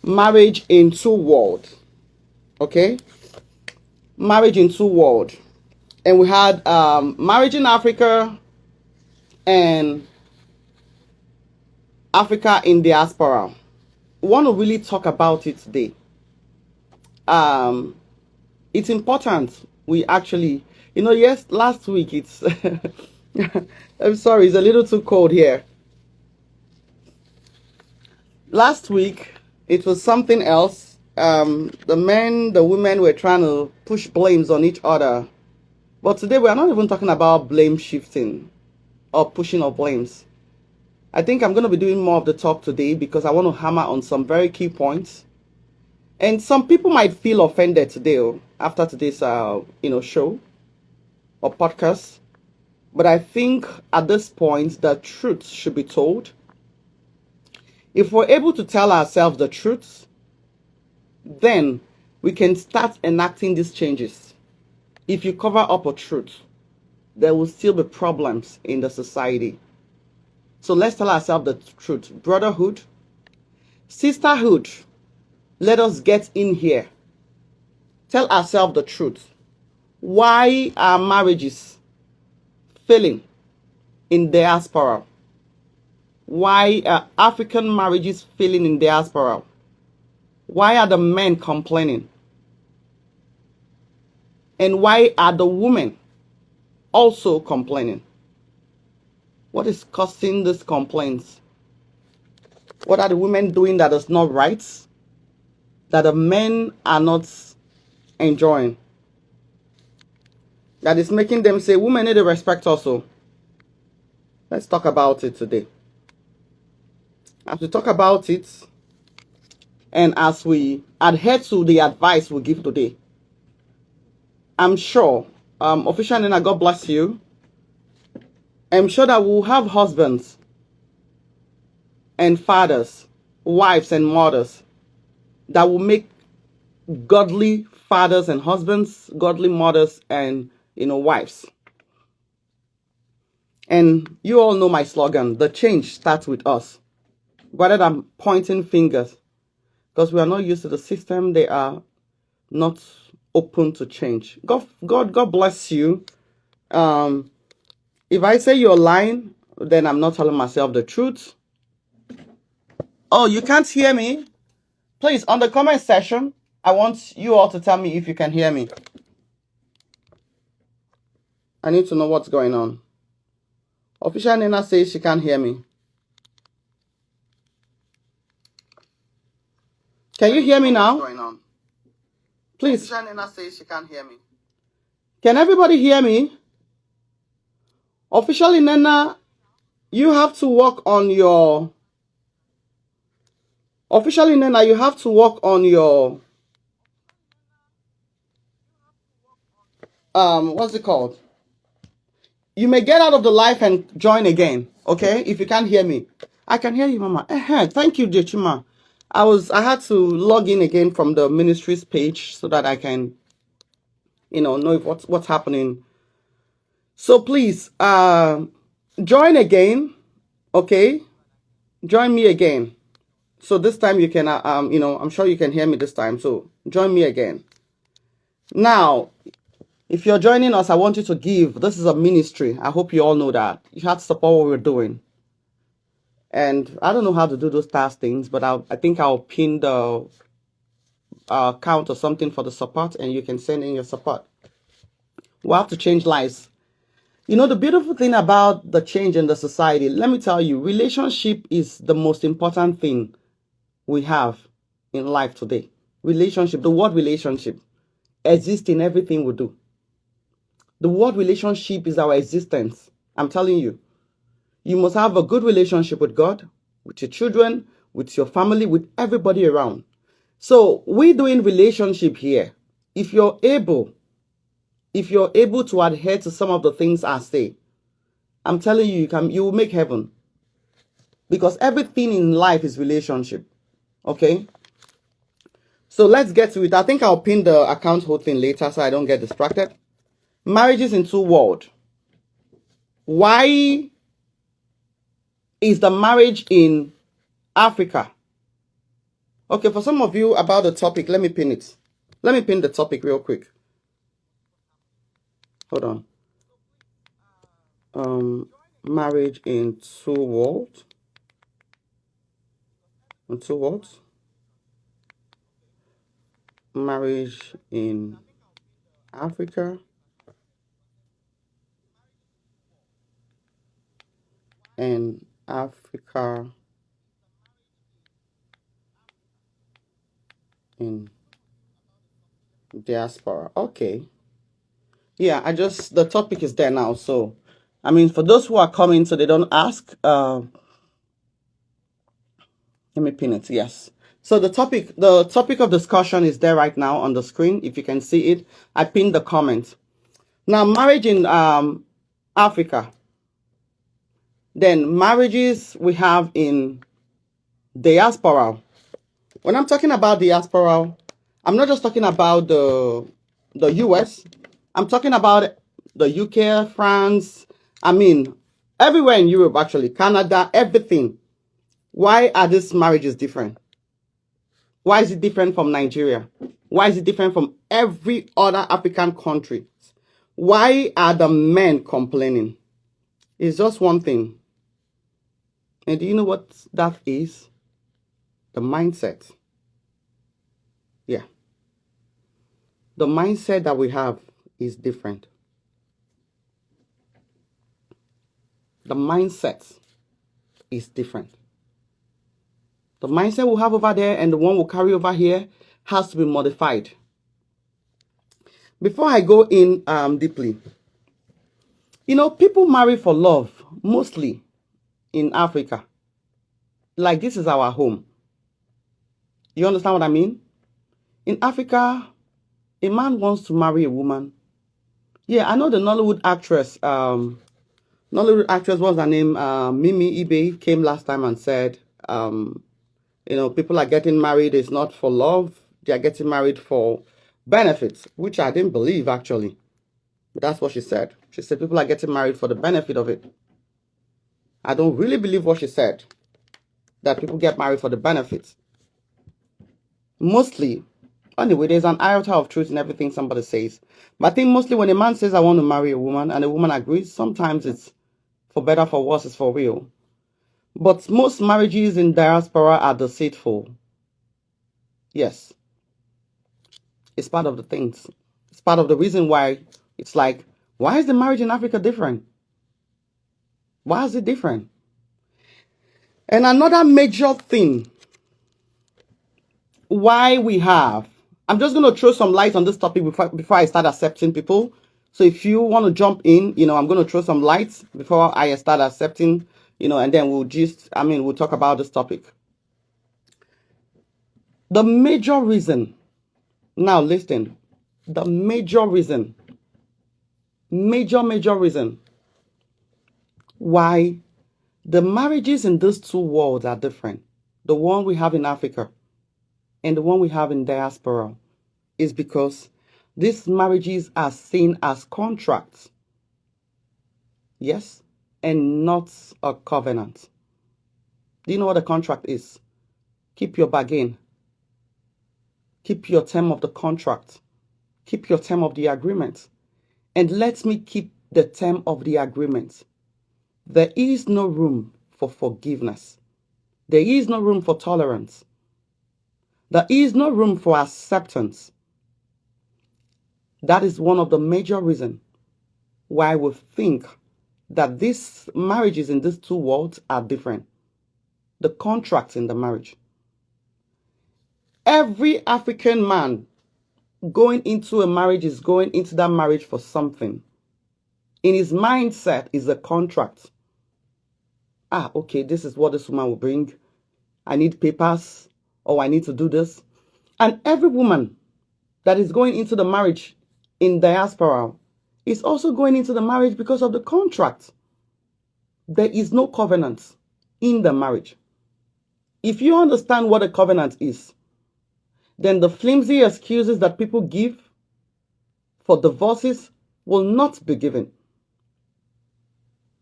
marriage in two worlds. Okay, marriage in two worlds, and we had marriage in Africa and Africa in diaspora. We want to really talk about it today. It's important we actually, yes, last week it's I'm sorry, it's a little too cold here. Last week it was something else. The men, the women were trying to push blames on each other. But today we are not even talking about blame shifting or pushing of blames. I think I'm going to be doing more of the talk today because I want to hammer on some very key points. And some people might feel offended today after today's show or podcast. But I think at this point the truth should be told. If we're able to tell ourselves the truth, then we can start enacting these changes. If you cover up a truth, there will still be problems in the society. So let's tell ourselves the truth. Brotherhood, sisterhood, let us get in here. Tell ourselves the truth. Why are marriages failing in diaspora? Why are African marriages failing in diaspora? Why are the men complaining? And why are the women also complaining? What is causing these complaints? What are the women doing that is not right, that the men are not enjoying, that is making them say, women need to respect also? Let's talk about it today. As we talk about it, and as we adhere to the advice we give today, I'm sure, Official Nina, God bless you. I'm sure that we'll have husbands and fathers, wives and mothers that will make godly fathers and husbands, godly mothers and, wives. And you all know my slogan, the change starts with us. Rather than pointing fingers, because we are not used to the system, they are not open to change. God bless you. If I say you're lying, then I'm not telling myself the truth. Oh, you can't hear me? Please, on the comment section, I want you all to tell me if you can hear me. I need to know what's going on. Official Nina says she can't hear me. Can you hear me now? Please. Official Nina says she can't hear me. Can everybody hear me? Officially, Nina, you have to work on your... Officially, Nina, you have to work on your... What's it called? You may get out of the live and join again, okay? If you can't hear me. I can hear you, Mama. Thank you, Jechima. I had to log in again from the ministry's page so that I can, know if what's happening. So please, join again, okay? Join me again. So this time you can, I'm sure you can hear me this time. So join me again. Now, if you're joining us, I want you to give. This is a ministry. I hope you all know that. You have to support what we're doing. And I don't know how to do those task things, but I think I'll pin the account or something for the support, and you can send in your support. We have to change lives. The beautiful thing about the change in the society, let me tell you, relationship is the most important thing we have in life today. Relationship, the word relationship exists in everything we do. The word relationship is our existence. I'm telling you. You must have a good relationship with God, with your children, with your family, with everybody around. So we're doing relationship here. If you're able to adhere to some of the things I say, I'm telling you, you will make heaven. Because everything in life is relationship. Okay? So let's get to it. I think I'll pin the account whole thing later so I don't get distracted. Marriages in two worlds. Why is the marriage in Africa Okay, for some of you about the topic, let me pin it. Let me pin the topic real quick. Hold on. Marriage in two worlds. In two worlds. Marriage in Africa and Africa in diaspora. Okay. Yeah, the topic is there now. So, I mean, for those who are coming so they don't ask, let me pin it. Yes. So the topic of discussion is there right now on the screen. If you can see it, I pinned the comment. Now, marriage in Africa. Then marriages we have in diaspora. When I'm talking about diaspora, I'm not just talking about the US. I'm talking about the UK, France. I mean, everywhere in Europe, actually, Canada, everything. Why are these marriages different? Why is it different from Nigeria? Why is it different from every other African country? Why are the men complaining? It's just one thing. And do you know what that is? The mindset. Yeah. The mindset that we have is different. The mindset is different. The mindset we have over there and the one we carry over here has to be modified. Before I go in deeply, you know, people marry for love, mostly in Africa. Like this is our home. You understand what I mean? In Africa, a man wants to marry a woman. Yeah, I know the Nollywood actress, what's her name? Mimi Ibe came last time and said, you know, people are getting married, it's not for love. They are getting married for benefits, which I didn't believe actually. But that's what she said. She said people are getting married for the benefit of it. I don't really believe what she said, that people get married for the benefits. Mostly, anyway, there's an iota of truth in everything somebody says. But I think mostly when a man says, I want to marry a woman, and a woman agrees, sometimes it's for better, for worse, it's for real. But most marriages in diaspora are deceitful. Yes. It's part of the things. It's part of the reason why it's like, why is the marriage in Africa different? Why is it different? And another major thing why we have, I'm just going to throw some light on this topic before I start accepting people. So if you want to jump in, you know, I'm going to throw some lights before I start accepting, you know, and then we'll talk about this topic. The major reason, now listen, the major reason why the marriages in these two worlds are different, the one we have in Africa and the one we have in diaspora, is because these marriages are seen as contracts. Yes, and not a covenant. Do you know what a contract is? Keep your bargain. Keep your term of the contract. Keep your term of the agreement. And let me keep the term of the agreement. There is no room for forgiveness. There is no room for tolerance. There is no room for acceptance. That is one of the major reasons why we think that these marriages in these two worlds are different. The contracts in the marriage. Every African man going into a marriage is going into that marriage for something. In his mindset is a contract. Okay, this is what this woman will bring. I need papers, or I need to do this. And every woman that is going into the marriage in diaspora is also going into the marriage because of the contract. There is no covenant in the marriage. If you understand what a covenant is, then the flimsy excuses that people give for divorces will not be given.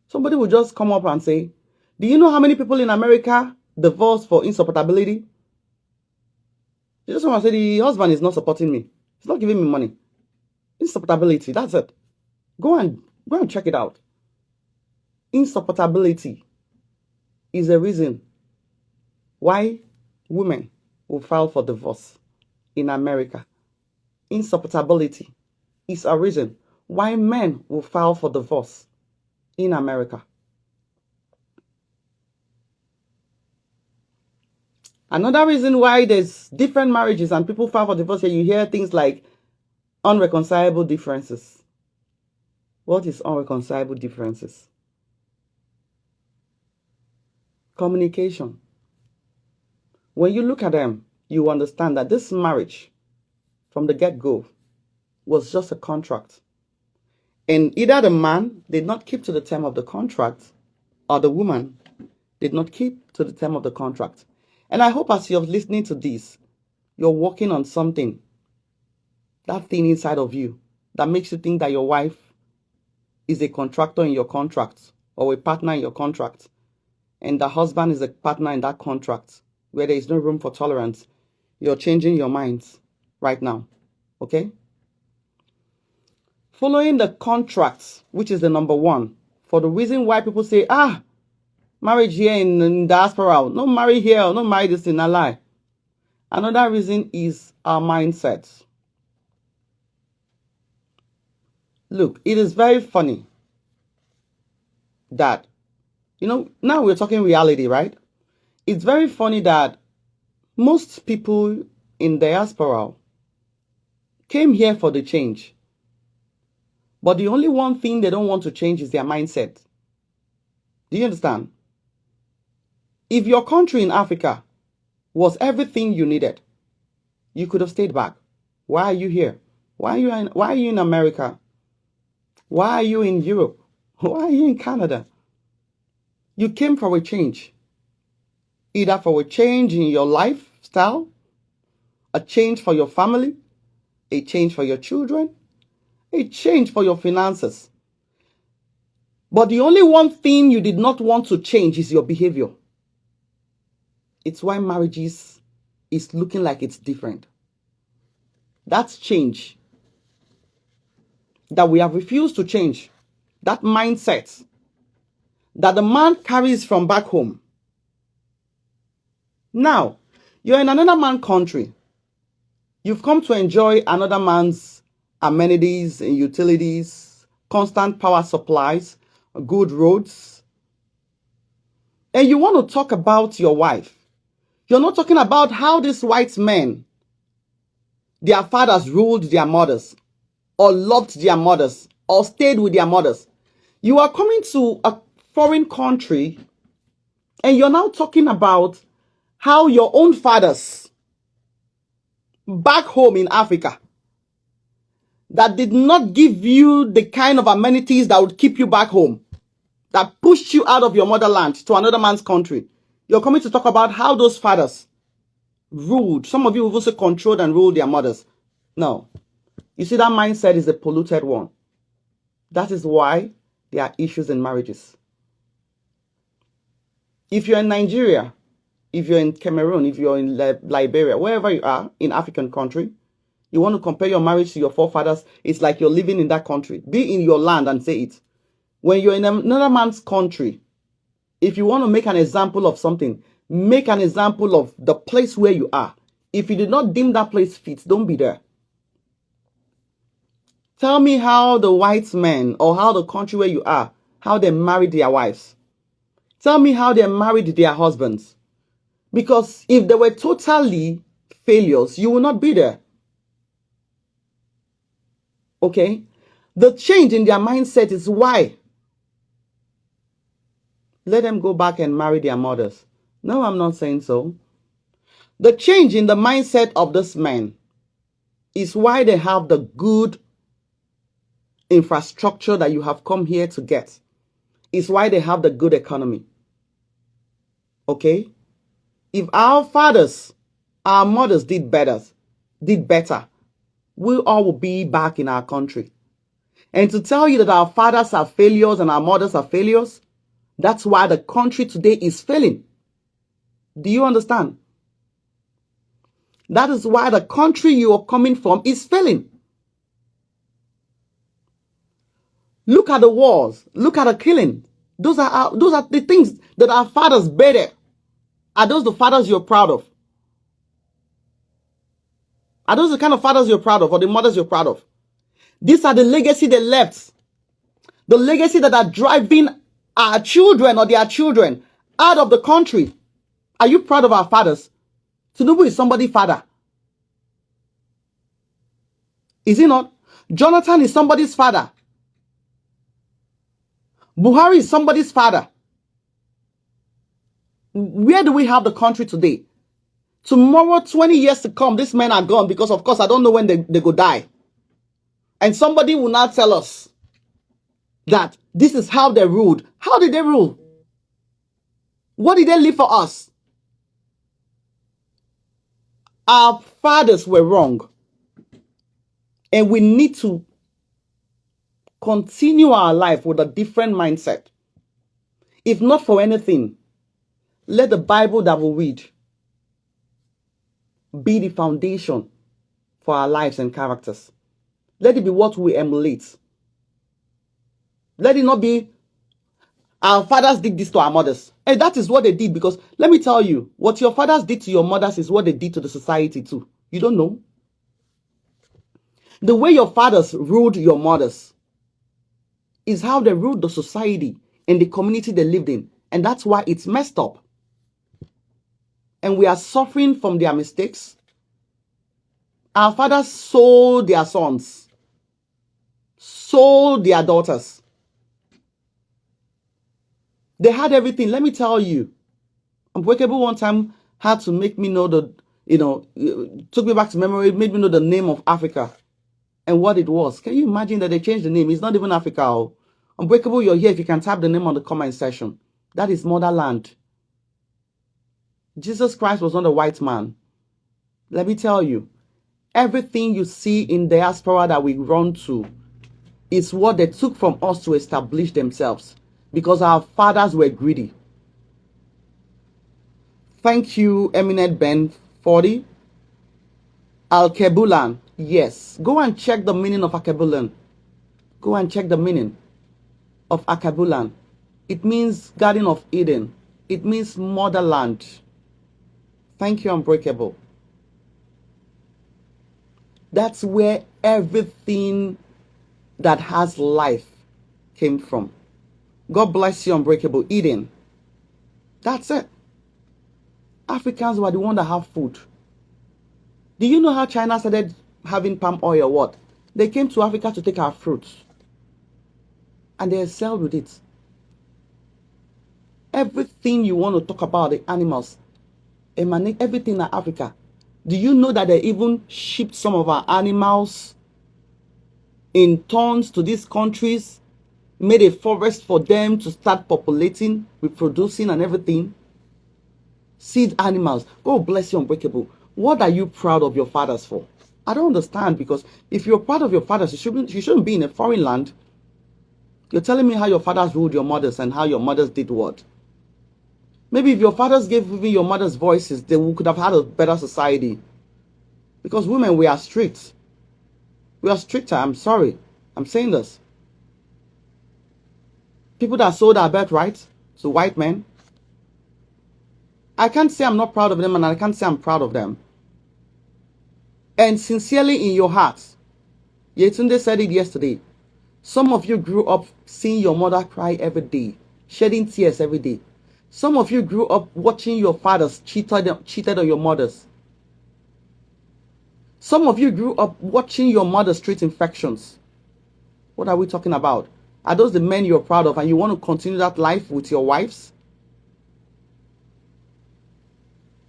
Somebody will just come up and say, do you know how many people in America divorce for insupportability? You just want to say the husband is not supporting me. He's not giving me money. Insupportability. That's it. Go and check it out. Insupportability is a reason why women will file for divorce in America. Insupportability is a reason why men will file for divorce in America. Another reason why there's different marriages and people file for divorce here, you hear things like unreconcilable differences. What is unreconcilable differences? Communication. When you look at them, you understand that this marriage from the get-go was just a contract. And either the man did not keep to the term of the contract or the woman did not keep to the term of the contract. And I hope as you're listening to this, you're working on something, that thing inside of you that makes you think that your wife is a contractor in your contract or a partner in your contract, and the husband is a partner in that contract where there is no room for tolerance. You're changing your minds right now, okay? Following the contracts, which is the number one, for the reason why people say, marriage here in diaspora, no marry here, no marry this in a lie. Another reason is our mindset. Look, it is very funny that, now we're talking reality, right? It's very funny that most people in diaspora came here for the change. But the only one thing they don't want to change is their mindset. Do you understand? If your country in Africa was everything you needed, you could have stayed back. Why are you here? Why are you in America? Why are you in Europe? Why are you in Canada? You came for a change. Either for a change in your lifestyle, a change for your family, a change for your children, a change for your finances. But the only one thing you did not want to change is your behavior. It's why marriages is looking like it's different. That's change that we have refused to change. That mindset that the man carries from back home. Now, you're in another man's country. You've come to enjoy another man's amenities and utilities, constant power supplies, good roads. And you want to talk about your wife. You're not talking about how these white men, their fathers ruled their mothers, or loved their mothers, or stayed with their mothers. You are coming to a foreign country and you're now talking about how your own fathers back home in Africa that did not give you the kind of amenities that would keep you back home, that pushed you out of your motherland to another man's country. You're coming to talk about how those fathers ruled. Some of you have also controlled and ruled their mothers. No. You see, that mindset is a polluted one. That is why there are issues in marriages. If you're in Nigeria, if you're in Cameroon, if you're in Liberia, wherever you are in African country, you want to compare your marriage to your forefathers, it's like you're living in that country. Be in your land and say it. When you're in another man's country, if you want to make an example of something, make an example of the place where you are. If you did not deem that place fit, don't be there. Tell me how the white men or how the country where you are, how they married their wives. Tell me how they married their husbands. Because if they were totally failures, you will not be there. Okay? The change in their mindset is why. Let them go back and marry their mothers. No, I'm not saying so. The change in the mindset of this man is why they have the good infrastructure that you have come here to get. It's why they have the good economy. Okay? If our fathers, our mothers did better, we all will be back in our country. And to tell you that our fathers are failures and our mothers are failures, that's why the country today is failing. Do you understand? That is why the country you are coming from is failing. Look at the wars. Look at the killing. Those are the things that our fathers buried. Are those the fathers you're proud of? Are those the kind of fathers you're proud of, or the mothers you're proud of? These are the legacy they left. The legacy that are driving our children or their children out of the country. Are you proud of our fathers? Tinubu is somebody's father. Is he not? Jonathan is somebody's father. Buhari is somebody's father. Where do we have the country today? Tomorrow, 20 years to come, these men are gone because, of course, I don't know when they go die. And somebody will now tell us that this is how they ruled. How did they rule? What did they leave for us? Our fathers were wrong. And we need to continue our life with a different mindset. If not for anything, let the Bible that we read be the foundation for our lives and characters. Let it be what we emulate. Let it not be our fathers did this to our mothers. And that is what they did, because let me tell you, what your fathers did to your mothers is what they did to the society too. You don't know. The way your fathers ruled your mothers is how they ruled the society and the community they lived in. And that's why it's messed up. And we are suffering from their mistakes. Our fathers sold their sons, sold their daughters. They had everything. Let me tell you, Unbreakable one time had to make me know took me back to memory, made me know the name of Africa and what it was. Can you imagine that they changed the name? It's not even Africa. Oh. Unbreakable, you're here. If you can type the name on the comment section. That is motherland. Jesus Christ was not a white man. Let me tell you, everything you see in diaspora that we run to is what they took from us to establish themselves, because our fathers were greedy. Thank you, Eminent Ben 40. Al-Kebulan. Yes. Go and check the meaning of Akebulan. Go and check the meaning of Akabulan. It means Garden of Eden. It means motherland. Thank you, Unbreakable. That's where everything that has life came from. God bless you, Unbreakable. Eden. That's it. Africans were the ones that have food. Do you know how China started having palm oil or what? They came to Africa to take our fruits. And they excelled with it. Everything you want to talk about, the animals, emanate everything in Africa. Do you know that they even shipped some of our animals in tons to these countries, made a forest for them to start populating, reproducing and everything? Seed animals. God bless you, Unbreakable. What are you proud of your fathers for? I don't understand, because if you're proud of your fathers, you shouldn't be in a foreign land. You're telling me how your fathers ruled your mothers and how your mothers did what? Maybe if your fathers gave even your mothers voices, they could have had a better society. Because women, we are strict. We are stricter. I'm sorry. I'm saying this. People that sold our birthright to white men. I can't say I'm not proud of them, and I can't say I'm proud of them. And sincerely in your hearts, Yetunde said it yesterday, some of you grew up seeing your mother cry every day, shedding tears every day. Some of you grew up watching your fathers cheated on your mothers. Some of you grew up watching your mother's street infections. What are we talking about? Are those the men you're proud of, and you want to continue that life with your wives?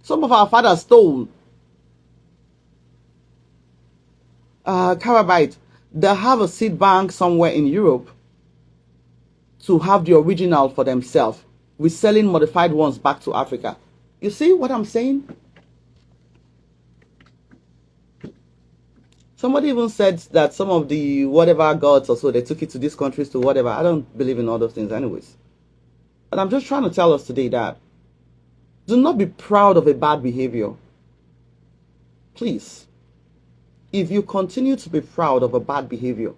Some of our fathers stole. Carabite. They have a seed bank somewhere in Europe to have the original for themselves. We're selling modified ones back to Africa. You see what I'm saying? Somebody even said that some of the whatever gods or so, they took it to these countries to whatever. I don't believe in all those things anyways. But I'm just trying to tell us today that do not be proud of a bad behavior. please, if you continue to be proud of a bad behavior,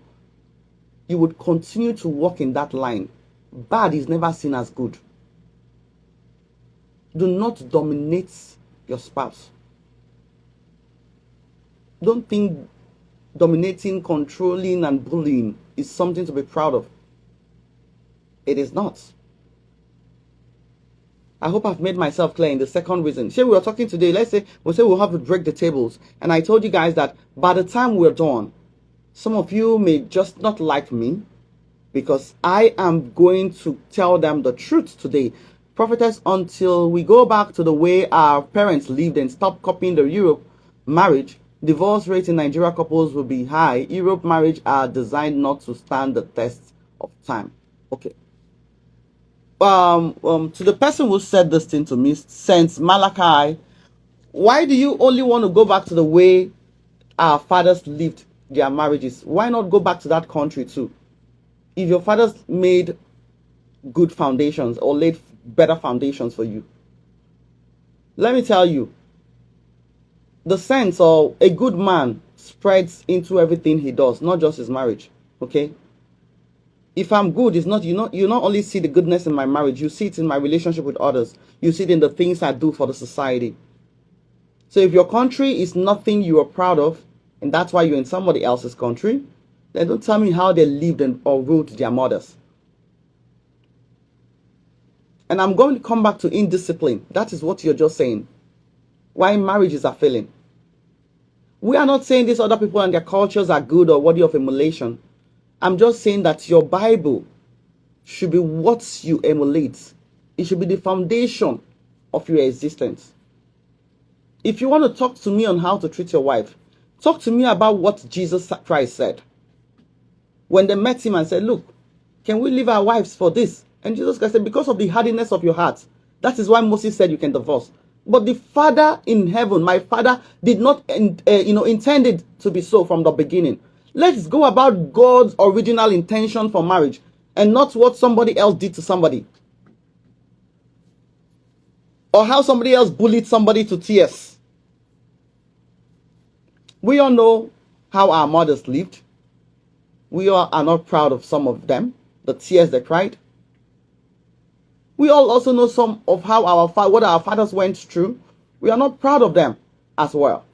you would continue to walk in that line. Bad is never seen as good. Do not dominate your spouse. Don't think dominating, controlling, and bullying is something to be proud of. It is not. I hope I've made myself clear in the second reason. Say we were talking today, let's say we'll have to break the tables. And I told you guys that by the time we're done, some of you may just not like me because I am going to tell them the truth today. Prophetess, until we go back to the way our parents lived and stop copying the Europe marriage, divorce rates in Nigeria couples will be high. Europe marriage are designed not to stand the test of time. Okay. To the person who said this thing to me, since Malachi, why do you only want to go back to the way our fathers lived their marriages? Why not go back to that country too? If your fathers made good foundations or laid better foundations for you, let me tell you, the sense of a good man spreads into everything he does, not just his marriage. Okay? If I'm good, it's not you not only see the goodness in my marriage, you see it in my relationship with others. You see it in the things I do for the society. So if your country is nothing you are proud of, and that's why you're in somebody else's country, then don't tell me how they lived or ruled their mothers. And I'm going to come back to indiscipline. That is what you're just saying. Why marriages are failing. We are not saying these other people and their cultures are good or worthy of emulation. I'm just saying that your Bible should be what you emulate. It should be the foundation of your existence. If you want to talk to me on how to treat your wife, talk to me about what Jesus Christ said. When they met him and said, look, can we leave our wives for this? And Jesus Christ said, because of the hardiness of your heart. That is why Moses said you can divorce. But the Father in heaven, my Father, did not intend it to be so from the beginning. Let's go about God's original intention for marriage and not what somebody else did to somebody. Or how somebody else bullied somebody to tears. We all know how our mothers lived. We all are not proud of some of them, the tears they cried. We all also know some of how what our fathers went through. We are not proud of them as well.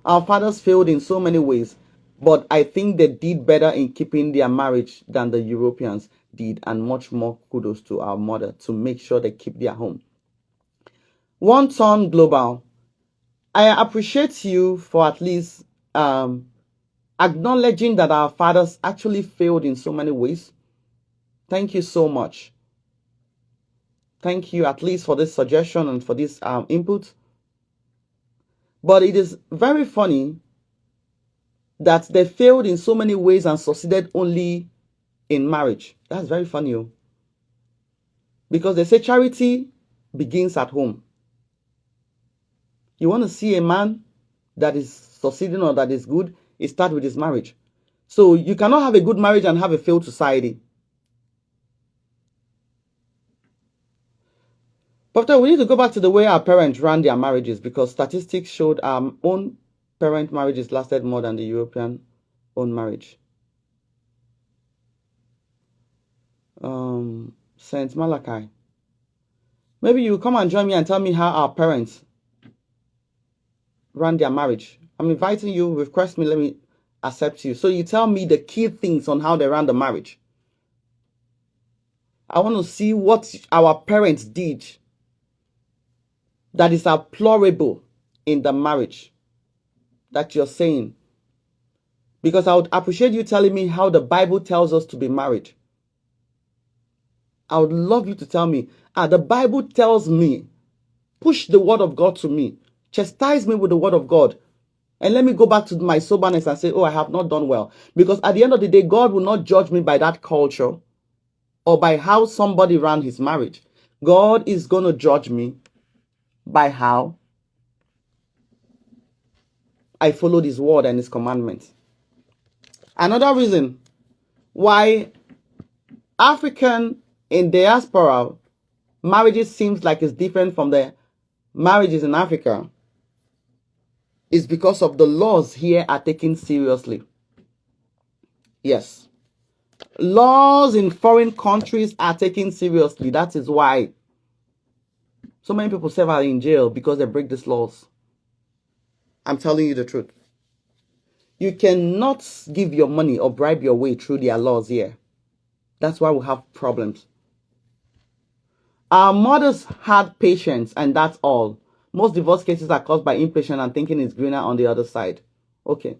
Our fathers failed in so many ways, but I think they did better in keeping their marriage than the Europeans did, and much more kudos to our mother to make sure they keep their home. One Ton Global, I appreciate you for at least acknowledging that our fathers actually failed in so many ways. Thank you so much. Thank you at least for this suggestion and for this input. But it is very funny that they failed in so many ways and succeeded only in marriage. That's very funny. Because they say charity begins at home. You want to see a man that is succeeding or that is good, it starts with his marriage. So you cannot have a good marriage and have a failed society. But we need to go back to the way our parents ran their marriages, because statistics showed our own parent marriages lasted more than the European own marriage. Saint Malachi. Maybe you come and join me and tell me how our parents ran their marriage. I'm inviting you, request me, let me accept you. So you tell me the key things on how they ran the marriage. I want to see what our parents did that is deplorable in the marriage that you're saying. Because I would appreciate you telling me how the Bible tells us to be married. I would love you to tell me, the Bible tells me, push the word of God to me, chastise me with the word of God, and let me go back to my soberness and say, oh, I have not done well. Because at the end of the day, God will not judge me by that culture or by how somebody ran his marriage. God is going to judge me by how I followed his word and his commandments. Another reason why African in diaspora marriages seems like it's different from the marriages in Africa is because of the laws here are taken seriously. Yes. Laws in foreign countries are taken seriously. That is why so many people are in jail because they break these laws. I'm telling you the truth. You cannot give your money or bribe your way through their laws here. That's why we have problems. Our mothers had patience, and that's all. Most divorce cases are caused by impatience and thinking it's greener on the other side. Okay.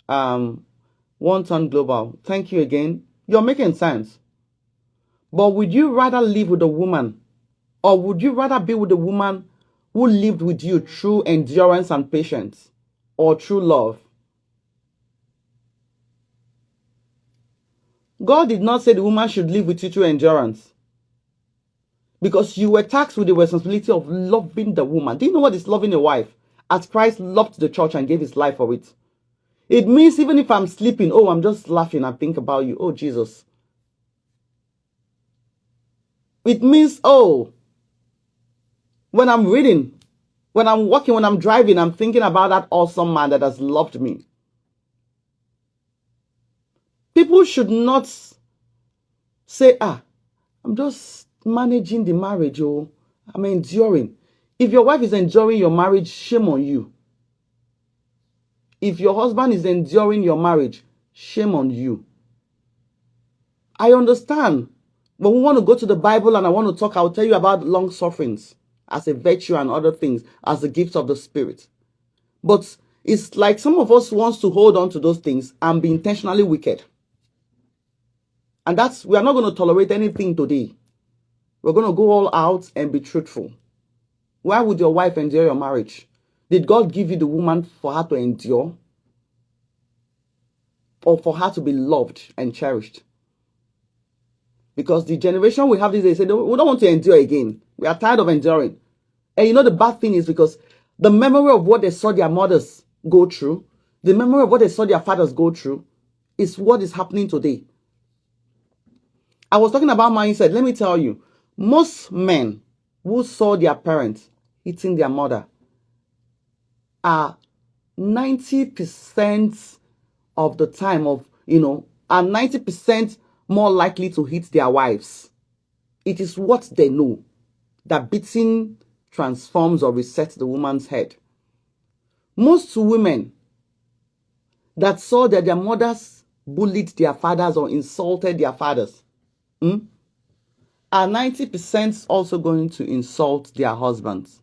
One Ton Global. Thank you again. You're making sense. But would you rather live with a woman, or would you rather be with a woman who lived with you through endurance and patience, or through love? God did not say the woman should live with you through endurance, because you were tasked with the responsibility of loving the woman. Do you know what is loving a wife? As Christ loved the church and gave his life for it. It means even if I'm sleeping, oh, I'm just laughing and think about you. Oh, Jesus. It means, oh, when I'm reading, when I'm walking, when I'm driving, I'm thinking about that awesome man that has loved me. People should not say, I'm just managing the marriage, oh, I'm enduring. If your wife is enduring your marriage, shame on you. If your husband is enduring your marriage, shame on you. I understand. When we want to go to the Bible and I want to talk, I'll tell you about long sufferings as a virtue and other things as the gifts of the Spirit. But it's like some of us wants to hold on to those things and be intentionally wicked. And we are not going to tolerate anything today. We're going to go all out and be truthful. Why would your wife endure your marriage? Did God give you the woman for her to endure? Or for her to be loved and cherished? Because the generation we have these days, we don't want to endure again. We are tired of enduring. And you know the bad thing is because the memory of what they saw their mothers go through, the memory of what they saw their fathers go through, is what is happening today. I was talking about mindset. Let me tell you, most men who saw their parents hitting their mother are 90% of the time are 90% more likely to hit their wives. It is what they know that beating transforms or resets the woman's head. Most women that saw that their mothers bullied their fathers or insulted their fathers are 90% also going to insult their husbands.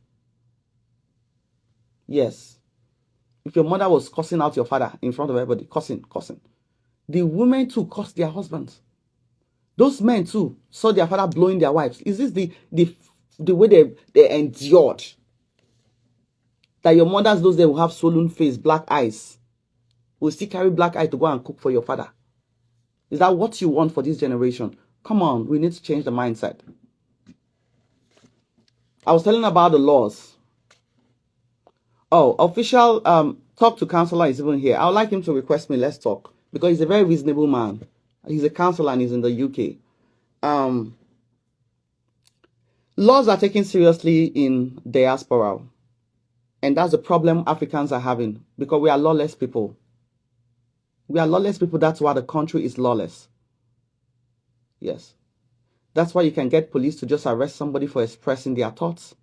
Yes. If your mother was cussing out your father in front of everybody, cussing, the women too cuss their husbands. Those men too saw their father blowing their wives. Is this the way they endured? That your mothers, those that will have swollen face, black eyes, will still carry black eye to go and cook for your father? Is that what you want for this generation? Come on, we need to change the mindset. I was telling about the laws. Oh, official talk to counselor is even here. I would like him to request me, let's talk. Because he's a very reasonable man. He's a counselor and he's in the UK. Laws are taken seriously in diaspora. And that's the problem Africans are having. Because we are lawless people. We are lawless people. That's why the country is lawless. Yes. That's why you can get police to just arrest somebody for expressing their thoughts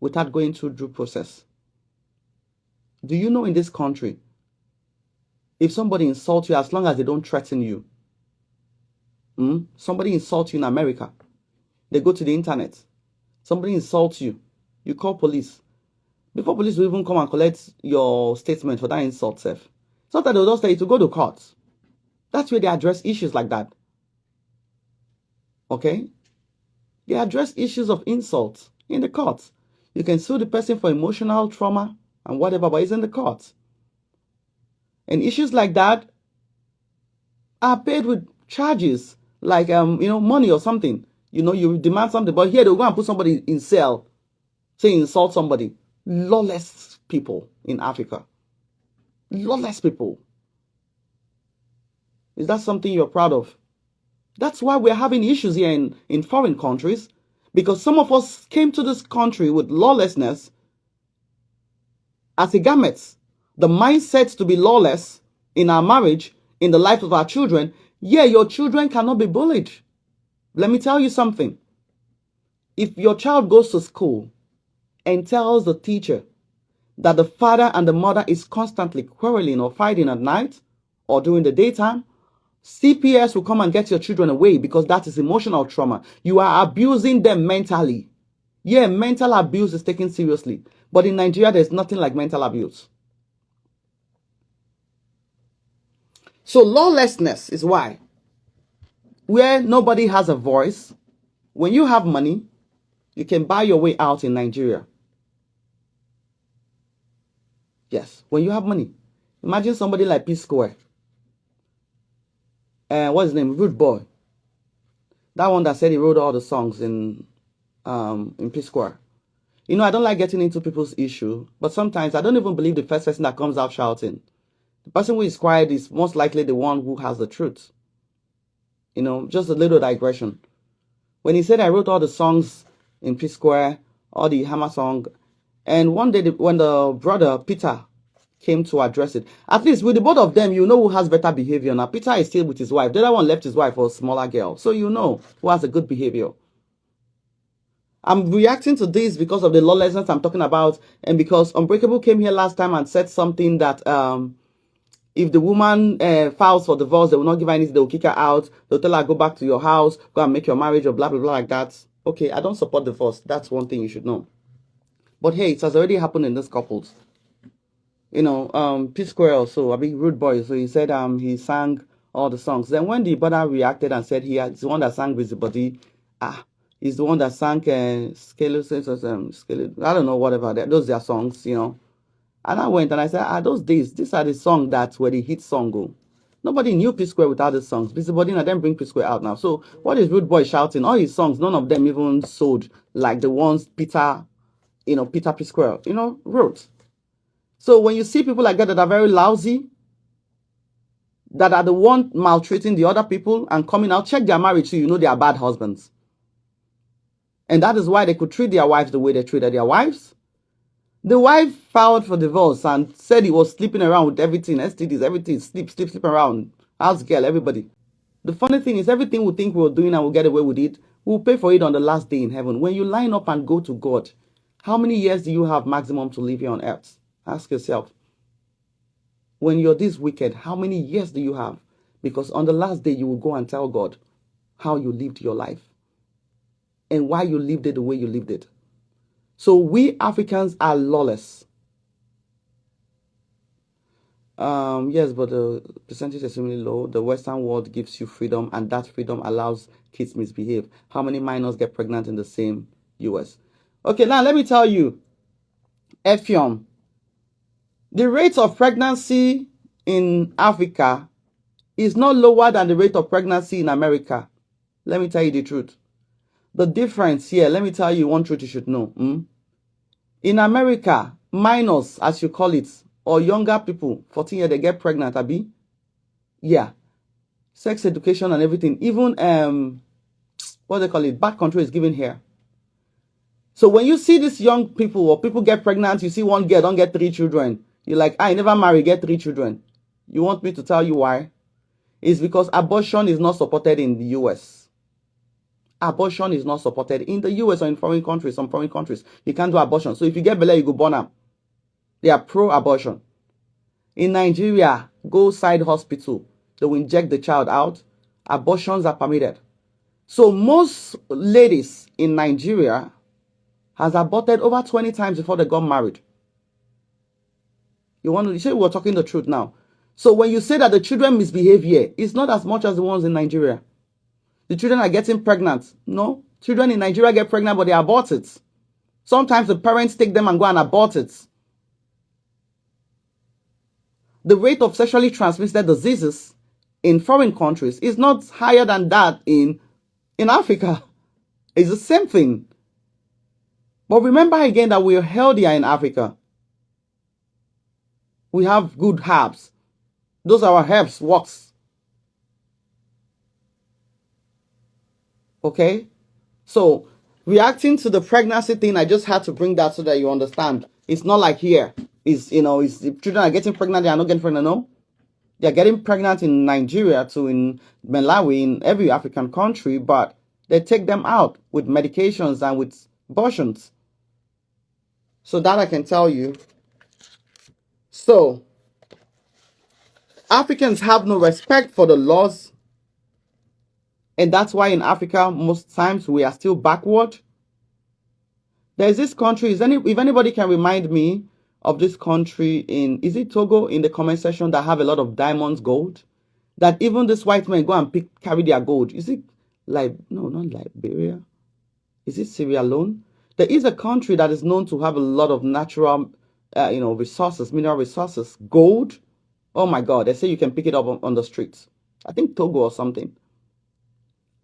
without going through due process. Do you know in this country, if somebody insults you, as long as they don't threaten you, somebody insults you in America, they go to the internet, somebody insults you, you call police. Before police will even come and collect your statement for that insult, Seth. It's not that they'll just tell you to go to court. That's where they address issues like that. Okay? They address issues of insult in the courts. You can sue the person for emotional trauma and whatever, but it's in the courts. And issues like that are paid with charges, like money or something. You demand something, but here they'll go and put somebody in cell, say insult somebody. Lawless people in Africa. Lawless people. Is that something you're proud of? That's why we're having issues here in foreign countries, because some of us came to this country with lawlessness as a garment. The mindset to be lawless in our marriage, in the life of our children, yeah, your children cannot be bullied. Let me tell you something. If your child goes to school and tells the teacher that the father and the mother is constantly quarreling or fighting at night or during the daytime, CPS will come and get your children away because that is emotional trauma. You are abusing them mentally. Yeah, mental abuse is taken seriously. But in Nigeria, there's nothing like mental abuse. So lawlessness is why. Where nobody has a voice, when you have money, you can buy your way out in Nigeria. Yes, when you have money. Imagine somebody like P Square. What's his name? Rude Boy. That one that said he wrote all the songs in P Square. You know, I don't like getting into people's issue, but sometimes I don't even believe the first person that comes out shouting. The person who is quiet is most likely the one who has the truth. You know, just a little digression. When he said I wrote all the songs in P Square, all the Hammer song, and one day when the brother Peter came to address it, at least with the both of them, you know who has better behavior. Now Peter is still with his wife. The other one left his wife for a smaller girl, so you know who has a good behavior. I'm reacting to this because of the lawlessness I'm talking about, and because Unbreakable came here last time and said something that if the woman files for divorce, they will not give her anything, they will kick her out, they'll tell her, go back to your house, go and make your marriage, or blah, blah, blah, like that. Okay, I don't support divorce. That's one thing you should know. But hey, it has already happened in these couples. You know, P Square also, a big rude boy, so he said he sang all the songs. Then when the brother reacted and said he's the one that sang Busybody, he's the one that sang Skeleton, I don't know, whatever, those are songs, you know. And I went and I said, those days, these are the songs that were the hit song. Go. Nobody knew P Square without the songs. Busybody and then bring P Square out now. So what is Rude Boy shouting? All his songs, none of them even sold like the ones Peter P Square, wrote. So when you see people like that are very lousy, that are the one maltreating the other people and coming out, check their marriage so you know they are bad husbands. And that is why they could treat their wives the way they treated their wives. The wife filed for divorce and said he was sleeping around with everything, STDs, everything, sleep around, house girl, everybody. The funny thing is, everything we think we're doing and we'll get away with it, we'll pay for it on the last day in heaven. When you line up and go to God, how many years do you have maximum to live here on earth? Ask yourself. When you're this wicked, how many years do you have? Because on the last day, you will go and tell God how you lived your life and why you lived it the way you lived it. So we Africans are lawless. Yes, but the percentage is extremely low. The Western world gives you freedom, and that freedom allows kids misbehave. How many minors get pregnant in the same US? Okay, now let me tell you, Effium, the rate of pregnancy in Africa is not lower than the rate of pregnancy in America. Let me tell you the truth. The difference here, let me tell you one truth you should know. In America, minors, as you call it, or younger people, 14 years, they get pregnant, abi? Yeah. Sex education and everything. Even, what they call it, birth control is given here. So when you see these young people or people get pregnant, you see one girl don't get 3 children. You're like, I never marry, get 3 children. You want me to tell you why? It's because abortion is not supported in the US. Abortion is not supported in the US or in foreign countries, some foreign countries. You can't do abortion. So if you get belle, you go born up. They are pro-abortion. In Nigeria, go side hospital. They will inject the child out. Abortions are permitted. So most ladies in Nigeria has aborted over 20 times before they got married. You say we're talking the truth now. So when you say that the children misbehave here, it's not as much as the ones in Nigeria. The children are getting pregnant. No, children in Nigeria get pregnant, but they abort it. Sometimes the parents take them and go and abort it. The rate of sexually transmitted diseases in foreign countries is not higher than that in Africa. It's the same thing. But remember again that we are healthier in Africa. We have good herbs. Those are our herbs, works. Okay? So, reacting to the pregnancy thing, I just had to bring that so that you understand. It's not like here. Is, is the children are getting pregnant, they are not getting pregnant, no. They are getting pregnant in Nigeria, too, in Malawi, in every African country, but they take them out with medications and with abortions. So that I can tell you. So Africans have no respect for the laws, and that's why in Africa most times we are still backward. There's this country, if anybody can remind me of this country is it Togo, in the comment section, that have a lot of diamonds, gold, that even this white men go and carry their gold. Is it no, not Liberia? Is it Sierra Leone? There is a country that is known to have a lot of natural, resources, mineral resources, gold. Oh my God, they say you can pick it up on the streets. I think Togo or something.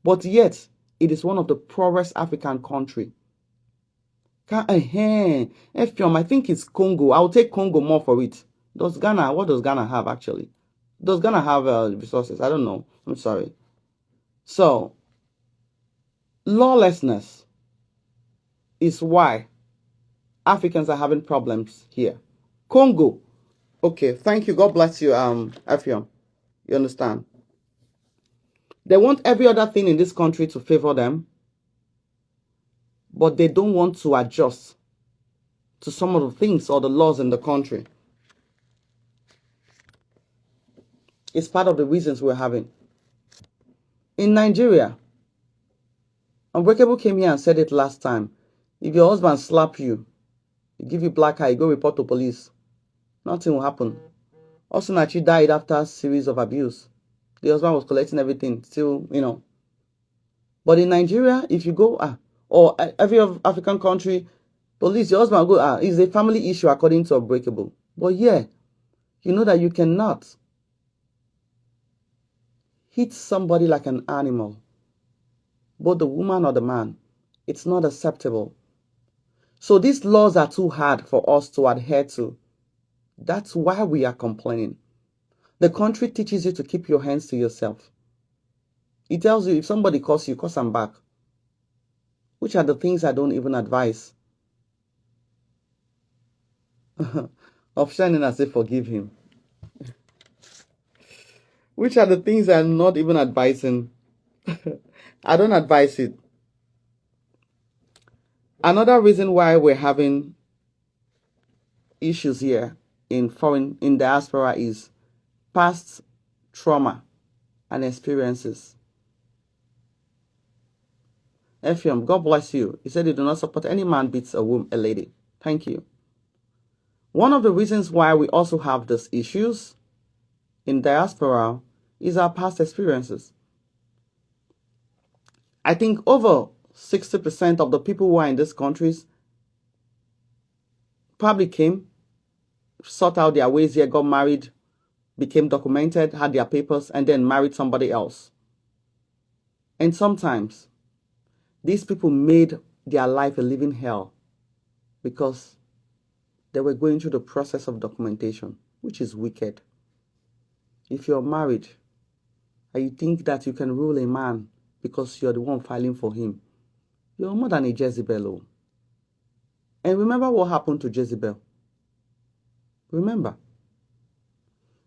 But yet, it is one of the poorest African country. I think it's Congo. I'll take Congo more for it. What does Ghana have actually? Does Ghana have resources? I don't know. I'm sorry. So, lawlessness is why Africans are having problems here. Congo. Okay, thank you. God bless you, Efion. You understand? They want every other thing in this country to favor them, but they don't want to adjust to some of the things or the laws in the country. It's part of the reasons we're having. In Nigeria, Unbreakable came here and said it last time. If your husband slap you, he give you black eye, you go report to police. Nothing will happen. Osinachi died after a series of abuse. The husband was collecting everything, still, But in Nigeria, if you go, or every African country, police, your husband go, it's a family issue according to Unbreakable. But yeah, you know that you cannot hit somebody like an animal, both the woman or the man. It's not acceptable. So these laws are too hard for us to adhere to. That's why we are complaining. The country teaches you to keep your hands to yourself. It tells you if somebody calls you, curse them back. Which are the things I don't even advise. Of shining as if forgive him. Which are the things I'm not even advising. I don't advise it. Another reason why we're having issues here in diaspora is past trauma and experiences. Ephraim, God bless you. He said he do not support any man beats a lady. Thank you. One of the reasons why we also have these issues in diaspora is our past experiences. I think over 60% of the people who are in these countries probably came, sought out their ways here, got married, became documented, had their papers, and then married somebody else. And sometimes these people made their life a living hell because they were going through the process of documentation, which is wicked. If you're married and you think that you can rule a man because you're the one filing for him, you're more than a Jezebel. And remember what happened to Jezebel. Remember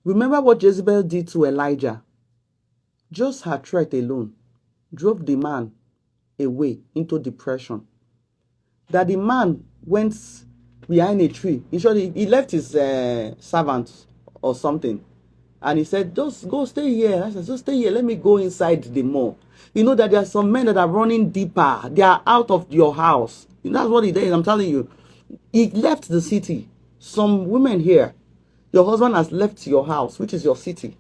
what Jezebel did to Elijah. Just her threat alone drove the man away into depression. That the man went behind a tree. He left his servant or something. And he said, just go stay here. I said, just stay here. Let me go inside the mall. You know that there are some men that are running deeper. They are out of your house. That's what he did. I'm telling you. He left the city. Some women here, your husband has left your house, which is your city.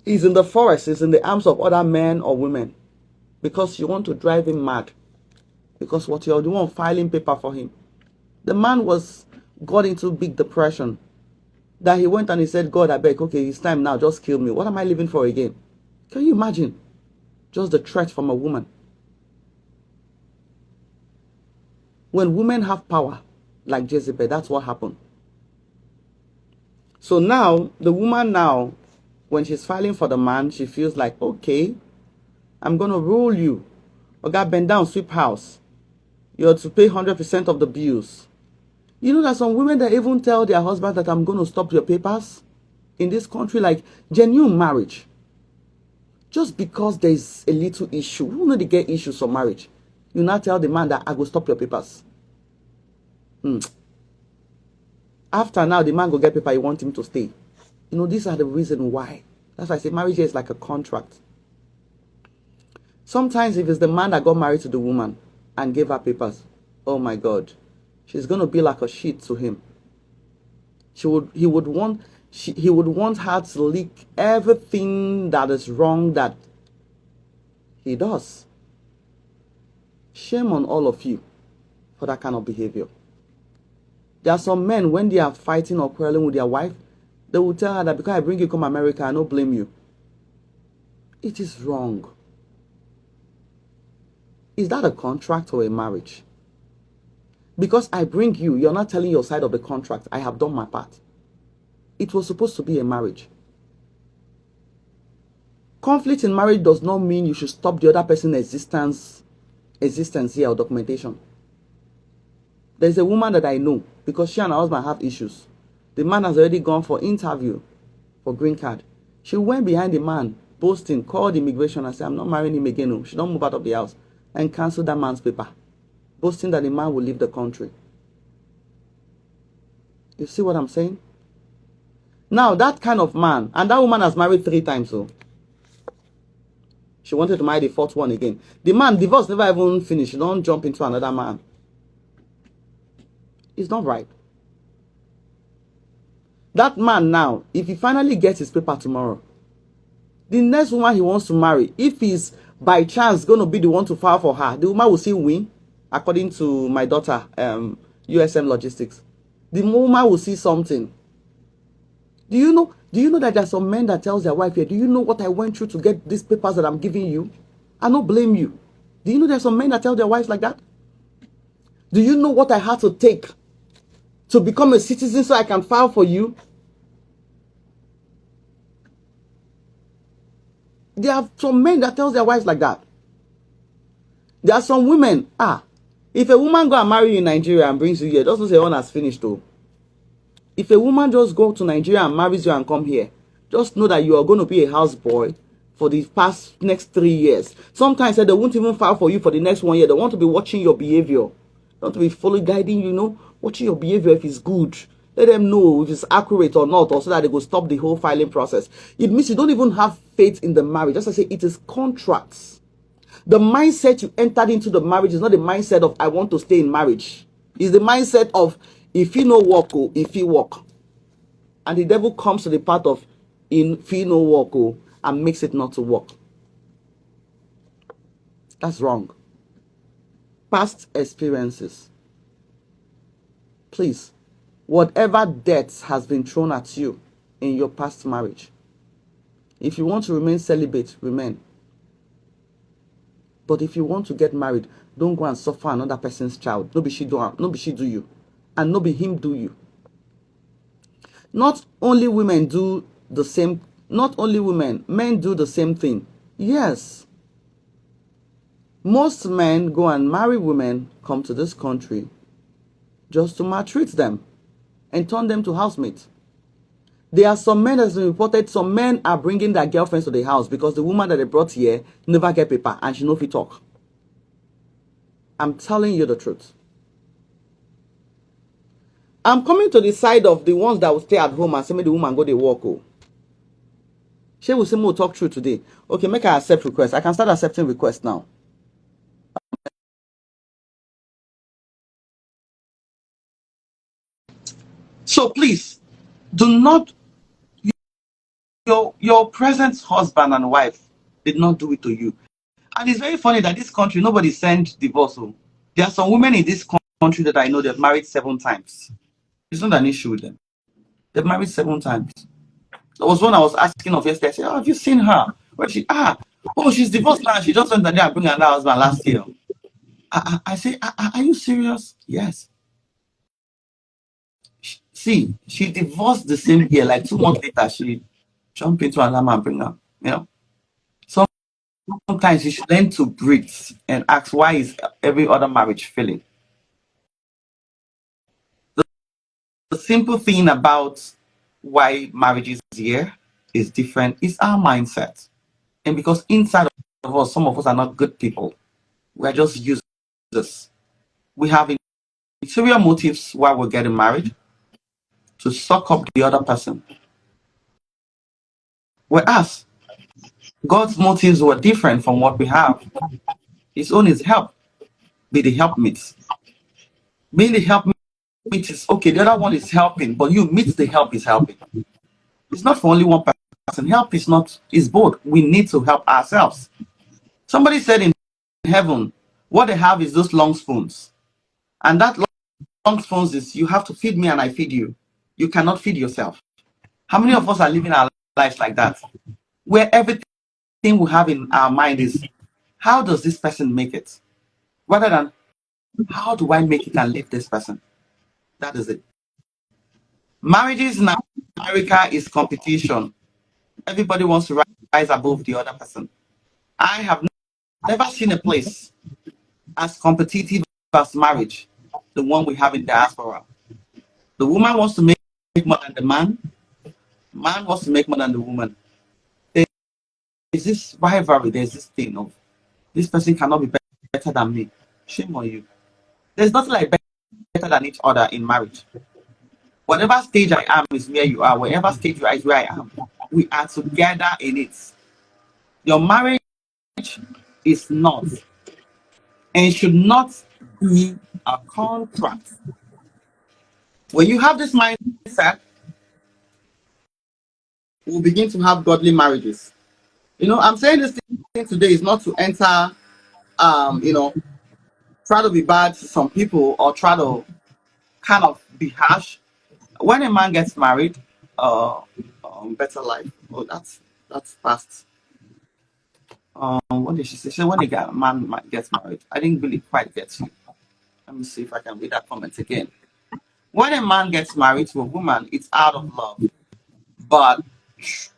He's in the forest. He's in the arms of other men or women. Because you want to drive him mad. Because what you're the one filing paper for him. The man got into big depression. That he went and he said, God, I beg, okay, it's time now, just kill me. What am I living for again? Can you imagine? Just the threat from a woman. When women have power, like Jezebel, that's what happened. So now, the woman now, when she's filing for the man, she feels like, okay, I'm going to rule you. Okay, bend down, sweep house. You're to pay 100% of the bills. You know, there's some women that even tell their husband that I'm going to stop your papers in this country, like genuine marriage. Just because there's a little issue, you know, they get issues for marriage. You now tell the man that I will stop your papers. After now, the man go get paper, you want him to stay. You know, these are the reasons why. That's why I say marriage is like a contract. Sometimes if it's the man that got married to the woman and gave her papers, oh my God, she's going to be like a shit to him. He would want her to leak everything that is wrong that he does. Shame on all of you for that kind of behavior. There are some men, when they are fighting or quarreling with their wife, they will tell her that because I bring you come America, I don't blame you. It is wrong. Is that a contract or a marriage? Because I bring you, you're not telling your side of the contract. I have done my part. It was supposed to be a marriage. Conflict in marriage does not mean you should stop the other person's existence here or documentation. There's a woman that I know, because she and her husband have issues. The man has already gone for interview for green card. She went behind the man, boasting, called immigration and said, I'm not marrying him again. No. She don't move out of the house and cancel that man's paper, boasting that the man will leave the country. You see what I'm saying? Now, that kind of man, and that woman has married 3 times, so she wanted to marry the 4th one again. The man, divorce never even finished. She don't jump into another man. It's not right. That man now, if he finally gets his paper tomorrow, the next woman he wants to marry, if he's by chance going to be the one to file for her, the woman will still win, according to my daughter, USM Logistics. The woman will see something. Do you know that there are some men that tells their wife here, do you know what I went through to get these papers that I'm giving you? I don't blame you. Do you know there are some men that tell their wives like that? Do you know what I had to take to become a citizen so I can file for you? There are some men that tells their wives like that. There are some women, if a woman go and marry you in Nigeria and brings you here, doesn't say one has finished though. If a woman just go to Nigeria and marries you and come here, just know that you are going to be a houseboy for the next 3 years. Sometimes they won't even file for you for the next 1 year. They want to be watching your behavior. They want to be fully guiding you, watching your behavior if it's good. Let them know if it's accurate or not, or so that they go stop the whole filing process. It means you don't even have faith in the marriage. As I say, it is contracts. The mindset you entered into the marriage is not the mindset of I want to stay in marriage. It's the mindset of if he no work, if he work. And the devil comes to the part of if he no work, and makes it not to work. That's wrong. Past experiences. Please, whatever debt has been thrown at you in your past marriage, if you want to remain celibate, remain. But if you want to get married, don't go and suffer another person's child. No be she do you. And no be him do you. Not only women do the same, not only women, men do the same thing. Yes. Most men go and marry women, come to this country, just to maltreat them and turn them to housemates. There are some men that's been reported, some men are bringing their girlfriends to the house because the woman that they brought here never get paper and she no fit talk. I'm telling you the truth. I'm coming to the side of the ones that will stay at home and say, me the woman go they walk. She will say, we'll talk through today. Okay, make her accept request. I can start accepting requests now. So please, do not, your present husband and wife did not do it to you. And it's very funny that this country, nobody sent divorce. There are some women in this country that I know they've married 7 times. It's not an issue with them. They've married 7 times. There was one I was asking of yesterday. I said, have you seen her? Where she, she's divorced now. She just went there and bring another husband last year. I say, are you serious? Yes. She divorced the same year, like 2 months later, she jumped into another man and bring her. Sometimes you should learn to breathe and ask, why is every other marriage failing? simple thing about why marriages here is different is our mindset. And because inside of us, some of us are not good people. We're just users. We have interior motives why we're getting married to suck up the other person. Whereas God's motives were different from what we have. His own is help, be the helpmeet. Being the helpmeet is okay, the other one is helping, but you meet the help is helping. It's not for only one person. Help is not, is both. We need to help ourselves. Somebody said in heaven, what they have is those long spoons. And that long spoons is you have to feed me and I feed you. You cannot feed yourself. How many of us are living our lives like that? Where everything we have in our mind is, how does this person make it? Rather than, how do I make it and leave this person? That is it. Marriages in America is competition. Everybody wants to rise above the other person. I have never seen a place as competitive as marriage, the one we have in diaspora. The woman wants to make more than the man wants to make more than the woman. There's this rivalry, there's this thing of this person cannot be better than me. Shame on you. There's nothing like better than each other in marriage. Whatever stage I am is where you are. Wherever stage you are is where I am. We are together in it. Your marriage is not and should not be a contract. When you have this mindset, we'll begin to have godly marriages. I'm saying this thing today is not to enter, you know, try to be bad to some people or try to kind of be harsh. When a man gets married, uh, better life. Oh, that's past. What did she say? She said when a man gets married, I didn't really quite get you. Let me see if I can read that comment again. When a man gets married to a woman, it's out of love, but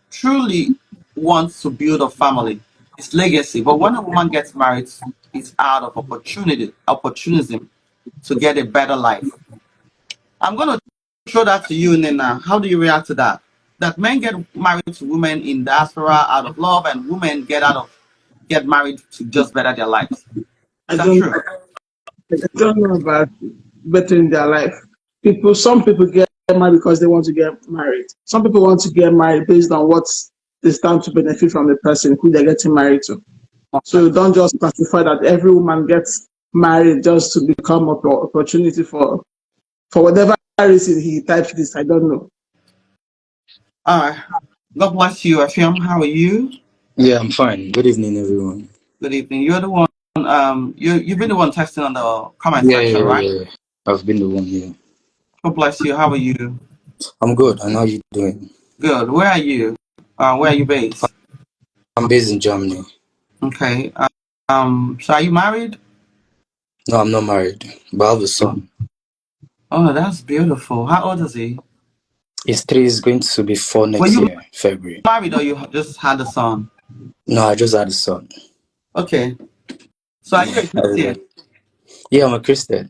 truly wants to build a family. It's legacy. But when a woman gets married, it's out of opportunism to get a better life. I'm going to throw that to you, Nina. How do you react to that? That men get married to women in diaspora out of love, and women get married to just better their lives. I Is that don't, true? I don't know about bettering their life. Some people get married because they want to get married. Some people want to get married based on what they stand to benefit from the person who they're getting married to. So don't just classify that every woman gets married just to become an opportunity for whatever reason he types this. I don't know. All right. God bless you, Afim. How are you? Yeah, I'm fine. Good evening, everyone. Good evening. You're the one. You've been the one texting on the comment Yeah, section, yeah, right? yeah. I've been the one here. God bless you. How are you? I'm good. And how you doing? Good. Where are you? Where are you based? I'm based in Germany. Okay. So are you married? No, I'm not married, but I have a son. Oh, that's beautiful. How old is he? He's 3. Is going to be 4 Were next you year, February. married or you just had a son? No, I just had a son. Okay. So are you a Uh, Christian? yeah, I'm a Christian.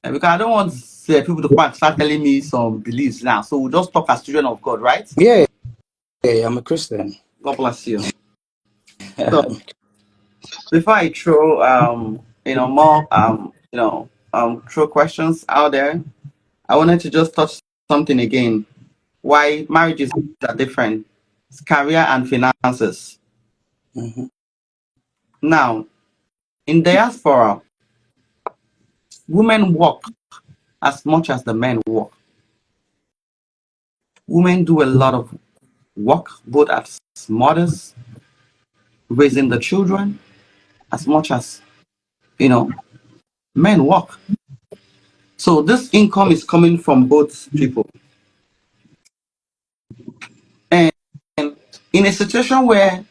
Because I don't want people to come and start telling me some beliefs now. So we'll just talk as children of God, right? Yeah, yeah, I'm a Christian. God bless you. So before I throw more throw questions out there, I wanted to just touch something again. Why marriages are different. It's career and finances. Mm-hmm. Now, in diaspora, women work as much as the men work. Women do a lot of work, both as mothers, raising the children, as much as men work. So this income is coming from both people. And in a situation where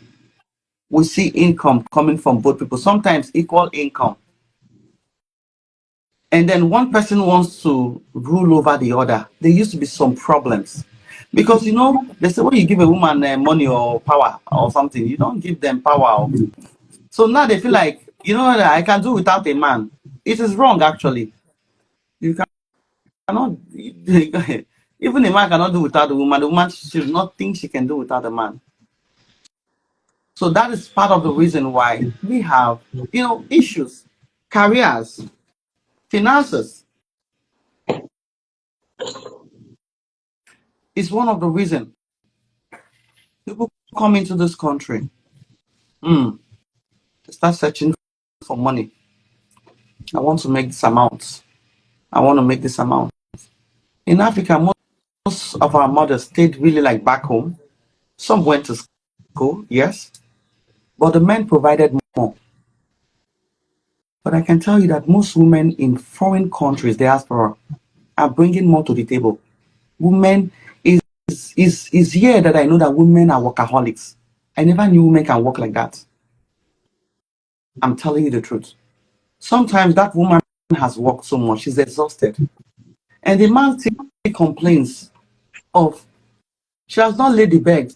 we see income coming from both people, sometimes equal income, and then one person wants to rule over the other, there used to be some problems. Because they say when you give a woman money or power or something, you don't give them power. So now they feel like, I can do without a man. It is wrong, actually. You can cannot, even a man cannot do without the woman should not think she can do without a man. So that is part of the reason why we have, issues, careers, finances. Is one of the reasons people come into this country. They start searching for money. I want to make this amount. I want to make this amount. In Africa, most of our mothers stayed really like back home. Some went to school, yes, but the men provided more. But I can tell you that most women in foreign countries, diaspora, are bringing more to the table. Women is here that I know that women are workaholics. I never knew women can work like that. I'm telling you the truth. Sometimes that woman has worked so much, she's exhausted. And the man still complains of she has not laid the bed.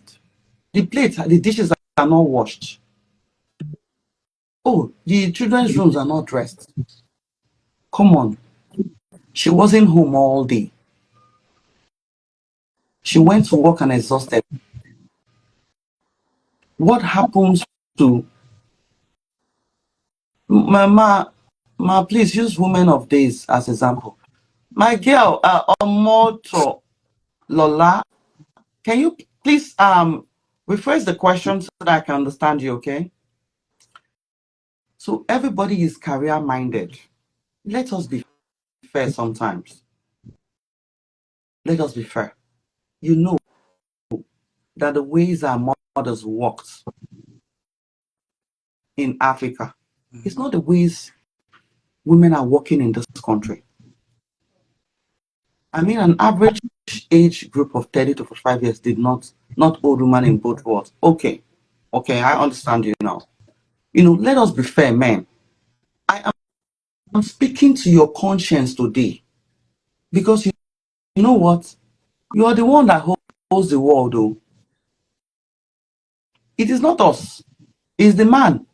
The plates, the dishes are not washed. Oh, the children's rooms are not dressed. Come on. She wasn't home all day. She went to work and exhausted. What happens to please use women of days as example. My girl, Omoto Lola, can you please rephrase the question so that I can understand you, okay? So everybody is career minded. Let us be fair sometimes. Let us be fair. You know that the ways our mothers worked in Africa, it's not the ways women are working in this country. I mean, an average age group of 30 to 45 years did not old woman in both worlds. Okay, I understand you now. Let us be fair, men. I am speaking to your conscience today because you know what? You are the one that holds the world, though. It is not us. It's the man.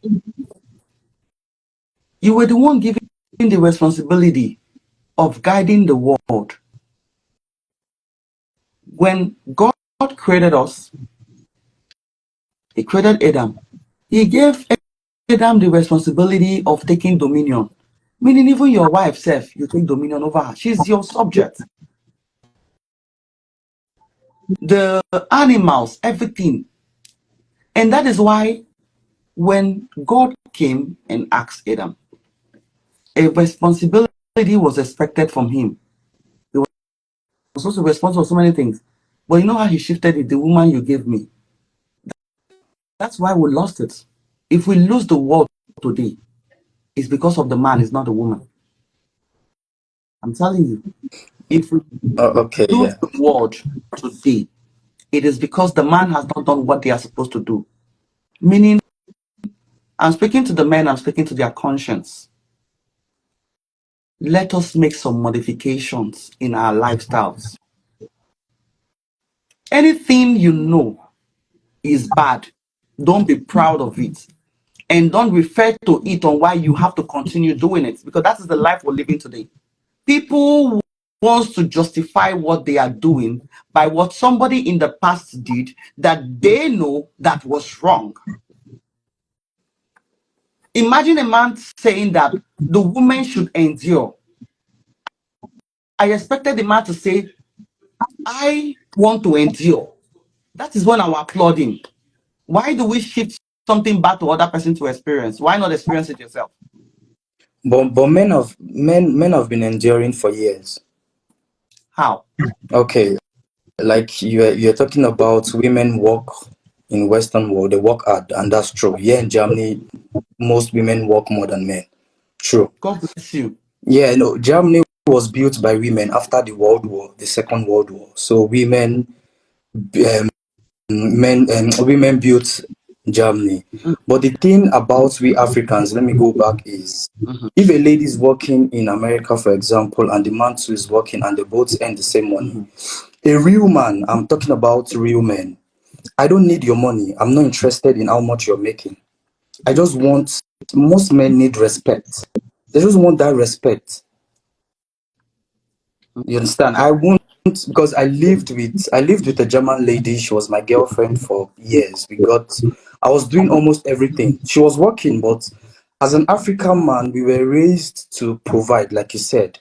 You were the one given the responsibility of guiding the world. When God created us, He created Adam. He gave Adam the responsibility of taking dominion. Meaning even your wife self, you take dominion over her. She's your subject. The animals, everything. And that is why when God came and asked Adam, a responsibility was expected from him. He was also responsible for so many things. But you know how he shifted it? The woman you gave me. That's why we lost it. If we lose the world today, it's because of the man, it's not the woman. I'm telling you. If we Okay, lose yeah. the world today, it is because the man has not done what they are supposed to do. Meaning, I'm speaking to the men, I'm speaking to their conscience. Let us make some modifications in our lifestyles. Anything you know is bad, don't be proud of it. And don't refer to it on why you have to continue doing it, because that is the life we're living today. People wants to justify what they are doing by what somebody in the past did that they know that was wrong. Imagine a man saying that the woman should endure. I expected the man to say, I want to endure. That is when I will applaud him. Why do we shift something bad to other person to experience? Why not experience it yourself? But men have been enduring for years. How? Okay, like you're talking about women work in Western world, they work hard, and that's true. Here in Germany, most women work more than men. True. God bless you. Yeah, no, Germany was built by women after the World War, the Second World War. So women built Germany. But the thing about we Africans, let me go back, is Mhm, if a lady is working in America, for example, and the man too is working and they both earn the same money, mhm. a real man, I'm talking about real men, I don't need your money. I'm not interested in how much you're making. I just want, most men need respect. They just want that respect. You understand? I won't, because I lived with a German lady. She was my girlfriend for years. I was doing almost everything. She was working, but as an African man, we were raised to provide, like you said.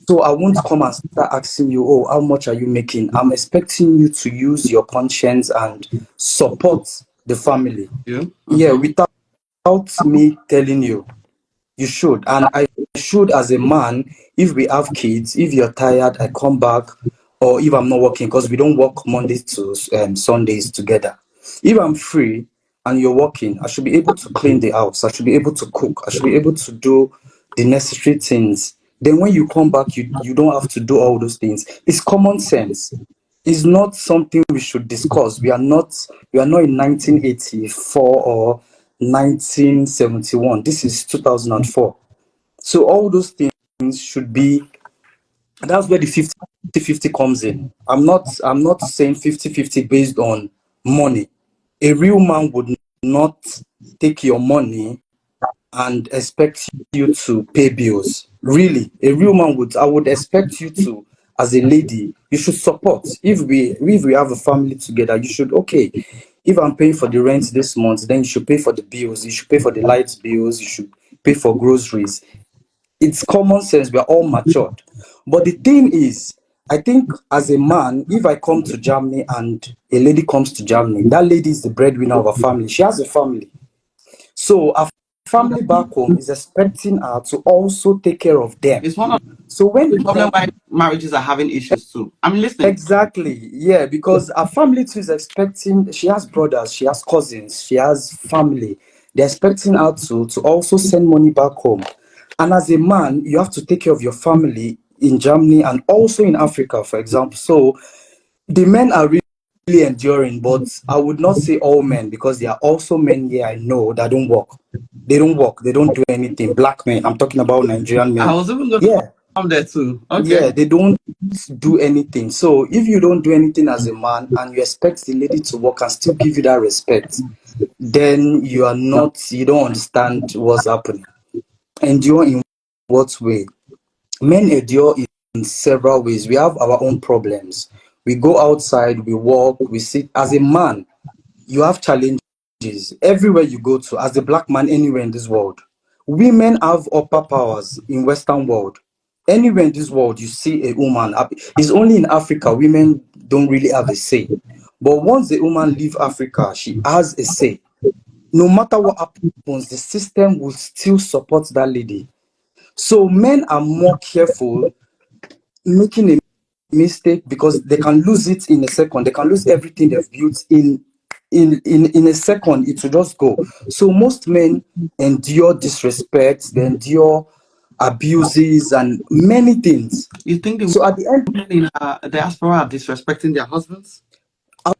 So I won't come and start asking you, oh, how much are you making? I'm expecting you to use your conscience and support the family. You? Yeah, without me telling you. You should. And I should, as a man, if we have kids, if you're tired, I come back, or if I'm not working, because we don't work Mondays to Sundays together. If I'm free and you're working, I should be able to clean the house. I should be able to cook. I should be able to do the necessary things. Then when you come back, you don't have to do all those things. It's common sense. It's not something we should discuss. We are not in 1984 or 1971. This is 2004. So all those things should be, that's where the 50-50 comes in. I'm not saying 50-50 based on money. A real man would not take your money and expect you to pay bills. Really, a real man would. I would expect you to, as a lady, you should support. If we have a family together, you should, okay. If I'm paying for the rent this month, then you should pay for the bills. You should pay for the light bills. You should pay for groceries. It's common sense. We are all matured. But the thing is, I think as a man, if I come to Germany and a lady comes to Germany, that lady is the breadwinner of a family. She has a family. So our family back home is expecting her to also take care of them. It's one of So when the they problem come, why marriages are having issues too. I'm listening. exactly, yeah, because our family too is expecting, she has brothers, she has cousins, she has family. They're expecting her to also send money back home. And as a man, you have to take care of your family in Germany and also in Africa, for example. So the men are really enduring, but I would not say all men, because there are also men here I know that don't work. They don't work. They don't do anything. Black men. I'm talking about Nigerian I men. was even going to Yeah, come there too. Okay. yeah. They don't do anything. So if you don't do anything as a man and you expect the lady to work and still give you that respect, then you are not. You don't understand what's happening. Endure in what way? Men endure in several ways. We have our own problems. We go outside, we walk, we sit. As a man, you have challenges everywhere you go to, as a black man anywhere in this world. Women have upper powers in Western world. Anywhere in this world, you see a woman. It's only in Africa women don't really have a say. But once a woman leave Africa, she has a say. No matter what happens, the system will still support that lady. So men are more careful making a mistake, because they can lose it in a second. They can lose everything they've built in a second. It will just go. So most men endure disrespect, they endure abuses and many things. You think the So at the end, women in diaspora are disrespecting their husbands? I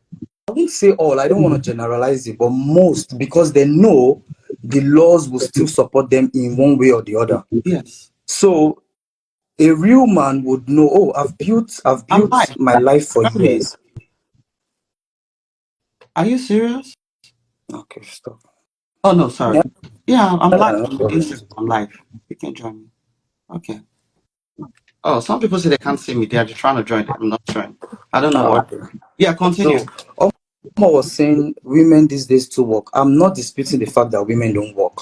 won't say all, I don't want to generalize it, but most, because they know the laws will still support them in one way or the other. Yes. So a real man would know, oh, I've I'm built live. my life for Join me. years. Are you serious? Okay, stop. Oh no, sorry. Yeah, Yeah, I'm live no on problem. Instagram. I'm live. You can join me. Okay. Oh, some people say they can't see me. They are just trying to join. I'm not joining. I don't know Ah, what. okay. Yeah, continue. So, Omo was saying women these days to work. I'm not disputing the fact that women don't work.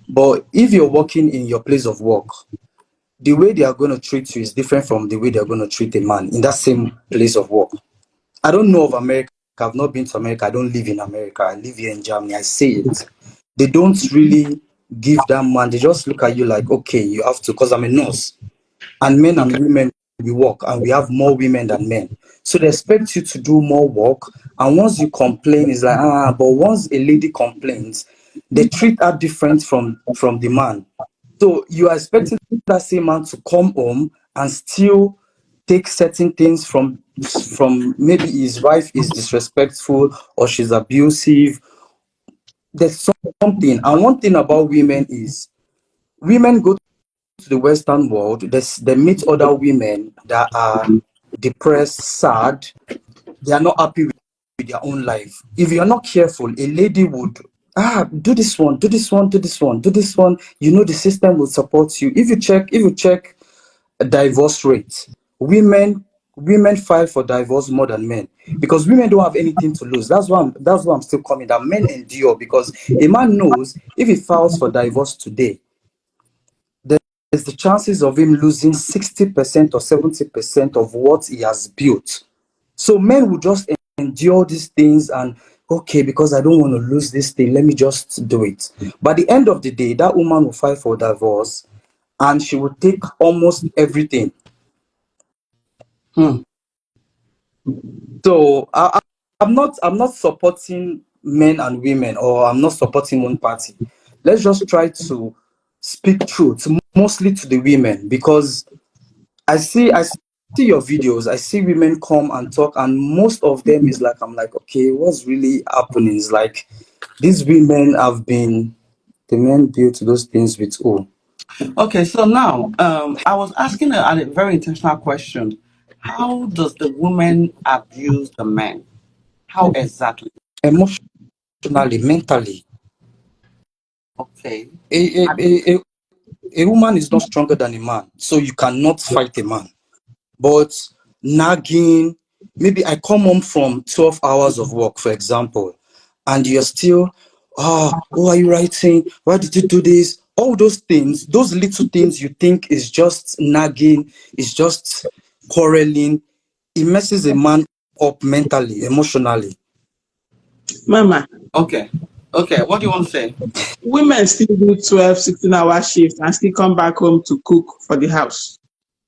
But if you're working in your place of work, the way they are going to treat you is different from the way they're going to treat a man in that same place of work. I don't know of America. I've not been to America. I don't live in America. I live here in Germany. I say it. They don't really give that man, they just look at you like, okay, you have to, because I'm a nurse. And men Okay. and women, we work and we have more women than men. So they expect you to do more work. And once you complain, it's like, but once a lady complains, they treat her different from the man. So you are expecting that same man to come home and still take certain things from maybe his wife is disrespectful or she's abusive. There's something. And one thing about women is women go to the Western world, they meet other women that are depressed, sad, they are not happy with their own life. If you're not careful, a lady would do this one, do this one, do this one, do this one. You know the system will support you. If you check divorce rate, women file for divorce more than men because women don't have anything to lose. That's why I'm still coming that men endure because a man knows if he files for divorce today, there's the chances of him losing 60% or 70% of what he has built. So men will just endure these things and okay, because I don't want to lose this thing, let me just do it. By the end of the day, that woman will file for divorce and she will take almost everything. Hmm. So I'm not supporting men and women, or I'm not supporting one party. Let's just try to speak truth, mostly to the women, because I see your videos. I see women come and talk, and most of them is like I'm like, okay, what's really happening? Is like these women have been the men built those things with who? Okay, so now I was asking a very intentional question. How does the woman abuse the man? How exactly? Emotionally, mentally. Okay. A, a, a, a a woman is not stronger than a man, so you cannot fight a man. But nagging, maybe I come home from 12 hours of work, for example, and you're still, who are you writing? Why did you do this? All those things, those little things you think is just nagging, is just quarreling, it messes a man up mentally, emotionally. Mama, Okay. Okay. What do you want to say? women still do 12, 16-hour shifts and still come back home to cook for the house,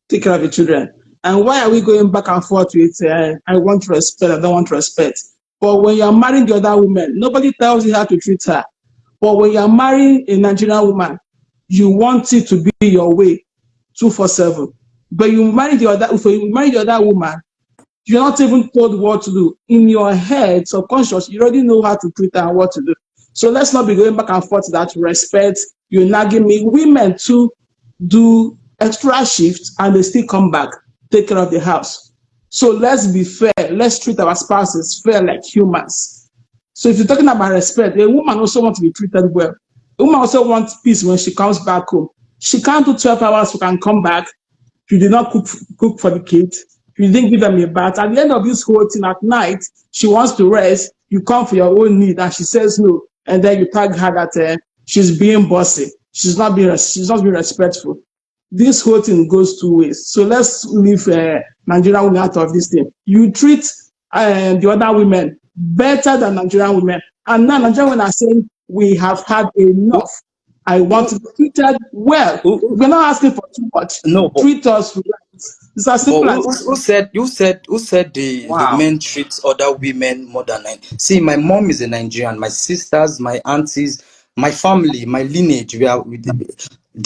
take care of the children. And why are we going back and forth with, I want respect, I don't want respect? But when you're marrying the other woman, nobody tells you how to treat her. But when you're marrying a Nigerian woman, you want it to be your way, 247. But if you marry the other woman, you're not even told what to do. In your head, subconscious, you already know how to treat her and what to do. So let's not be going back and forth that respect. You're nagging me. Women too do extra shifts and they still come back, take care of the house. So let's be fair. Let's treat our spouses fair like humans. So if you're talking about respect, a woman also wants to be treated well. A woman also wants peace when she comes back home. She can't do 12 hours, she can come back. You did not cook for the kids. You didn't give them a bath. At the end of this whole thing at night, she wants to rest. You come for your own need, and she says no. And then you tag her that she's being bossy. She's not being respectful. This whole thing goes two ways. So let's leave Nigerian women out of this thing. You treat the other women better than Nigerian women. And now Nigerian women are saying, we have had Who, enough. I want who, to be treated well. who, We're not asking for too much. no, but Treat us right. It's as But simple as who said the Wow. men treat other women more than men? See, my mom is a Nigerian. My sisters, my aunties, my family, my lineage, they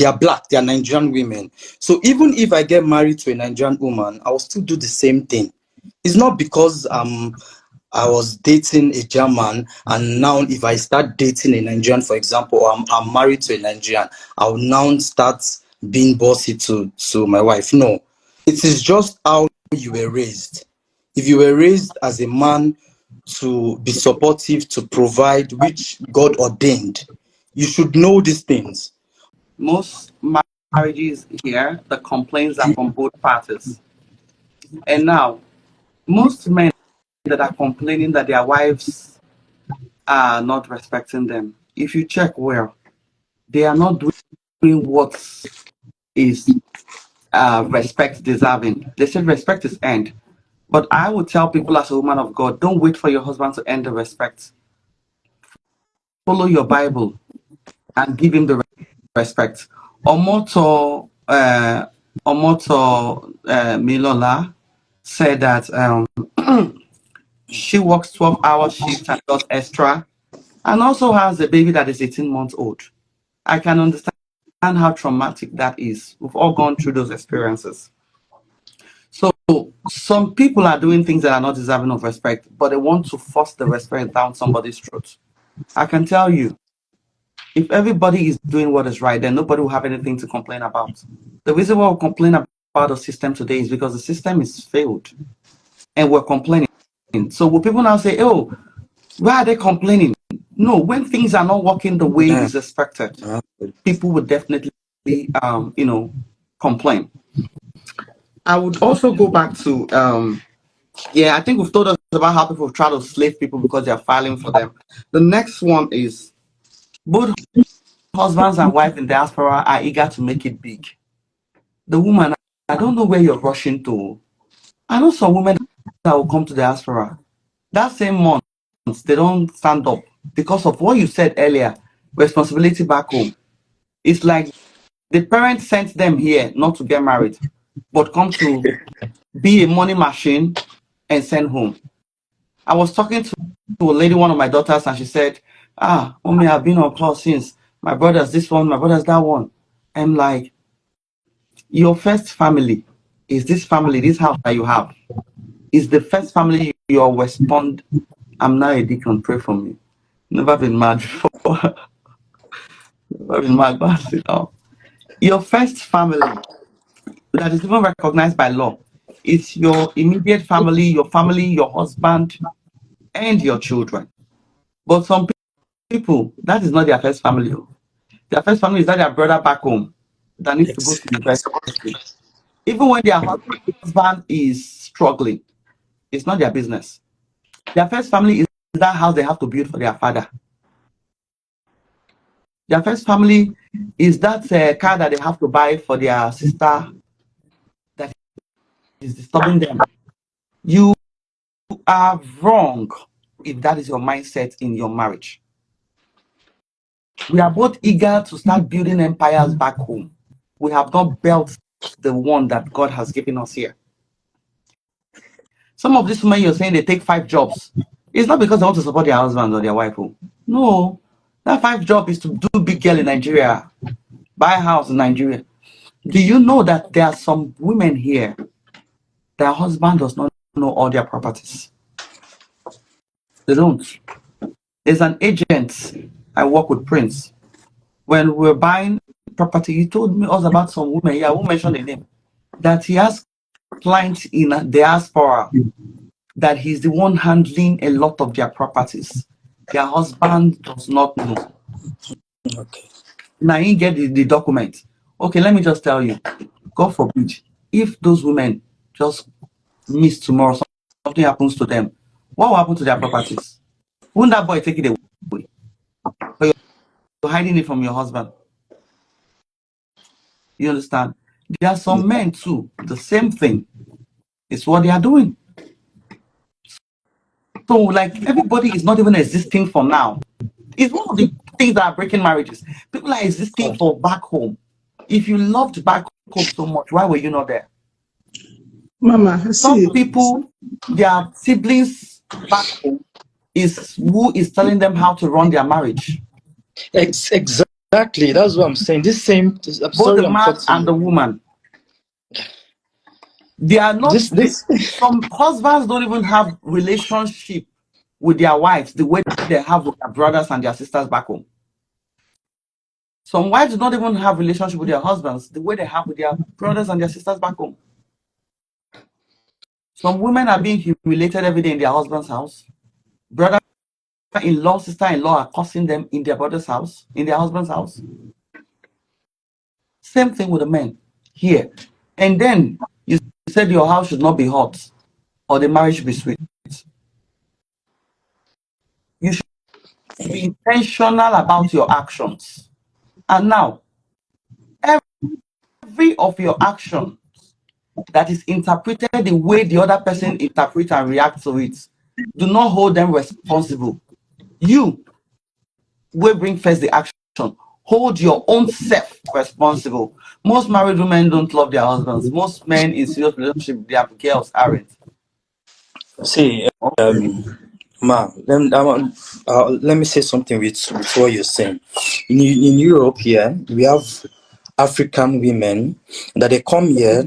are black. They are Nigerian women. So even if I get married to a Nigerian woman, I will still do the same thing. It's not because I was dating a German, and now if I start dating a Nigerian, for example, or I'm married to a Nigerian, I'll now start being bossy to my wife. No, it is just how you were raised. If you were raised as a man to be supportive, to provide, which God ordained, you should know these things. Most marriages here, the complaints are from both parties. And now, most men that are complaining that their wives are not respecting them, if you check well, they are not doing what is respect deserving. They said respect is earned. But I would tell people as a woman of God, don't wait for your husband to earn the respect. Follow your Bible and give him the respect. Omoto Milola said that she works 12-hour shifts and does extra, and also has a baby that is 18 months old. I can understand how traumatic that is. We've all gone through those experiences. So some people are doing things that are not deserving of respect, but they want to force the respect down somebody's throat. I can tell you, if everybody is doing what is right, then nobody will have anything to complain about. The reason why we complain about the system today is because the system is failed and we're complaining. So will people now say, oh, why are they complaining? No, when things are not working the way Yeah. is expected, people would definitely, complain. I would also go back to yeah, I think we've told us about how people try to slave people because they're filing for them. The next one is both husbands and wives in diaspora are eager to make it big. The woman, I don't know where you're rushing to. I know some women that will come to diaspora. That same month, they don't stand up because of what you said earlier, responsibility back home. It's like the parents sent them here not to get married, but come to be a money machine and send home. I was talking to a lady, one of my daughters, and she said, "Ah, mommy, I've been on call since my brother's this one, my brother's that one." I'm like, your first family is this family, this house that you have. Is the first family you'll respond, I'm now a deacon, pray for me. Never been mad before. Never been mad, but sit down. Your first family that is even recognized by law is your immediate family, your husband, and your children. But some people, that is not their first family. Oh. Their first family is that their brother back home that needs to go to university. Even when their husband is struggling, it's not their business. Their first family is that house they have to build for their father. Their first family is that car that they have to buy for their sister that is disturbing them. You are wrong if that is your mindset in your marriage. We are both eager to start building empires back home. We have not built the one that God has given us here. Some of these women you're saying they take 5 jobs. It's not because they want to support their husband or their wife. Oh. No, that 5 job is to do big girl in Nigeria, buy a house in Nigeria. Do you know that there are some women here, their husband does not know all their properties? They don't. There's an agent I work with, Prince. When we were buying property, he told me us about some women. Yeah, I won't mention the name. That he has clients in diaspora that he's the one handling a lot of their properties. Their husband does not know. Okay. Now he get the document. Okay, let me just tell you. God forbid, if those women just miss tomorrow, something happens to them, what will happen to their properties? Won't that boy take it away? But you're hiding it from your husband. You understand? There are some men too, the same thing. It's what they are doing. So, like, everybody is not even existing for now. It's one of the things that are breaking marriages. People are existing for back home. If you loved back home so much, why were you not there? Mama, Some see, people, their siblings back home is who is telling them how to run their marriage. Exactly. That's what I'm saying. I'm Both the sorry I'm man cutting and the you. woman. They are not, This some husbands don't even have relationship with their wives the way they have with their brothers and their sisters back home. Some wives do not even have relationship with their husbands the way they have with their brothers and their sisters back home. Some women are being humiliated every day in their husband's house. Brother-in-law, sister-in-law are cursing them in their brother's house, in their husband's house. Same thing with the men here. And then you said your house should not be hot or the marriage should be sweet. You should be intentional about your actions. And now, every of your action that is interpreted the way the other person interprets and reacts to it, do not hold them responsible. You will bring first the action. Hold your own self responsible. Most married women don't love their husbands. Most men in serious relationship, their girls aren't. see Okay. Ma, let me say something with what you're saying. In Europe here, we have African women that they come here,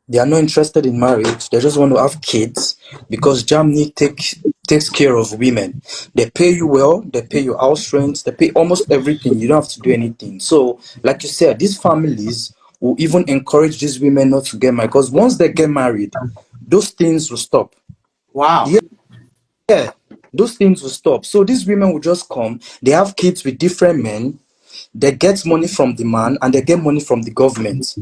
they are not interested in marriage, they just want to have kids because Germany takes care of women. They pay you well, they pay your house rent, they pay almost everything. You don't have to do anything. So, like you said, these families will even encourage these women not to get married because once they get married, those things will stop. Wow. Yeah, those things will stop. So these women will just come, they have kids with different men, they get money from the man, and they get money from the government.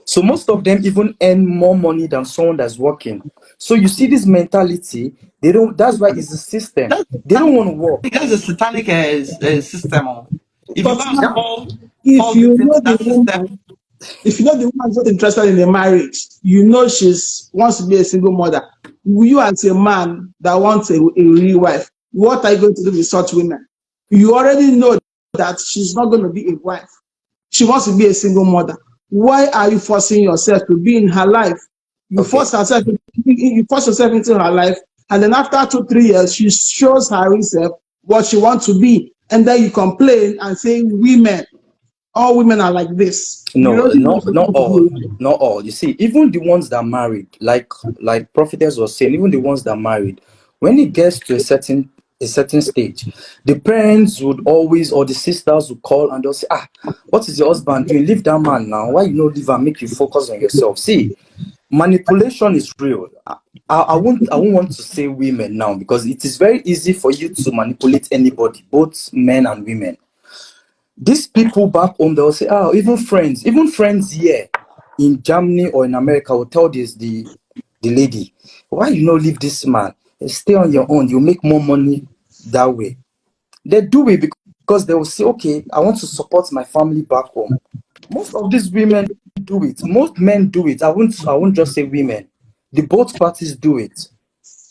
So most of them even earn more money than someone that's working. So you see this mentality, they don't, that's why it's the system. That's They don't want to work. that's a satanic system. Oh. If you But go and now, fall if you victim know to the that system, woman, if you know the woman is not interested in the marriage, you know she's wants to be a single mother. You as a man that wants a real wife, what are you going to do with such women? You already know that she's not going to be a wife. She wants to be a single mother. Why are you forcing yourself to be in her life? Okay. You force yourself into her life, and then after 2 3 years, she shows herself what she wants to be, and then you complain and say, "Women, all women are like this." You No, don't think that's not what to all. do. Not all. You see, even the ones that are married, like prophetess was saying, even the ones that are married, when it gets to a certain stage, the parents would always, or the sisters would call and they'll say, ah, what is your husband doing? Leave that man now. Why you not leave and make you focus on yourself? See, manipulation is real. I won't want to say women now because it is very easy for you to manipulate anybody, both men and women. These people back home, they'll say, oh, even friends here in Germany or in America will tell the lady, why you not leave this man? Stay on your own, you make more money that way. They do it because they will say, okay, I want to support my family back home. Most of these women do it. Most men do it. I won't just say women. The both parties do it.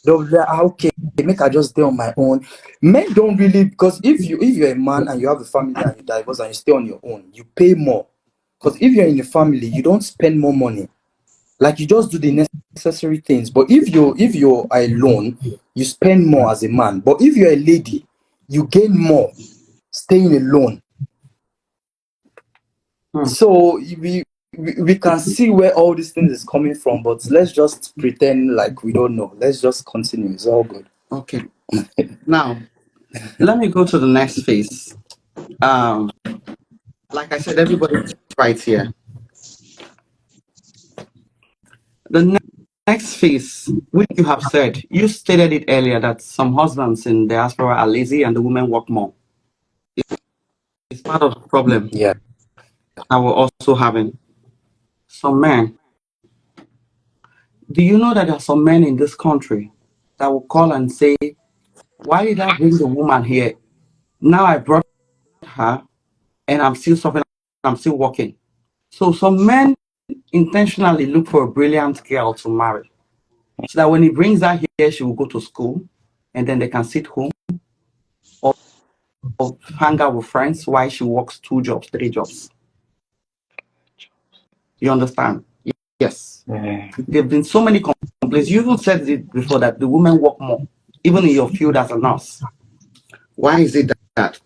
They'll be like, okay, make I just stay on my own. Men don't really, because if you're a man and you have a family and you divorce and you stay on your own, you pay more. Because if you're in a family, you don't spend more money. Like you just do the necessary things. But if you're alone, you spend more as a man. But if you're a lady, you gain more staying alone. hmm, So we can see where all these things is coming from, but let's just pretend like we don't know. Let's just continue. It's all good. okay. Now let me go to the next phase. Um, like I said, everybody's right here. The next phase, which you have said, you stated it earlier that some husbands in diaspora are lazy and the women work more. It's part of the problem Yeah. that we're also having. Some men, do you know that there are some men in this country that will call and say, why did I bring the woman here? Now I brought her and I'm still suffering, I'm still working. So some men intentionally look for a brilliant girl to marry so that when he brings her here, she will go to school and then they can sit home or hang out with friends while she works 2 jobs, 3 jobs. You understand? Yes. Yeah. There have been so many complaints. You even said it before that the women work more, even in your field as a nurse. Why is it that?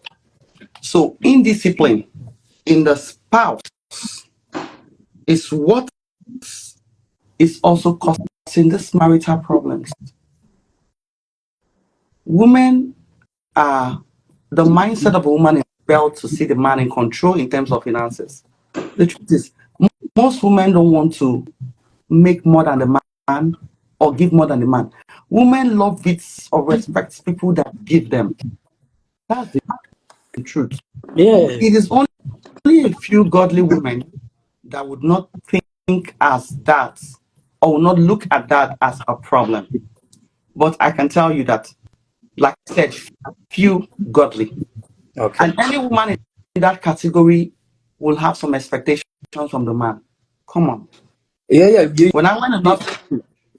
So indiscipline in the spouse is what is also causing these marital problems. Women are the mindset of a woman is built to see the man in control in terms of finances. The truth is, most women don't want to make more than the man or give more than the man. Women love it or respect people that give them. That's the truth. Yeah. It is only a few godly women that would not think as that or will not look at that as a problem. But I can tell you that, like I said, few godly. Okay. And any woman in that category will have some expectations from the man. Come on. Yeah, yeah. When I went You, enough,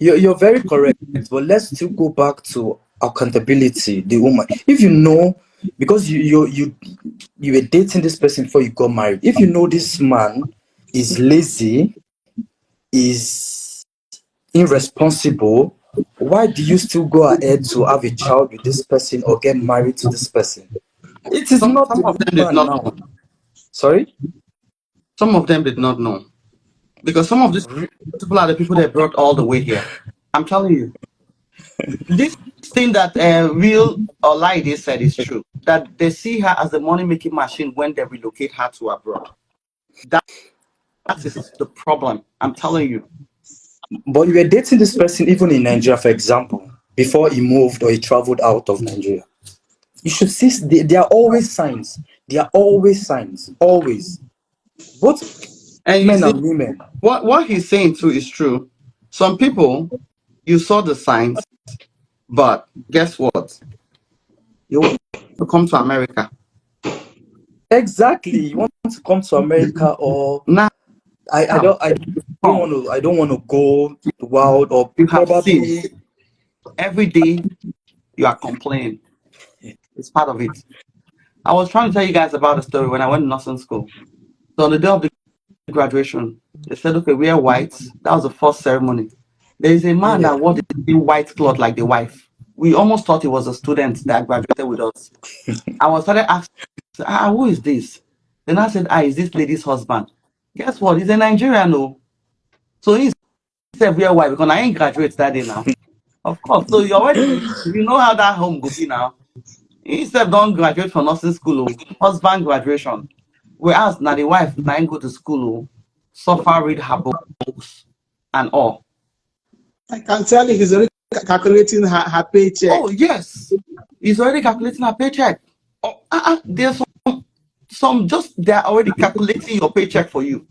you're very correct. But let's still go back to accountability. The woman, if you know, because you were dating this person before you got married. If you know this man is lazy, is irresponsible, why do you still go ahead to have a child with this person or get married to this person? It is not some the of them did woman not now. know. Sorry? Some of them did not know. Because some of these people are the people that brought all the way here. I'm telling you. This thing that real or lie they said is true. That they see her as the money making machine when they relocate her to abroad. That is the problem. I'm telling you. But you were dating this person even in Nigeria, for example, before he moved or he traveled out of Nigeria. You should see, there are always signs. There are always signs. Always. Both And you Men see, and women. what he's saying too is true. Some people, you saw the signs, but guess what? You want to come to America. Exactly. You want to come to America, or Now, I don't want to go the world, or you have seen probably. every day you are complaining. It's part of it. I was trying to tell you guys about a story when I went to nursing school. So on the day of the graduation, they said, okay, we are white. That was the first ceremony. There is a man Yeah. that wore the same white cloth like the wife. We almost thought he was a student that graduated with us. I was started asking, who is this? Then I said, is this lady's husband? Guess what? He's a Nigerian, no. So he's wear white because I ain't graduate that day now. Of course. So you know how that home go be now. Instead don't graduate from nursing school, husband graduation. Whereas now the wife now ain't go to school, suffer read her books and all. I can tell you he's already calculating her paycheck. Oh yes, he's already calculating her paycheck. Oh, there's some just they're already calculating your paycheck for you.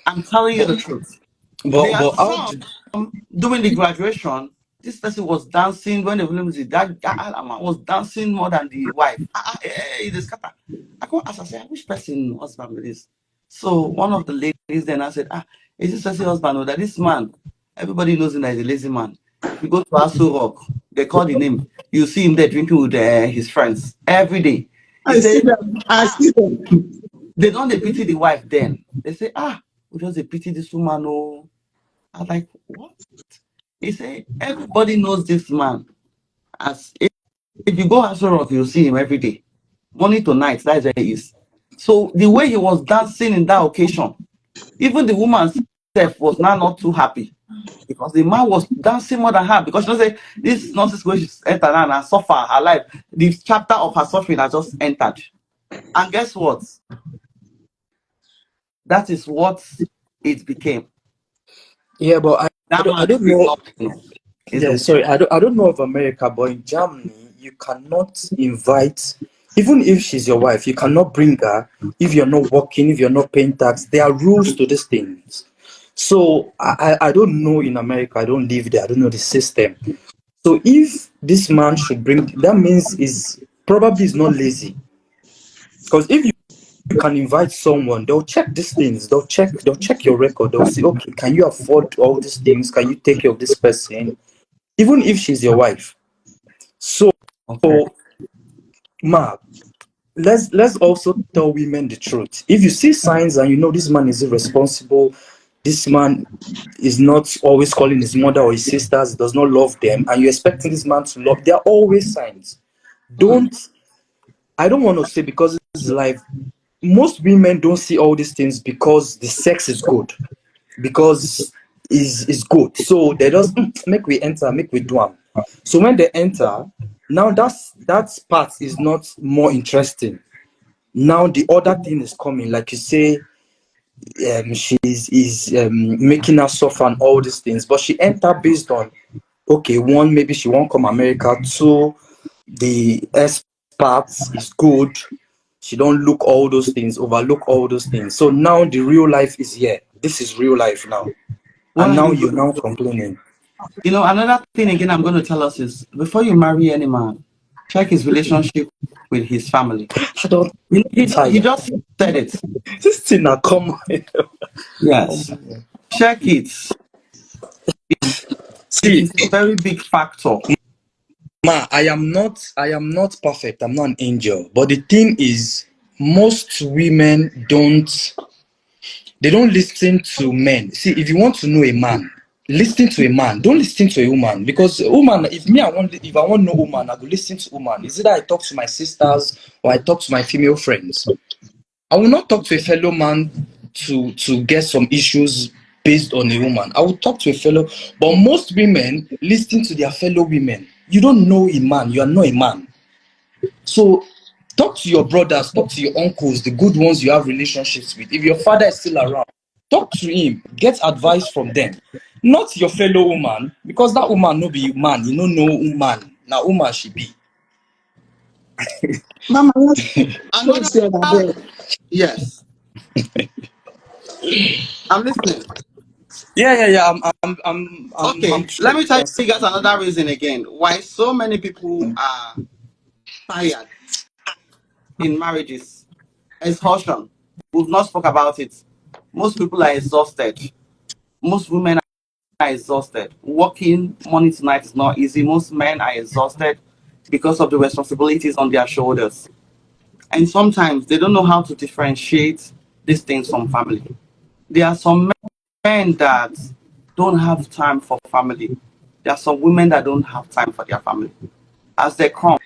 I'm telling you the truth. There are But how some did during the graduation. This person was dancing when the music. That man was dancing more than the wife. This scatter. I come ask. I say, which person husband with this? So one of the ladies then I said, is this person husband? Or that this man? Everybody knows him as a lazy man. If you go to Aso Rock, they call the name. You see him there drinking with his friends every day. He I see said, them. I see them. they don't they pity the wife then. They say, we just they pity this woman. Oh, I was like, what? He said, everybody knows this man. As if you go Aso Rock, you'll see him every day. Morning to night, that's where he is. So the way he was dancing in that occasion, even the woman herself was now not too happy because the man was dancing more than her because she knows say this nonsense where she's entered and suffer her life. The chapter of her suffering has just entered. And guess what? That is what it became. yeah, but That I man don't is know. not, is Yeah, a sorry, I don't know of America, but in Germany, you cannot invite, even if she's your wife, you cannot bring her if you're not working, if you're not paying tax. There are rules to these things. So I don't know in America, I don't live there, I don't know the system. So if this man should bring, that means is probably is not lazy. Because if you can invite someone, they'll check these things, they'll check your record, they'll say, okay, can you afford all these things? Can you take care of this person? Even if she's your wife. So, okay. Ma, let's also tell women the truth. If you see signs and you know this man is irresponsible, this man is not always calling his mother or his sisters, does not love them, and you're expecting this man to love, there are always signs. Hmm. Don't I don't want to say because it's life. Most women don't see all these things because the sex is good, because is good. So they just make we enter, make we do them. So when they enter, now that part is not more interesting. Now the other thing is coming, like you say, she is making her suffer and all these things, but she enter based on okay, one, maybe she won't come America, two, the S parts is good. She don't look all those things, overlook all those things. So now the real life is here. This is real life now. What And are now you you're going now to do? complaining. Another thing again I'm going to tell us is before you marry any man, check his relationship with his family. I don't He tire. just said it. This thing now come. Yes. Check it. It See, is a very big factor. ma, I am not perfect. I'm not an angel. But the thing is, most women don't listen to men. See, if you want to know a man, listen to a man. Don't listen to a woman. Because a woman, if I want to know woman, I go listen to woman. Is it that I talk to my sisters or I talk to my female friends? I will not talk to a fellow man to get some issues based on a woman. I will talk to a fellow, but most women listen to their fellow women. You don't know a man, you are not a man. So talk to your brothers, talk to your uncles, the good ones you have relationships with. If your father is still around, talk to him, get advice from them. Not your fellow woman, because that woman no be man, you don't know woman. Now woman she be. Mama, let's Another, say that there. yes. I'm listening. Yeah. I'm Okay, sure let you me tell can say. you guys another reason again why so many people are tired in marriages. Exhaustion. We've not spoke about it. Most people are exhausted. Most women are exhausted. Working morning to night is not easy. Most men are exhausted because of the responsibilities on their shoulders. And sometimes they don't know how to differentiate these things from family. There are some men that don't have time for family. There are some women that don't have time for their family. As they come,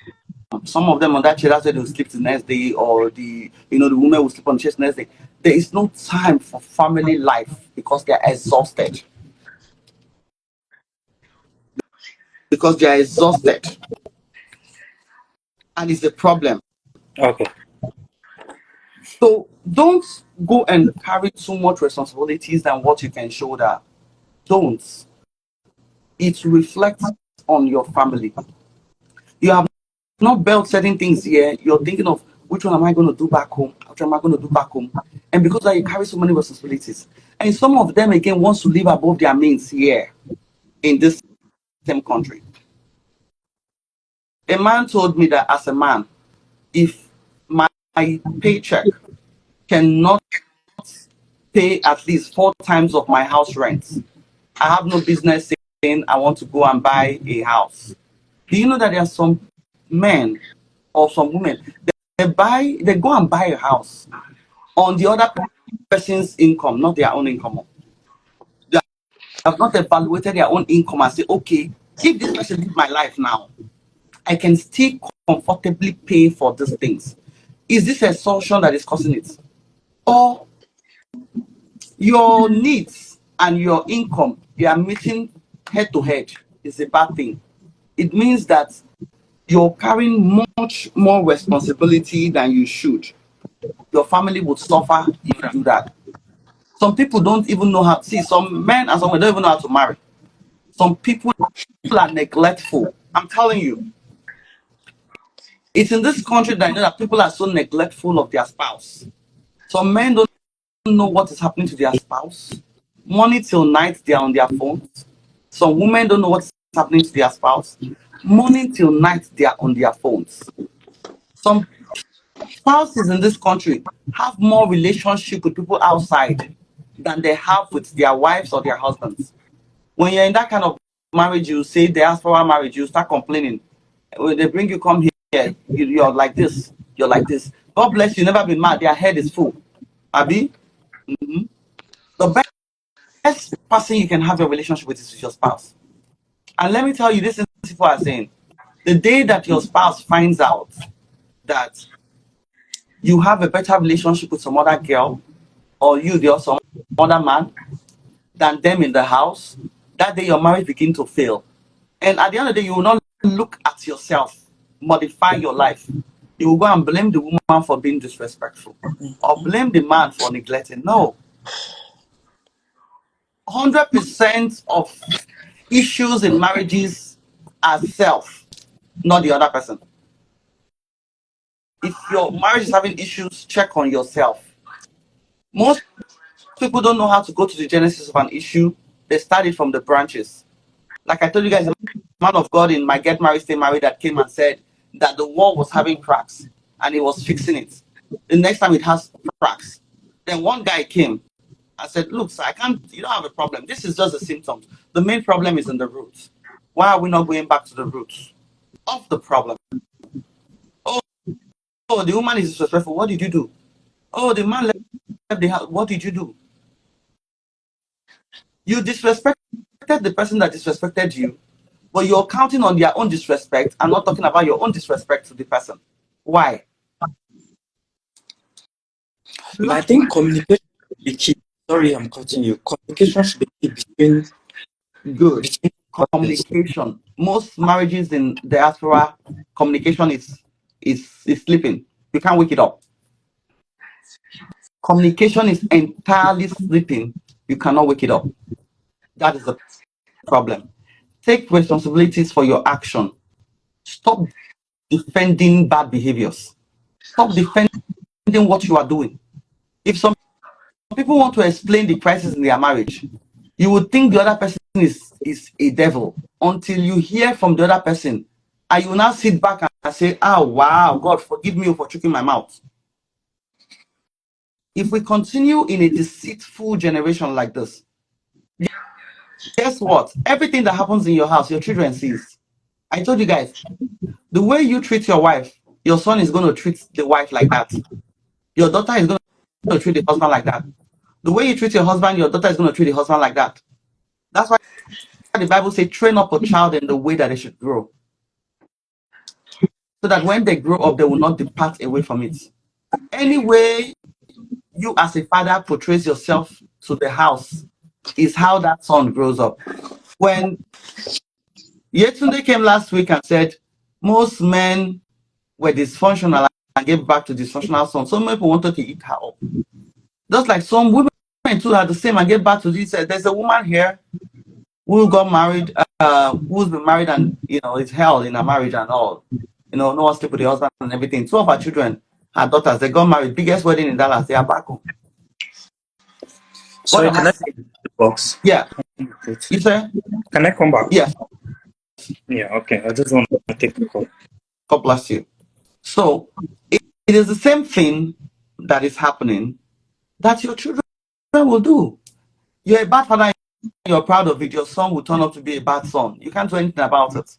some of them on that chair, that's where they'll sleep the next day, or the woman will sleep on the chair the next day. There is no time for family life because they're exhausted. Because they're exhausted. And it's a problem. Okay. So don't go and carry too much responsibilities than what you can shoulder. Don't. It reflects on your family. You have not built certain things here. You're thinking of which one am I going to do back home? Which one am I going to do back home? And because that you carry so many responsibilities. And some of them again wants to live above their means here in this same country. A man told me that as a man, if my paycheck cannot pay at least 4 times of my house rent, I have no business saying I want to go and buy a house. Do you know that there are some men or some women they go and buy a house on the other person's income, not their own income. They have not evaluated their own income and say, okay, if this person live my life now, I can still comfortably pay for these things. Is this exhaustion that is causing it? Or your needs and your income, you are meeting head to head is a bad thing. It means that you're carrying much more responsibility than you should. Your family would suffer if you do that. Some people don't even know how. See, some men and some women don't even know how to marry. Some people are neglectful. I'm telling you, it's in this country that I know that people are so neglectful of their spouse. Some men don't know what is happening to their spouse. Morning till night, they are on their phones. Some women don't know what's happening to their spouse. Morning till night, they are on their phones. Some spouses in this country have more relationship with people outside than they have with their wives or their husbands. When you're in that kind of marriage, you say diaspora marriage, you start complaining. When they bring you come here, you're like this, you're like this. God bless you, never been mad. Their head is full. Abi, the best person you can have a relationship with is with your spouse. And let me tell you, this is what people are saying. The day that your spouse finds out that you have a better relationship with some other girl, or you, there, some other man than them in the house, that day your marriage begin to fail. And at the end of the day, you will not look at yourself, modify your life. You will go and blame the woman for being disrespectful or blame the man for neglecting. No, 100% of issues in marriages are self, not the other person. If your marriage is having issues, check on yourself. Most people don't know how to go to the genesis of an issue. They start it from the branches. Like I told you guys, a man of God in my Get Married, Stay Married that came and said that the wall was having cracks and he was fixing it. The next time it has cracks. Then one guy came and said, look, sir, I can't, you don't have a problem. This is just the symptoms. The main problem is in the roots. Why are we not going back to the roots of the problem? Oh, oh, the woman is disrespectful. What did you do? Oh, the man left the house. What did you do? You disrespected the person that disrespected you, but you're counting on their own disrespect and not talking about your own disrespect to the person. Why? But I Last think one. communication should be key. Sorry, I'm cutting you. Communication should be key Good. between partners. Communication. Most marriages in diaspora, communication is sleeping. You can't wake it up. Communication is entirely sleeping. You cannot wake it up. That is the problem. Take responsibilities for your action. Stop defending bad behaviors. Stop defending what you are doing. If people want to explain the crisis in their marriage. You would think the other person is a devil until you hear from the other person, and you now sit back and say, "Oh wow, God forgive me for choking my mouth." If we continue in a deceitful generation like this, guess what? Everything that happens in your house, your children sees. I told you guys, the way you treat your wife, your son is going to treat the wife like that. Your daughter is going to treat the husband like that. The way you treat your husband, your daughter is going to treat the husband like that. That's why the Bible says, train up a child in the way that they should grow. So that when they grow up, they will not depart away from it. Anyway, you as a father portrays yourself to the house is how that son grows up. When Yetunde came last week and said most men were dysfunctional and gave back to dysfunctional sons, some people wanted to eat her up. Just like some women too are the same and gave back to this. There's a woman here who got married, who's been married and it's hell in her marriage and all. No one sleep with the husband and everything. Two of her children, her daughters, they got married. Biggest wedding in Dallas. They are back home. What Sorry, am I can I saying? the box? Yeah. You say? Can I come back? Yes. Yeah, okay. I just want to take the call. God bless you. So it is the same thing that is happening that your children will do. You're a bad father, you're proud of it. Your son will turn up to be a bad son. You can't do anything about it.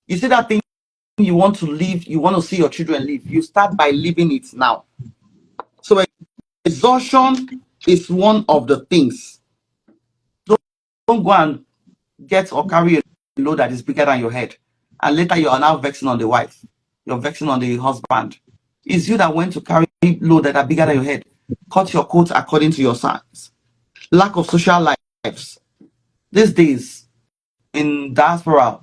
You see that thing you want to live, you want to see your children live. You start by living it now. So exhaustion is one of the things. Don't go and get or carry a load that is bigger than your head. And later you are now vexing on the wife. You're vexing on the husband. It's you that went to carry load that are bigger than your head. Cut your coat according to your size. Lack of social lives. These days, in diaspora,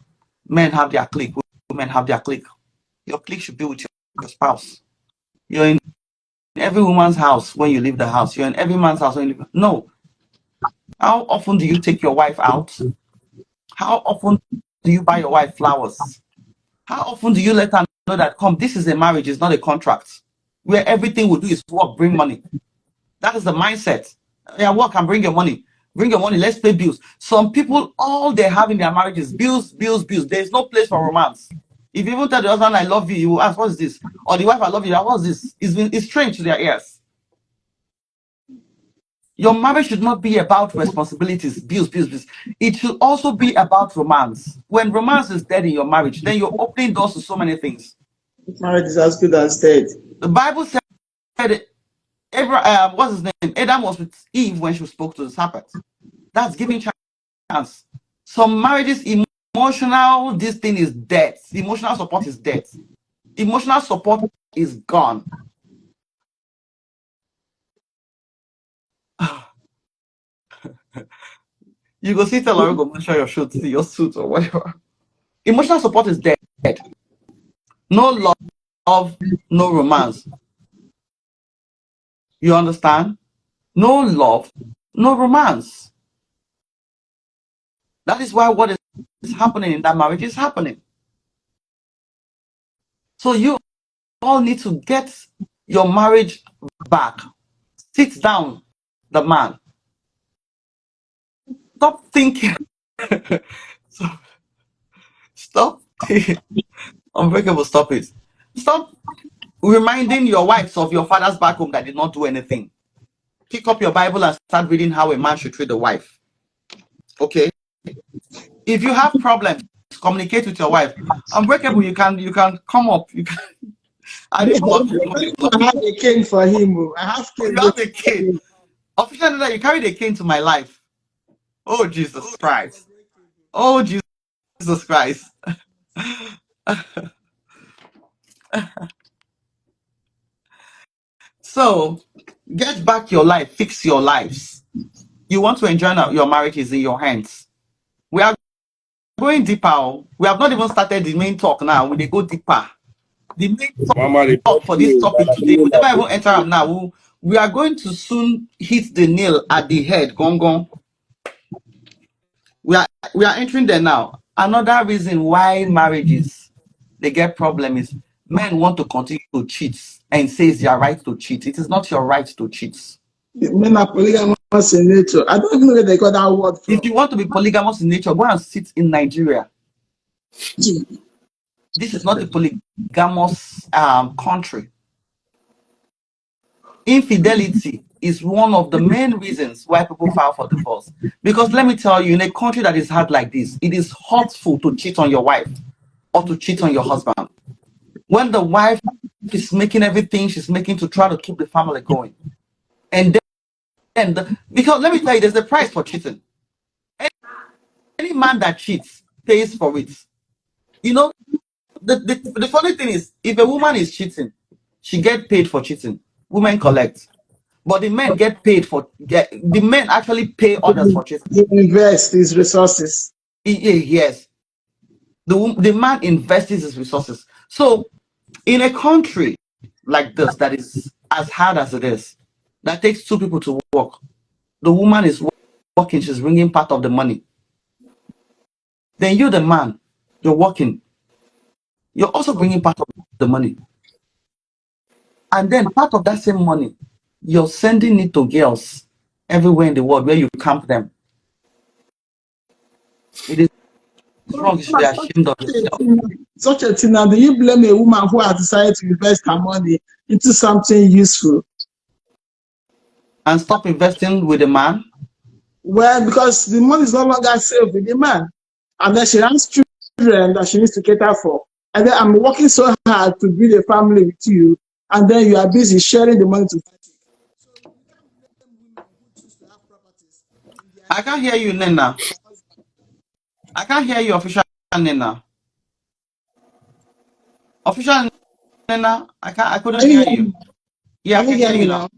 men have their clique, women have their clique. Your clique should be with your spouse. You're in every woman's house when you leave the house. You're in every man's house when you leave. No. How often do you take your wife out? How often do you buy your wife flowers? How often do you let her know that, come, this is a marriage, it's not a contract, where everything we do is work, bring money? That is the mindset. Yeah, work and bring your money. Bring your money, let's pay bills. Some people, all they have in their marriage is bills, bills, bills. There is no place for romance. If you even tell the husband, I love you, you will ask, what is this? Or the wife, I love you, what's this? It's strange to their ears. Your marriage should not be about responsibilities, bills, bills, bills. It should also be about romance. When romance is dead in your marriage, then you're opening doors to so many things. Marriage is as good as dead. The Bible said, what's his name? Adam was with Eve when she spoke to the serpent. That's giving chance. Some marriages, emotional, this thing is dead. Emotional support is dead. Emotional support is gone. You go see tell go measure your suit or whatever. Emotional support is dead. No love, no romance. You understand? No love, no romance. That is why what is happening in that marriage is happening. So you all need to get your marriage back. Sit down, the man. Stop thinking. Stop. Unbreakable, stop it. Stop reminding your wives of your fathers back home that did not do anything. Pick up your Bible and start reading how a man should treat a wife. Okay? If you have problems, communicate with your wife. Unbreakable, you can come up. You can. I didn't block you. I have a cane for him. I have Oh, cane. you have a cane. Officially, that you carried a cane to my life. Oh, Jesus Christ. Oh, Jesus Christ. So, get back your life. Fix your lives. You want to enjoy your marriage is in your hands. We are going deeper. We have not even started the main talk now. We go deeper. The main Mama, they talk talk for to this you, topic Mama, today, you we know never even that. enter them now. We are going to soon hit the nail at the head. Gong gong. We are entering there now. Another reason why marriages they get problem is men want to continue to cheat and say it's their right to cheat. It is not your right to cheat. Men are polygamous in nature. I don't even know where they got that word If from. you want to be polygamous in nature, go and sit in Nigeria. This is not a polygamous country. Infidelity is one of the main reasons why people file for divorce. Because let me tell you, in a country that is hard like this, it is hurtful to cheat on your wife or to cheat on your husband. When the wife is making everything she's making to try to keep the family going. And because let me tell you, there's a price for cheating. Any man that cheats pays for it. You know, the funny thing is, if a woman is cheating, she get paid for cheating. Women collect. But the men get paid for the men actually pay others for cheating. He invests his resources. Yes, the man invests his resources. So in a country like this that is as hard as it is, that takes two people to work, the woman is working, she's bringing part of the money. Then you, the man, you're working, you're also bringing part of the money. And then part of that same money, you're sending it to girls everywhere in the world where you camp them. It is wrong. You should be ashamed of yourself Such a thing. Now, do you blame a woman who has decided to invest her money into something useful? and stop investing with a man. Well, because the money is no longer safe with the man. And then she has children that she needs to cater for. And then I'm working so hard to build a family with you. And then you are busy sharing the money to. So you can't blame women who choose to have properties in their I can't name hear you, and not Nena. their husband. I can't hear you, official Nena. Official Nena, I couldn't Can you hear hear you. me? Yeah, I Can you can hear hear me you now. now?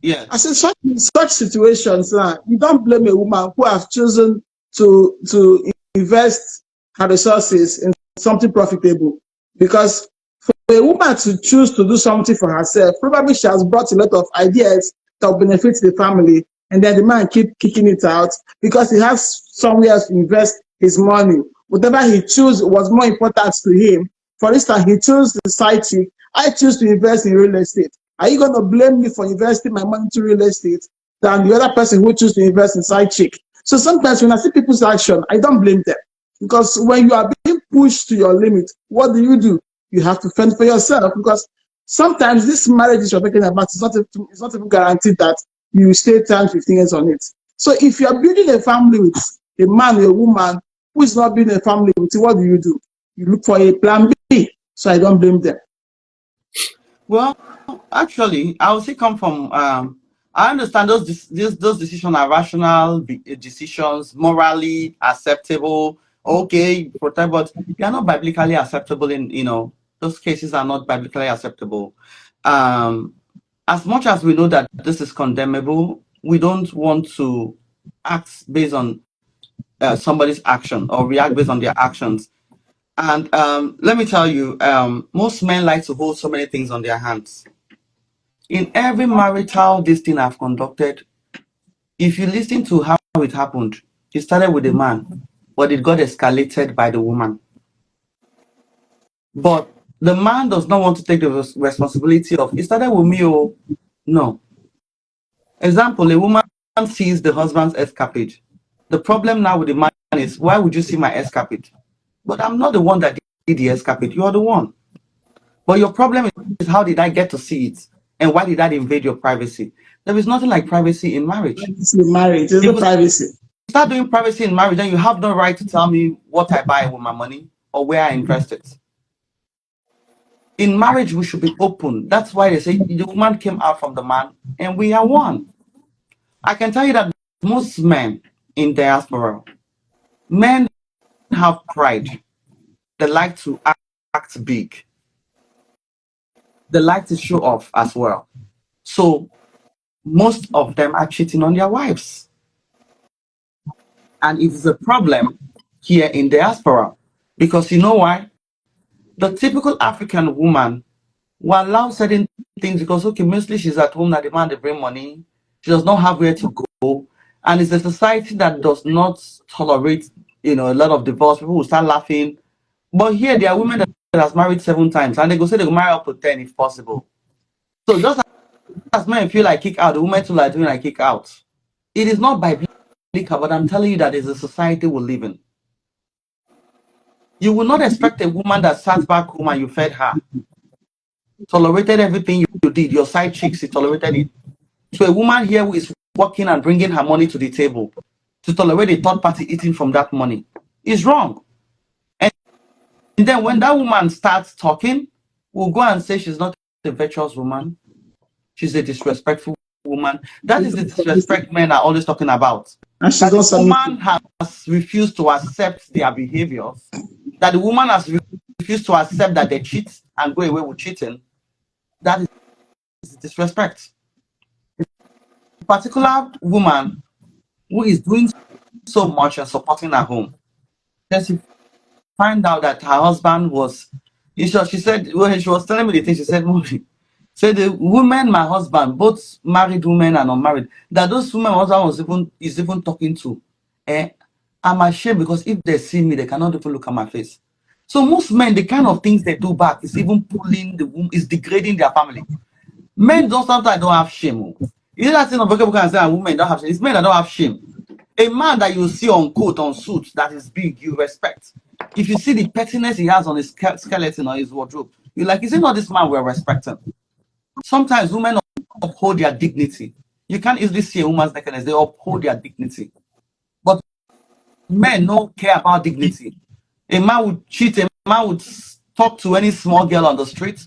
Yeah. I said, such situations, you don't blame a woman who has chosen to invest her resources in something profitable. Because for a woman to choose to do something for herself, probably she has brought a lot of ideas that will benefit the family, and then the man keep kicking it out because he has somewhere else to invest his money. Whatever he chose was more important to him. For instance, he chose the side chick. I choose to invest in real estate. Are you going to blame me for investing my money into real estate than the other person who choose to invest in side chick? So sometimes when I see people's action, I don't blame them. Because when you are being pushed to your limit, what do? You have to fend for yourself because sometimes this marriage you're talking about is not even guaranteed that you stay 10, 15 years on it. So if you're building a family with a man or a woman who is not building a family with you, what do? You look for a plan B. So I don't blame them. Well, actually, I would say come from. I understand those decisions are rational decisions, morally acceptable. Okay, protect, but they are not biblically acceptable. In those cases are not biblically acceptable. Um, as much as we know that this is condemnable, we don't want to act based on somebody's action or react based on their actions. And let me tell you, most men like to hold so many things on their hands. In every marital this thing I've conducted, if you listen to how it happened, it started with the man, but it got escalated by the woman. But the man does not want to take the responsibility of it started with me. Oh, no. Example, a woman sees the husband's escapade. The problem now with the man is, why would you see my escapade? But I'm not the one that did the escapade. You're the one. But your problem is, how did I get to see it? And why did that invade your privacy? There is nothing like privacy in marriage. Privacy in marriage, there's If no we privacy. start doing privacy in marriage, then you have no right to tell me what I buy with my money or where I invest it. In marriage, we should be open. That's why they say the woman came out from the man and we are one. I can tell you that most men in diaspora, men have pride. They like to act big. They like to show off as well. So most of them are cheating on their wives. And it is a problem here in diaspora. Because you know why? The typical African woman will allow certain things because, okay, mostly she's at home, that the man they bring money. She does not have where to go. And it's a society that does not tolerate, a lot of divorce. People will start laughing. But here, there are women that has married 7 times and they go say they will marry up to 10 if possible. So just as men feel like kick out, the women too like doing like kick out. It is not biblical, but I'm telling you that it's a society we live in. You will not expect a woman that sat back home and you fed her, tolerated everything you did, your side chicks, she tolerated it. So a woman here who is working and bringing her money to the table to tolerate a third party eating from that money is wrong. And then when that woman starts talking, we'll go and say she's not a virtuous woman. She's a disrespectful woman. That is the disrespect men are always talking about. And she's That not the submitting. woman has refused to accept their behaviors. That the woman has refused to accept that they cheat and go away with cheating. That is disrespect. A particular woman who is doing so much and supporting her home. Then she find out that her husband was, she said, when she was telling me the thing, she said, Mommy, say the women, my husband, both married women and unmarried, that those women my husband is even talking to, I'm ashamed because if they see me, they cannot even look at my face. So most men, the kind of things they do back is even pulling the woman, is degrading their family. Men don't sometimes don't have shame. Oh. You know that thing of vocabulary can say women don't have shame. It's men that don't have shame. A man that you see on coat, on suit, that is big, you respect. If you see the pettiness he has on his skeleton or his wardrobe, you're like, is it not this man we're respecting? Sometimes women uphold their dignity. You can't easily see a woman's nakedness. They uphold their dignity. But men don't care about dignity. A man would cheat, a man would talk to any small girl on the street,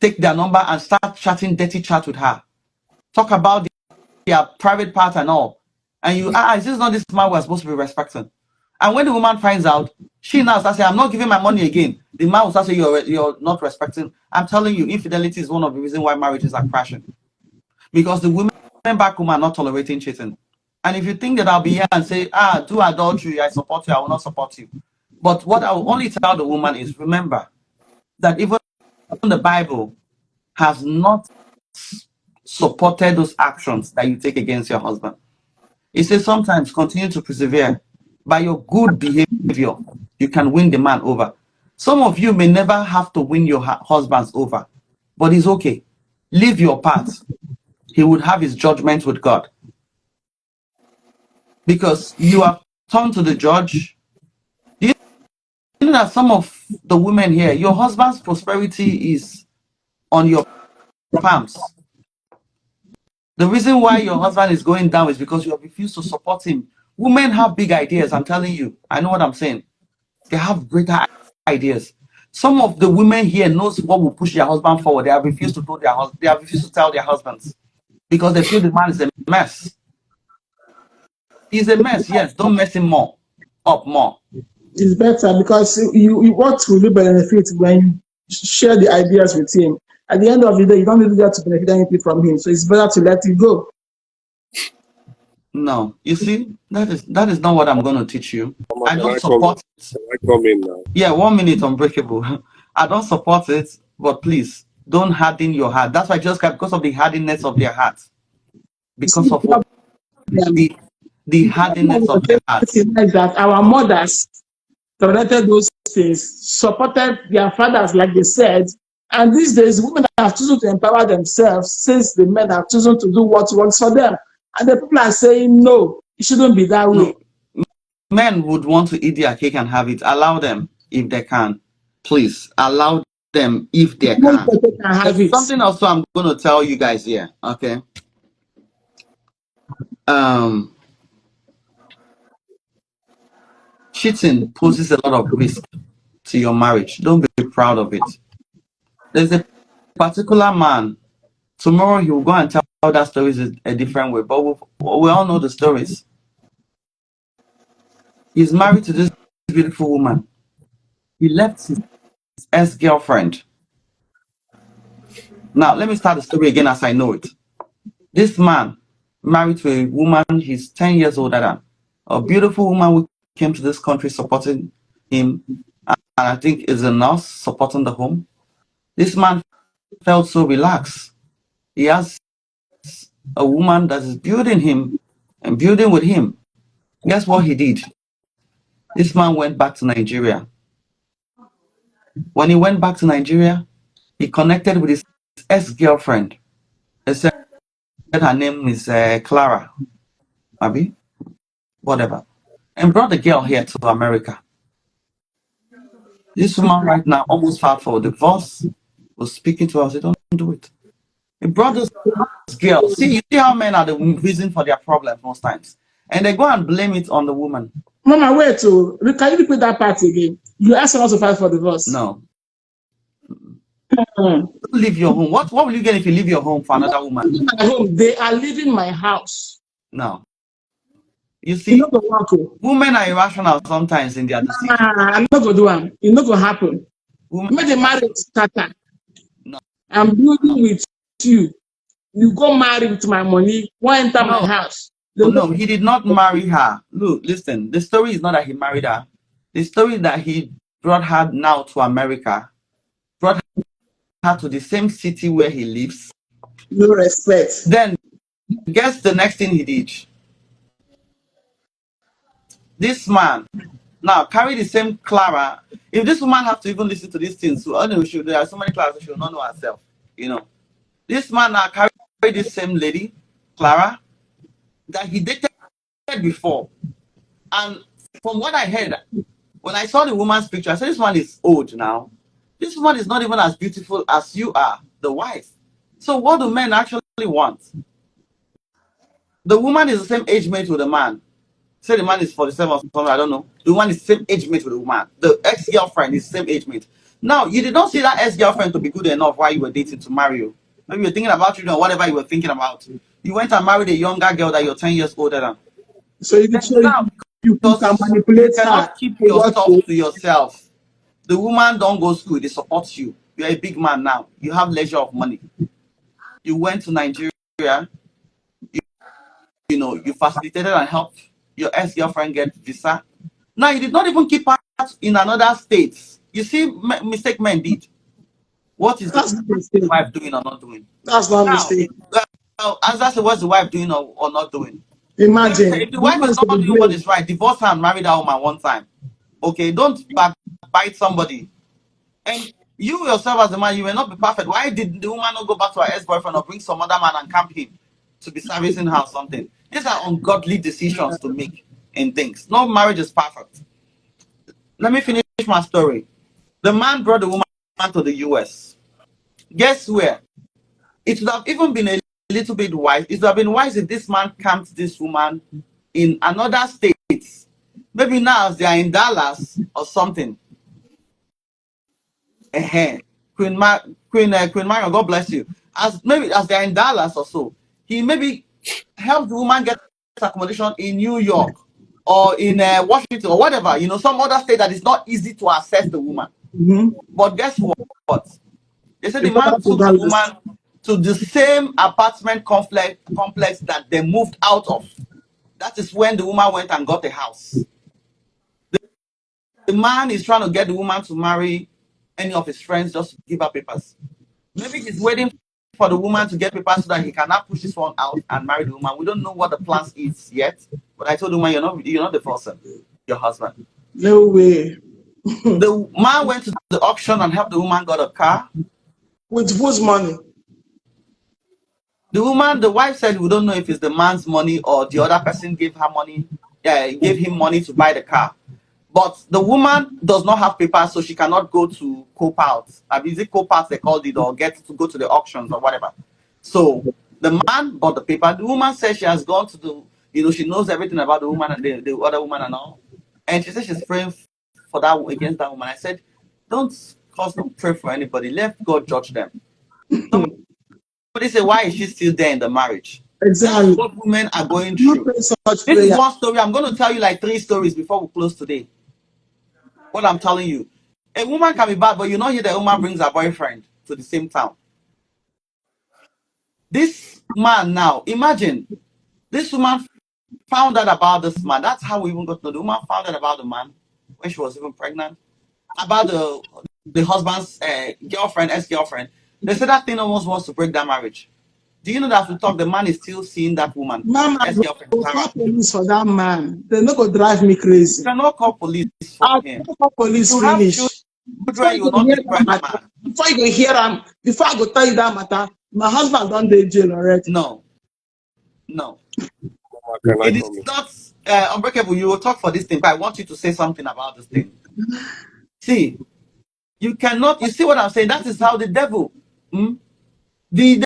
take their number and start chatting dirty chat with her. Talk about their private part and all. And you, is this not this man we're supposed to be respecting? And when the woman finds out, she now starts saying, I'm not giving my money again. The man will start saying, you're not respecting. I'm telling you, infidelity is one of the reasons why marriages are crashing. Because the women back home are not tolerating cheating. And if you think that I'll be here and say, do adultery, I support you, I will not support you. But what I will only tell the woman is, remember that even the Bible has not supported those actions that you take against your husband. It says sometimes continue to persevere. By your good behavior, you can win the man over. Some of you may never have to win your husbands over, but it's okay. Leave your part. He would have his judgment with God. Because you have turned to the judge. You know that some of the women here, your husband's prosperity is on your palms. The reason why your husband is going down is because you have refused to support him. Women have big ideas, I'm telling you. I know what I'm saying. They have greater ideas. Some of the women here knows what will push their husband forward. They have refused to tell their husbands because they feel the man is a mess. He's a mess, yes. Don't mess him up more. It's better because what will you benefit when you share the ideas with him? At the end of the day, you don't really get to benefit anything from him. So it's better to let it go. No, you see, that is not what I'm going to teach you. Mama, I can don't I come? support it. Can I come in now? Yeah, 1 minute unbreakable. I don't support it, but please don't harden your heart. That's why just because of the hardiness of their heart, You see, because of what the hardiness of their hearts. is that our mothers tolerated those things, supported their fathers, like they said. And these days, women have chosen to empower themselves since the men have chosen to do what works for them. And the people are saying, no, it shouldn't be that way. No, men would want to eat their cake and have it. Allow them if they can. Please allow them if they Most can. people can have There's it. something also I'm going to tell you guys here. Okay. Um, Cheating poses a lot of risk to your marriage. Don't be proud of it. There's a particular man. Tomorrow he will go and tell that stories a different way, but we all know the stories. He's married to this beautiful woman. He left his ex-girlfriend. Now, let me start the story again as I know it. This man married to a woman he's 10 years older than. A beautiful woman who came to this country supporting him, and I think is a nurse supporting the home. This man felt so relaxed. He has a woman that is building him and building with him. Guess what he did? This man went back to Nigeria. When he went back to Nigeria, he connected with his ex-girlfriend. He said, her name is Clara, maybe, whatever, and brought the girl here to America. This woman right now almost filed for divorce, was speaking to us, they don't do it. He brought this girl. See, you see how men are the reason for their problems most times. And they go and blame it on the woman. Mama, wait, can you repeat that part again? You asked someone to file for divorce. No. Don't leave your home. What will you get if you leave your home for another woman? My home, they are leaving my house. No. You see, You know women are irrational sometimes in their decisions. I'm not going to do it. It's not going to happen. Make the marriage starter. No. I'm building with you. You go marry with my money, go enter my house. No, he did not marry her. Look, listen, the story is not that he married her. The story is that he brought her now to America, brought her to the same city where he lives. No respect. Then, guess the next thing he did? This man now carry the same Clara. If this woman have to even listen to these things, so there are so many Claras she will not know herself. You know, this man now carry this same lady, Clara, that he dated before. And from what I heard, when I saw the woman's picture, I said, this one is old now. This woman is not even as beautiful as you are, the wife. So what do men actually want? The woman is the same age mate with the man. Say the man is 47 or something, I don't know. The woman is the same age mate with the woman. The ex-girlfriend is the same age mate. Now, you did not see that ex-girlfriend to be good enough while you were dating to marry you. Maybe you were thinking about you or whatever you were thinking about. You went and married a younger girl that you're 10 years older than. So you can manipulate you cannot keep your stuff to yourself. The woman don't go school, they support you. You're a big man now. You have leisure of money. You went to Nigeria, you facilitated and helped your ex-girlfriend get visa. Now you did not even keep her in another state. You see, mistake men did. What is the wife doing or not doing? That's not mistake. As I said, what's the wife doing or not doing? Imagine. If the wife is not doing what is right, divorce her and marry that woman one time. Okay, don't bite somebody. And you yourself as a man, you may not be perfect. Why did the woman not go back to her ex-boyfriend or bring some other man and camp him to be servicing her or something? These are ungodly decisions to make in things. No marriage is perfect. Let me finish my story. The man brought the woman to the US. Guess where? It would have even been a little bit wise. It would have been wise if this man camped this woman in another state. Maybe now as they are in Dallas or something. Queen Marion, God bless you. As they're in Dallas or so, he maybe helped the woman get accommodation in New York or in Washington or whatever, some other state that is not easy to access the woman. But guess what? They said the man took the woman to the same apartment complex that they moved out of. That is when the woman went and got a house. The man is trying to get the woman to marry any of his friends just to give her papers. Maybe he's waiting for the woman to get papers so that he cannot push this one out and marry the woman. We don't know what the plans is yet. But I told the woman, you're not the person, your husband. No way. The man went to the auction and helped the woman got a car. With whose money? The wife said, we don't know if it's the man's money or the other person gave him money to buy the car. But the woman does not have papers, so she cannot go to co-out. Is it co-out they called it, or get to go to the auctions or whatever. So the man bought the paper. The woman says she has gone to she knows everything about the woman and the other woman and all. And she said she's praying for that against that woman. I said, don't pray for anybody. Let God judge them. Somebody say, why is she still there in the marriage? Exactly. That's what women are going through. This is one story. I'm going to tell you like 3 stories before we close today. What I'm telling you. A woman can be bad, but you know here the woman brings her boyfriend to the same town. This man now, imagine, this woman found out about this man. That's how we even got to know. The woman found out about the man when she was even pregnant. About the husband's girlfriend, ex-girlfriend. They said that thing almost wants to break that marriage. Do you know that we talk, the man is still seeing that woman? Mama, ex-girlfriend. Call police for that man. They're not going to drive me crazy. You cannot call police for him. Call police you finish. Have children, you will not destroy the man. Before you go hear him, before I go tell you that matter, my husband done the jail already. No. No. Can I It come is in? not unbreakable. You will talk for this thing, but I want you to say something about this thing. See, you cannot, you see what I'm saying? That is how the devil, the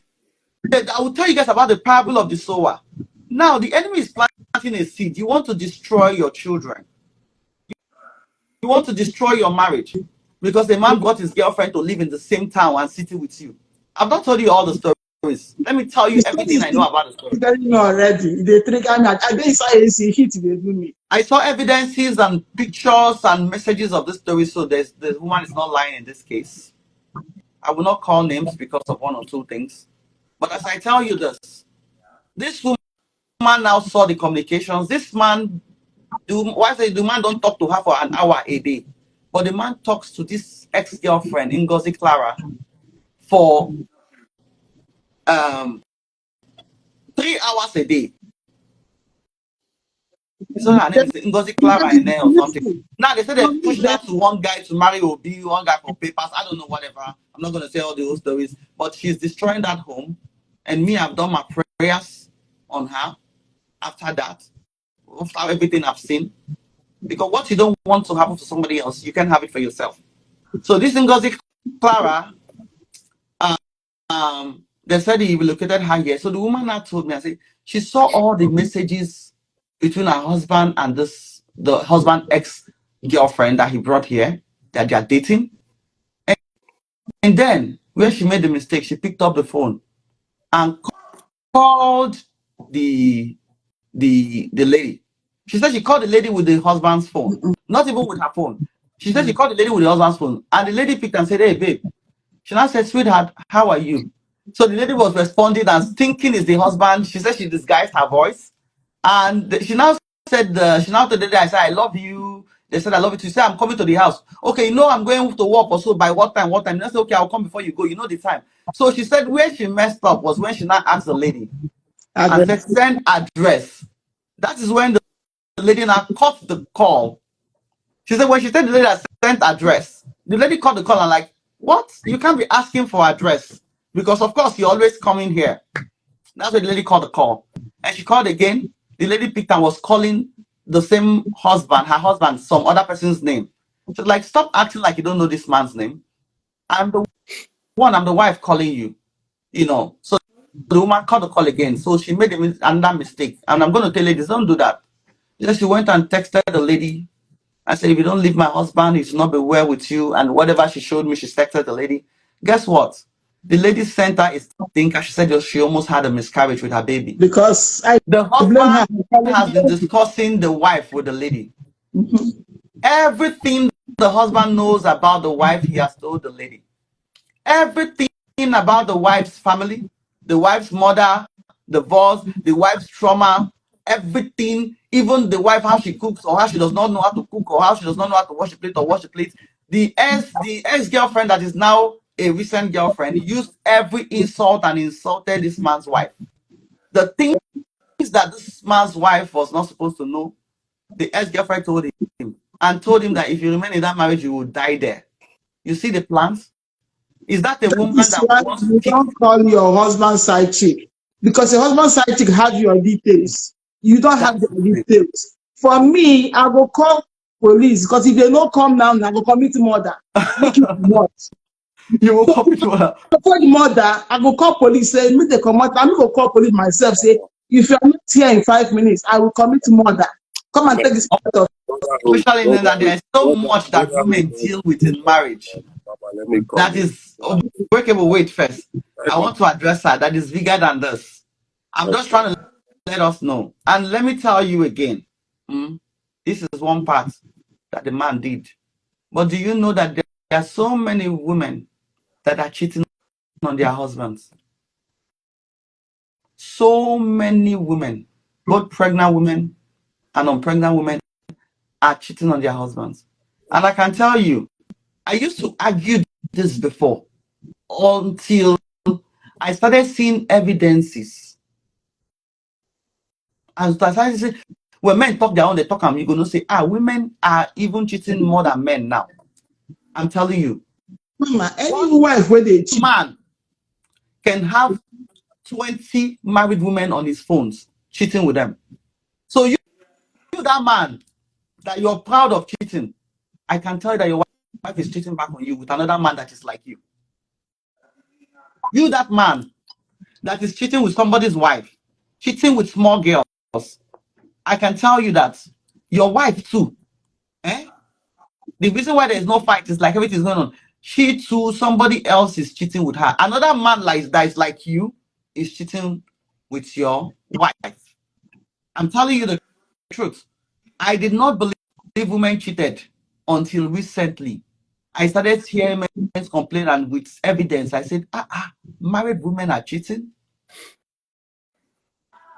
I will tell you guys about the parable of the sower. Now, the enemy is planting a seed. You want to destroy your children. You want to destroy your marriage because the man got his girlfriend to live in the same town and city with you. I've not told you all the stories. Let me tell you everything I know about the story. Telling me already. They trigger me. I didn't say AC hit they do me. I saw evidences and pictures and messages of this story, so the woman is not lying in this case. I will not call names because of one or two things. But as I tell you this woman now saw the communications. This man, the man don't talk to her for an hour a day, but the man talks to this ex-girlfriend, Ngozi Clara, for 3 hours a day. So her name is Ngozi Clara or something. Now they say they pushed her to one guy to marry Obi, one guy for papers. I don't know, whatever. I'm not going to say all the old stories, but she's destroying that home. And me, I've done my prayers on her after that, after everything I've seen. Because what you don't want to happen to somebody else, you can have it for yourself. So this Ngozi Clara, they said he relocated her here. So the woman now told me, I said, she saw all the messages between her husband and the husband ex-girlfriend that he brought here, that they are dating. And then where she made the mistake, she picked up the phone and called the lady. She said she called the lady with the husband's phone, not even with her phone. She said she called the lady with the husband's phone, and the lady picked and said, "Hey, babe." She now said, "Sweetheart, how are you?" So the lady was responding and thinking is the husband. She said she disguised her voice, and she now said, she now told the lady, "I said I love you." They said, "I love you too." She said, "I'm coming to the house." "Okay, you know I'm going to work also by what time? What time?" And I said, "Okay, I'll come before you go. You know the time." So she said where she messed up was when she now asked the lady and said, "Send address." That is when the lady now cut the call. She said when she said the lady that sent address, the lady called the call and like, "What? You can't be asking for address because of course you're always coming here." That's why the lady called the call. And she called again. The lady picked and was calling the same husband, her husband, some other person's name. She's like, "Stop acting like you don't know this man's name. I'm the I'm the wife calling you." So the woman called the call again. So she made another mistake. And I'm going to tell ladies, don't do that. She went and texted the lady. I said, "If you don't leave my husband, he should not be well with you." And whatever she showed me, she texted the lady. Guess what? The lady sent her a stinker. She said she almost had a miscarriage with her baby. Because I The blame her. husband has been discussing the wife with the lady. Everything the husband knows about the wife, he has told the lady. Everything about the wife's family, the wife's mother, divorce, the wife's trauma, everything, even the wife, how she cooks or how she does not know how to cook or how she does not know how to wash the plate or wash the plate. The ex-girlfriend that is now a recent girlfriend used every insult and insulted this man's wife. The things that this man's wife was not supposed to know, the ex-girlfriend told him and told him that if you remain in that marriage, you will die there. You see the plans? Is that a That woman is that why wants to you kick? don't call your husband side chick. Because your husband side chick had your details. You don't have That's the the thing. details. For me, I will call police because if they don't come now, I will commit murder. Make it what? You will commit murder. For the murder, I will call police. Say, me they come out. I'm going to call police myself. Say, if you are not here in 5 minutes, I will commit murder. Come and take this part of. Brotherhood, Especially in that there is so much that brotherhood. women deal with in marriage Papa, let me come that in. is unbreakable. Wait first. I Okay. want to address her. That is bigger than this. I'm just Okay. trying to let us know. And let me tell you again. This is one part that the man did. But do you know that there are so many women that are cheating on their husbands? So many women, both pregnant women and unpregnant women, are cheating on their husbands. And I can tell you, I used to argue this before until I started seeing evidences. And I started saying, when men talk their own, they talk and you're going to say, women are even cheating more than men now. I'm telling you, Mama, any one wife where they cheat, man can have 20 married women on his phones. cheating with them. So you that man that you're proud of cheating, I can tell you that your wife is cheating back on you with another man that is like you. You that man that is cheating with somebody's wife, cheating with small girls, I can tell you that your wife too, eh? The reason why there is no fight is like everything is going on. She too, somebody else is cheating with her. Another man that is like you is cheating with your wife. I'm telling you the truth. I did not believe women cheated until recently. I started hearing men complain, and with evidence, I said, married women are cheating.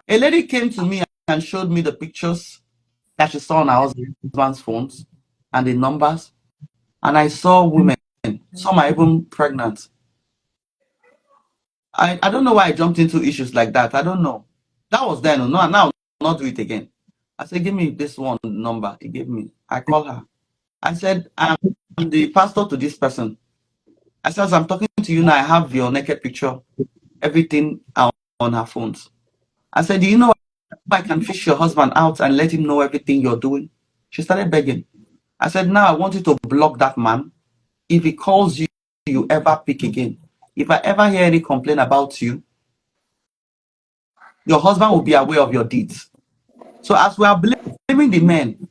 A lady came to me and showed me the pictures that she saw on her husband's phones and the numbers. And I saw women, some are even pregnant. I don't know why I jumped into issues like that. I don't know. That was then. No, now not do it again. I said, give me this one number. He gave me. I called her. I said, I'm the pastor to this person. I said, as I'm talking to you now, I have your naked picture, everything on her phones. I said, do you know I can fish your husband out and let him know everything you're doing? She started begging. I said, now I want you to block that man. If he calls you, you ever pick again. If I ever hear any complaint about you, your husband will be aware of your deeds. So as we are blaming the men,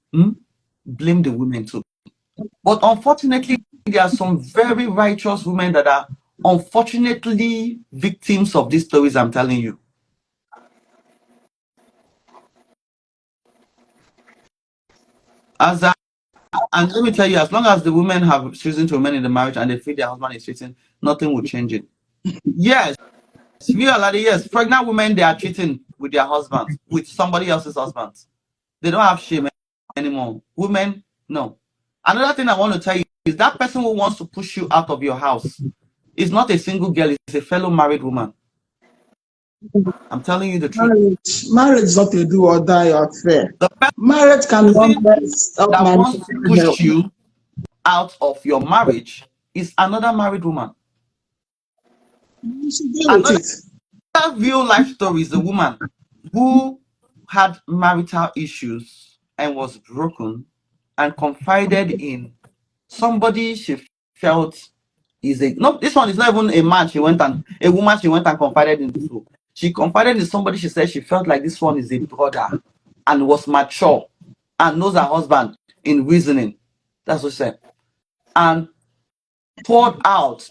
blame the women too. But unfortunately, there are some very righteous women that are unfortunately victims of these stories I'm telling you. And let me tell you, as long as the women have chosen to remain in the marriage and they feel their husband is cheating, nothing will change it. Yes, yes, pregnant women, they are cheating with their husbands, with somebody else's husbands. They don't have shame anymore. Women, no. Another thing I want to tell you is that person who wants to push you out of your house is not a single girl, it's a fellow married woman. I'm telling you the truth. Marriage is not a do or die affair. The Marriage can person help that my wants to help. push you out of your marriage is another married woman. You should deal with Another it. real life story is a woman who had marital issues and was broken and confided in somebody she felt is a no. This one is not even a man. A woman she went and confided into. She confided in somebody. She said she felt like this one is a brother and was mature and knows her husband in reasoning. That's what she said. And poured out.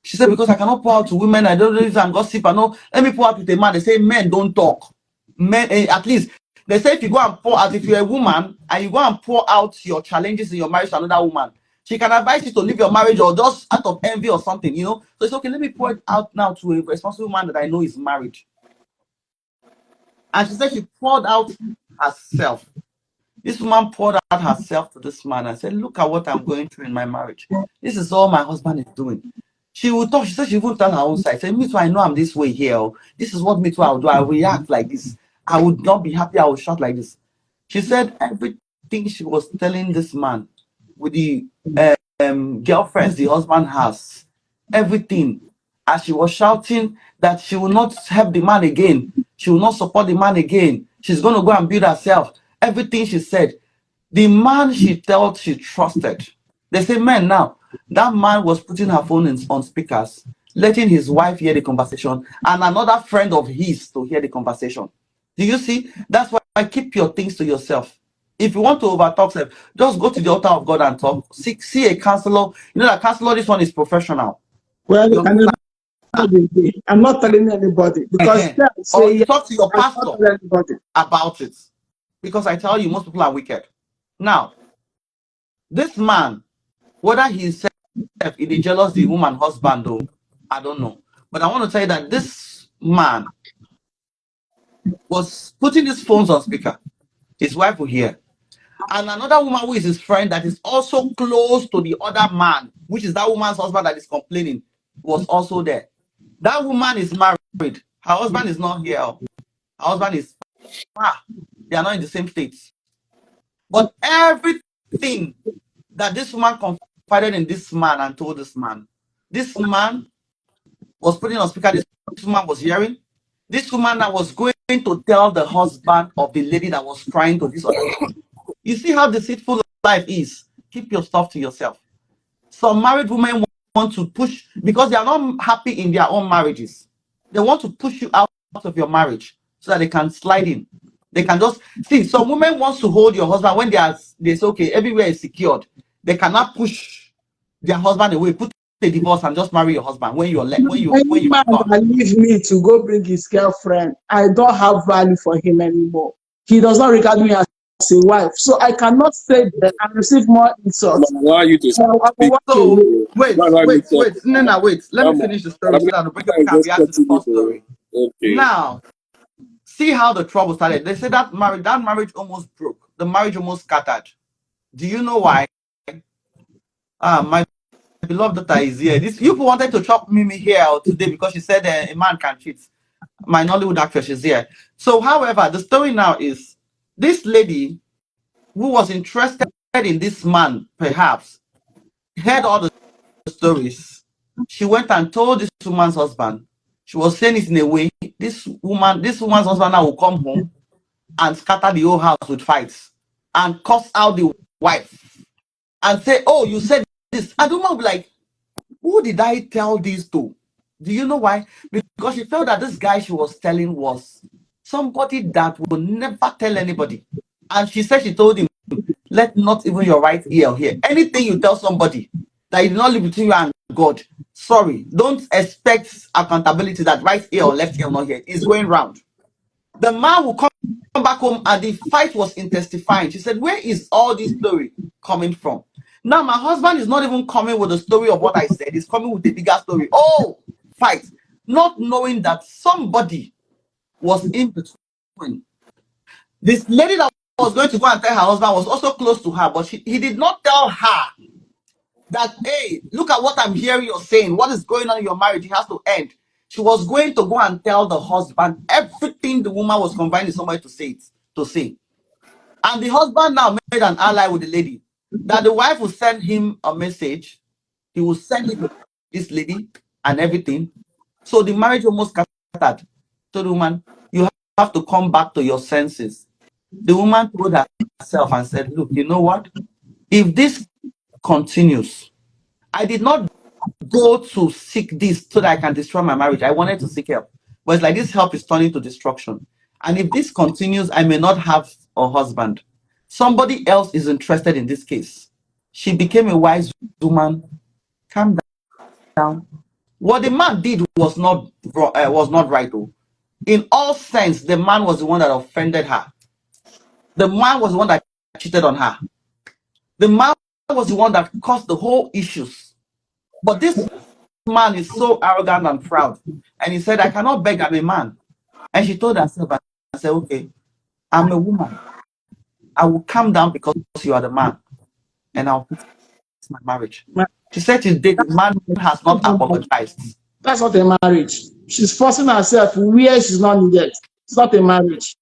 She said, because I cannot pour out to women, I don't know if I'm gossip. I know. Let me pour out with a man. They say men don't talk. Men, at least they say if you go and pour out, if you're a woman and you go and pour out your challenges in your marriage to another woman, she can advise you to leave your marriage or just out of envy or something, you know. So it's okay. Let me pour it out now to a responsible man that I know is married. And she said she poured out herself. This woman poured out herself to this man and said, look at what I'm going through in my marriage. This is all my husband is doing. She would talk. She said she won't tell her own side. Say, me too, I know I'm this way here. This is what me too I would do. I will react like this. I would not be happy. I would shout like this. She said everything she was telling this man with the girlfriends the husband has, everything. As she was shouting that she will not help the man again. She will not support the man again. She's going to go and build herself. Everything she said. The man she felt she trusted. They say men now. That man was putting her phone on speakers, letting his wife hear the conversation and another friend of his to hear the conversation. Do you see? That's why I keep your things to yourself. If you want to overtalk, just go to the altar of God and talk. See a counselor. You know that counselor, this one is professional. Well, You understand? I'm not telling anybody because Or say you yes, talk to your I'm not pastor telling anybody. about it. Because I tell you, most people are wicked. Now, this man, whether he's he jealous the woman husband though, I don't know. But I want to tell you that this man was putting his phones on speaker. His wife will hear. And another woman who is his friend that is also close to the other man, which is that woman's husband that is complaining, was also there. That woman is married. Her husband is not here. Her husband is they are not in the same states. But everything that this woman confided in this man and told this man was putting on speaker. This woman was hearing. This woman that was going to tell the husband of the lady that was trying to this other lady. You see how deceitful life is. Keep your stuff to yourself. Some married women want to push because they are not happy in their own marriages. They want to push you out of your marriage so that they can slide in. They can just see some women wants to hold your husband when they say okay, everywhere is secured. They cannot push their husband away, put a divorce and just marry your husband when you're Any when you're man gone. that leave me to go bring his girlfriend, I don't have value for him anymore. He does not regard me as a wife. So I cannot stay there and receive more Mama, insults. I allow you to So I will speak. walk So away. Don't allow me to talk. Nina, wait. Let me Mama, finish the story so that the breaker I'm can just react to the cutting first you. story. Okay. Now, see how the trouble started. They said that marriage almost broke. The marriage almost scattered. Do you know why? My beloved daughter is here. This you wanted to chop Mimi here today because she said a man can cheat. My Nollywood actress is here. So, however, the story now is this lady who was interested in this man, perhaps, heard all the stories. She went and told this woman's husband. She was saying it in a way. This woman's husband now will come home and scatter the whole house with fights and cuss out the wife and say, "Oh, you said this." And the woman will be like, "Who did I tell this to?" Do you know why? Because she felt that this guy she was telling was somebody that will never tell anybody. And she said she told him, let not even your right ear hear. Anything you tell somebody that you do not live between you and God, sorry, don't expect accountability that right ear or left ear will not hear. It's going round. The man will come back home and the fight was intensifying. She said, where is all this story coming from? Now, my husband is not even coming with the story of what I said. He's coming with a bigger story. Oh, fight. Not knowing that somebody was in between. This lady that was going to go and tell her husband was also close to her, but he did not tell her that, hey, look at what I'm hearing you're saying. What is going on in your marriage? It has to end. She was going to go and tell the husband everything the woman was confining somebody to say it, to say. And the husband now made an ally with the lady. That the wife will send him a message. He will send it to this lady and everything. So the marriage almost scattered. So the woman, you have to come back to your senses. The woman told herself and said, look, you know what? If this continues, I did not go to seek this so that I can destroy my marriage. I wanted to seek help. But it's like this help is turning to destruction. And if this continues, I may not have a husband. Somebody else is interested in this case. She became a wise woman. Calm down. What the man did was not right, though. In all sense, the man was the one that offended her. The man was the one that cheated on her. The man was the one that caused the whole issues. But this man is so arrogant and proud. And he said, I cannot beg, I'm a man. And she told herself, I said, okay, I'm a woman. I will calm down because you are the man. And I'll fix my marriage. She said to date, the man has not apologized. That's not a marriage. She's forcing herself where she's not needed. It's not a marriage.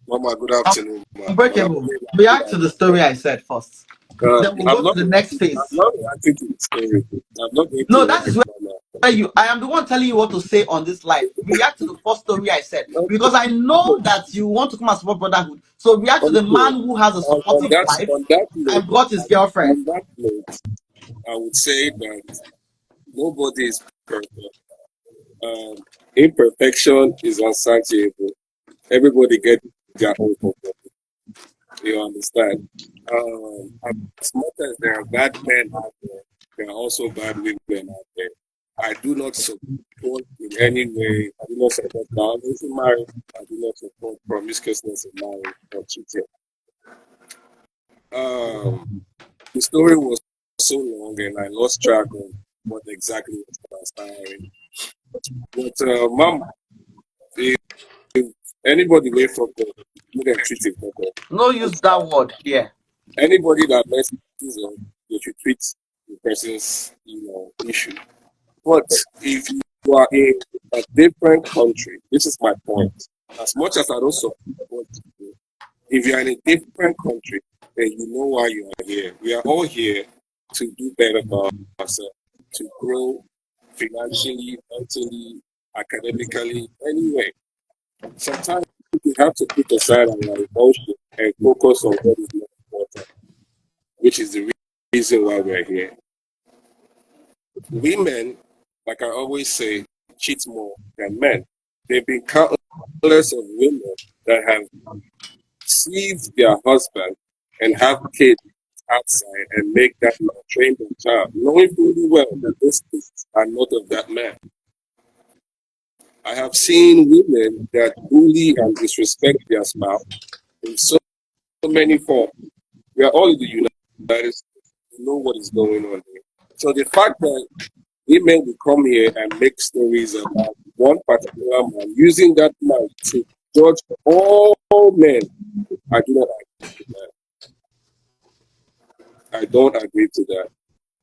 Mama, good afternoon, ma. And I'm Unbreakable. React to the story I said first. Then we'll go to the next I'm phase. not reacting to the story. I'm not going to No, that react is to where Mama. I am the one telling you what to say on this live. React to the first story I said because I know Okay, that you want to come and support brotherhood. So react to the okay. man who has a On supportive wife that note, and brought his girlfriend. on that note, I would say that nobody is perfect. Imperfection is unsatiable. Everybody gets their own purpose. You understand? As much as there are bad men out there, there are also bad women out there. I do not support in any way. I do not support violence in marriage. I do not support promiscuousness in marriage or cheating. Um, the story was so long and I lost track of what exactly was transpiring. But, Mom, if anybody wait for God, you can treat it for God. No use that word here. Anybody that messes up, they should treat the person's, issue. But if you are in a different country, this is my point. As much as I don't support you, if you are in a different country, then you know why you are here. We are all here to do better for ourselves, to grow financially, mentally, academically, anyway. Sometimes you have to put aside our emotion and focus on what is more important, which is the reason why we're here. Women, like I always say, cheat more than men. There have been countless of women that have deceived their husband and have kids outside and make that man train their child, knowing fully well that those kids are not of that man. I have seen women that bully and disrespect their spouse in so many forms. We are all in the United States. We know what is going on here. So the fact that women will come here and make stories about one particular man, using that man to judge all men, I do not agree to that. I don't agree to that.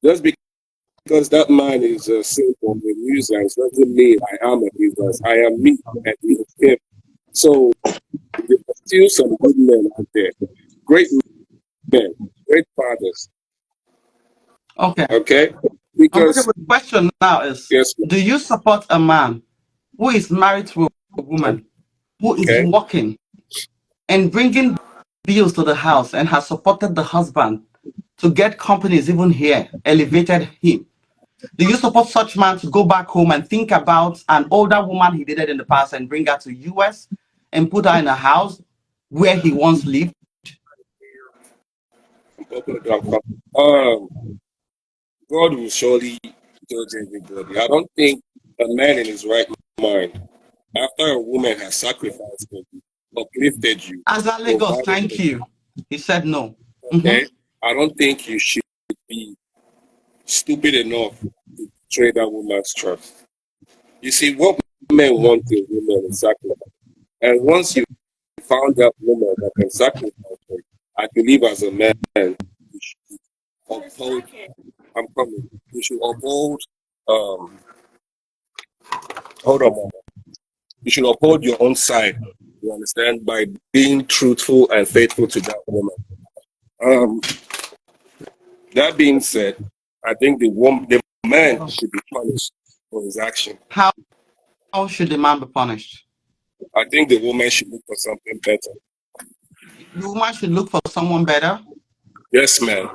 Just because that man is seen on the news doesn't mean I am a business. I am me and he is him. So there are still some good men out there, great men, great fathers. Okay. Okay, Okay, because but the question now is, yes, do you support a man who is married to a woman who is okay. working and bringing bills to the house and has supported the husband to get companies even here, elevated him? Do you support such man to go back home and think about an older woman he dated in the past and bring her to US and put her in a house where he once lived? Um, God will surely judge everybody. I don't think a man in his right mind, after a woman has sacrificed for you, uplifted you, Azar Lagos, provided thank for you, you. He said no. okay? I don't think you should be stupid enough to betray that woman's trust. You see, what men want in women is sacrifice. And once you found that woman that can sacrifice for you, I believe as a man, you should uphold, I'm coming, you should uphold, um, hold on, mama. You should uphold your own side, you understand, by being truthful and faithful to that woman. Um, that being said, I think the man should be punished for his action. How should the man be punished? I think the woman should look for something better. The woman should look for someone better. Yes, ma'am.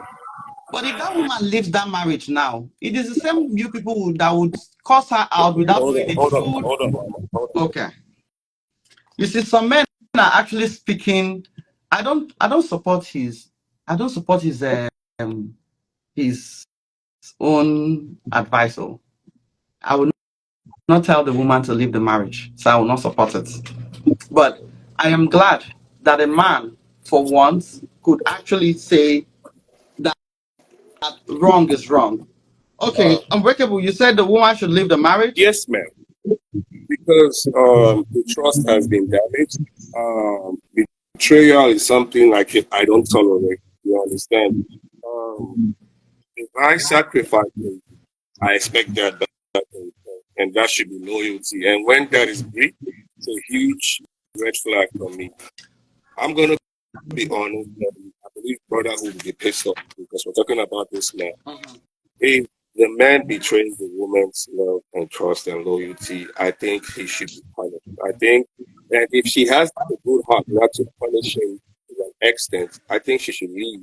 But if that woman leaves that marriage now, it is the same you people that would curse her out without Hold knowing on, the hold on, truth. hold on, mama. Hold on. Okay. You see, some men are actually speaking. I don't support his own advice. Oh, I will not tell the woman to leave the marriage, so I will not support it. But I am glad that a man, for once, could actually say that wrong is wrong. Okay, Unbreakable, you said the woman should leave the marriage. Yes, ma'am. Because the trust has been damaged. Betrayal is something like I don't tolerate. You understand? Um, if I sacrifice it, I expect that in return, and that should be loyalty. And when that is breached, it's a huge red flag for me. I'm gonna be honest. I believe brotherhood will be pissed off because we're talking about this man. If the man betrays the woman's love and trust and loyalty, I think he should be punished. I think that if she has a good heart not to punish him to an extent, I think she should leave.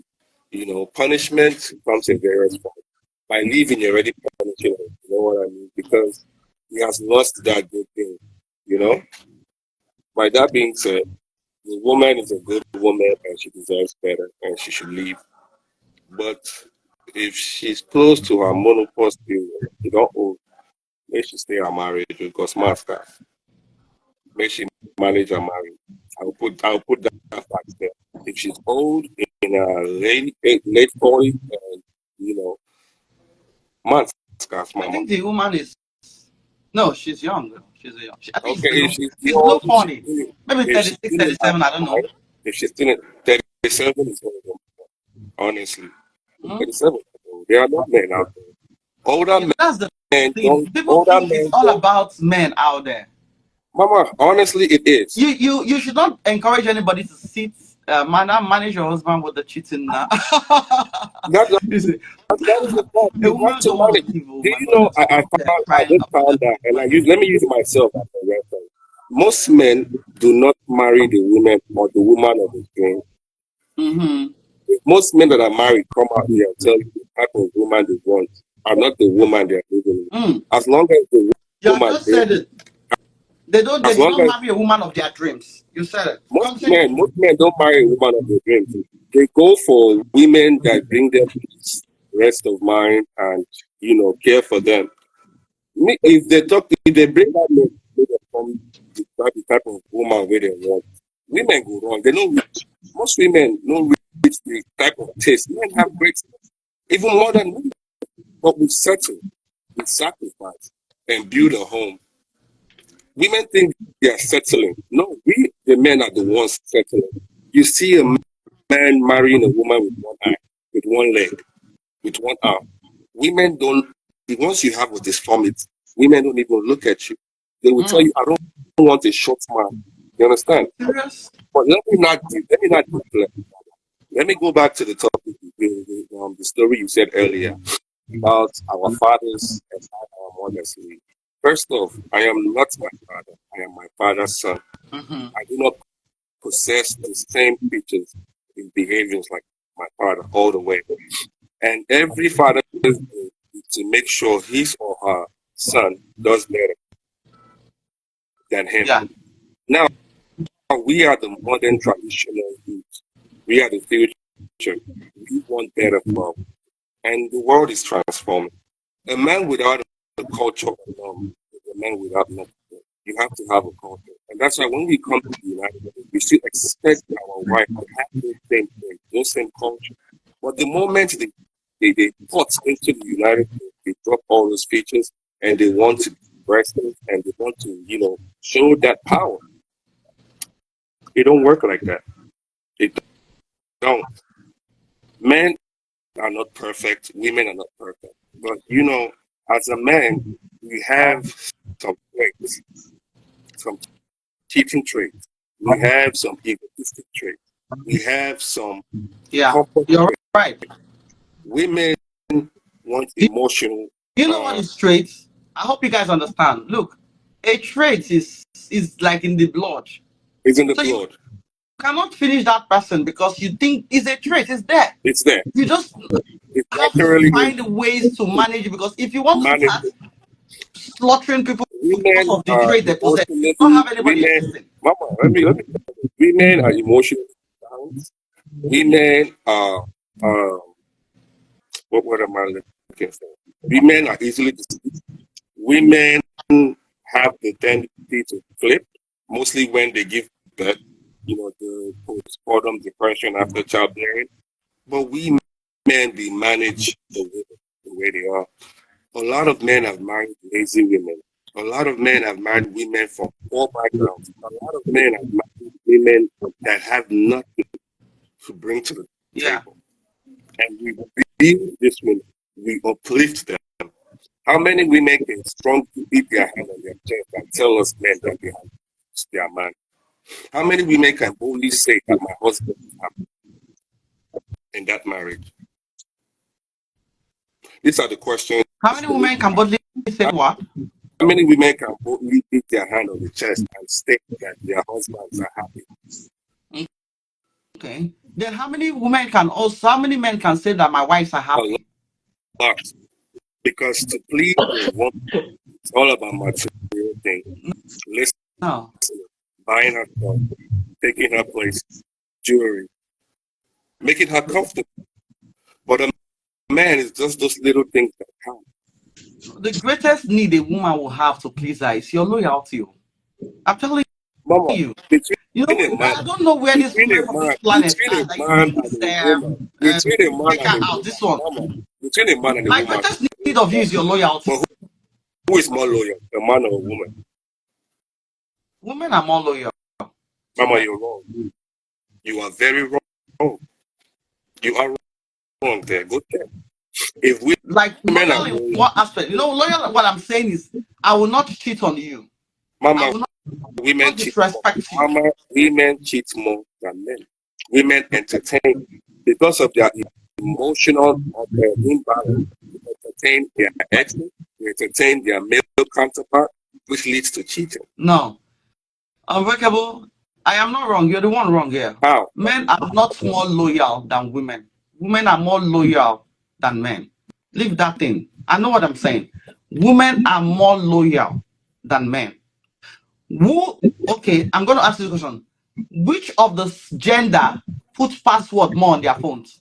You know, punishment comes in various forms. By leaving, you're already punishing him. You know what I mean? Because he has lost that good thing. You know. By that being said, the woman is a good woman and she deserves better and she should leave. But if she's close to her menopause period, you don't owe, make she stay her marriage because master, make she manage her marriage. I'll put that fact there. If she's old in her late 40s and you know, man, scarf I mama. think the woman is no, she's young. I think Okay, if she's she's low young, 40s, maybe if she's 36, still in her 37. I don't know. prime, if she's still in 37 is going to honestly. Mhm. 37. There are not men out there. Older Yeah, that's the men thing. don't. People Older think it's men all don't. about men out there. Mama, honestly, it is. You should not encourage anybody to manage your husband with the cheating now. That, that, You see, that is the fact. a You have woman to don't want manage. to leave. Oh Do my you God, know? it's I there just crying found about out, and let me use myself as a reference. most men do not marry the woman or the woman of his dream. Most men that are married come out here and tell you the type of woman they want are not the woman they are living with. As long as the You woman, just said it. They as did long not as marry a woman of their dreams. You said it. most men don't marry a woman of their dreams. They go for women that bring them peace, rest of mind, and care for them. If they bring that man, they come the type of woman where they want. Women go wrong. They don't reach. Most women don't reach the type of taste. Men have great, even more than women. But we settle, we sacrifice, and build a home. Women think they are settling. No, we, the men, are the ones settling. You see a man marrying a woman with one eye, with one leg, with one arm. Women don't, once you have a deformity, women don't even look at you. They will tell you, I don't want a short man. You understand? Serious? But let me not deflect. Let me go back to the topic, the story you said earlier about our fathers and our mothers. First off, I am not my father. I am my father's son. I do not possess the same features and behaviors like my father all the way. And every father is to make sure his or her son does better than him. Yeah. Now, we are the modern traditional youth. We are the future. We want better for, and the world is transforming. A man without a culture alone is a man without nothing. You have to have a culture. And that's why when we come to the United States, we should expect our wife to have those same things, those same culture. But the moment they put into the United States, they drop all those features and they want to be aggressive and they want to, show that power. It don't work like that. It don't. Men are not perfect. Women are not perfect. But, as a man, we have some traits, some cheating traits. We have some egotistic traits. We have some comfort You're traits. right. Women want You, emotional. you know what is traits? I hope you guys understand. Look, a trait is like in the blood. Is in the So you blood. cannot finish that person because you think it's a trait. It's there. It's there. You just It's have to naturally find ways to manage it because if you want to start manageable. slaughtering people because Women of the are trait they possess, you don't emotionally. have anybody Women, existing. mama, let me. Women are emotionally balanced. Women are. What am I looking for? Women are easily deceived. Women have the tendency to flip, mostly when they give birth, the postpartum depression after childbearing. But we men, we manage the women the way they are. A lot of men have married lazy women. A lot of men have married women from poor backgrounds. A lot of men have married women that have nothing to bring to the Yeah. table. And we build this women. We uplift them. How many women can strongly beat their hand on their chest and tell us men that they have their man? How many women can boldly say that my husband is happy in that marriage? These are the questions How many we need women to can boldly say ask. what? How many women can boldly beat their hand on the chest and state that their husbands are happy? Okay. Then how many men can say that my wives are A happy? lot. Because to please a woman, it's all about material things. Listening, No. buying her stuff, taking her place, jewelry, making her comfortable. But a man is just those little things that count. The greatest need a woman will have to please her is your loyalty. I'm telling Mama, you. between You know, a man, I don't know where these women from this planet are that you think and a woman, between a man take and her a out. woman, This one. mama, between a man and a My woman, greatest need of you is your loyalty. but who is more loyal, a man or a woman? Women are more loyal to Mama, men. you're wrong. You are very wrong. You are wrong there. Go there. If Like women are loyal in loyal, what aspect? You know, loyal. What I'm saying is, I will not cheat on you. I mama, will women not cheat more. disrespect you. Mama, women cheat more than men. Women entertain because of their emotional imbalance. They entertain their exes, they entertain their male counterpart, which leads to cheating. No. Unbreakable. I am not wrong. You're the one wrong here. How? Men are not more loyal than women. Women are more loyal than men. Leave that thing. I know what I'm saying. Women are more loyal than men. Who? Okay, I'm going to ask you a question. Which of the gender puts password more on their phones?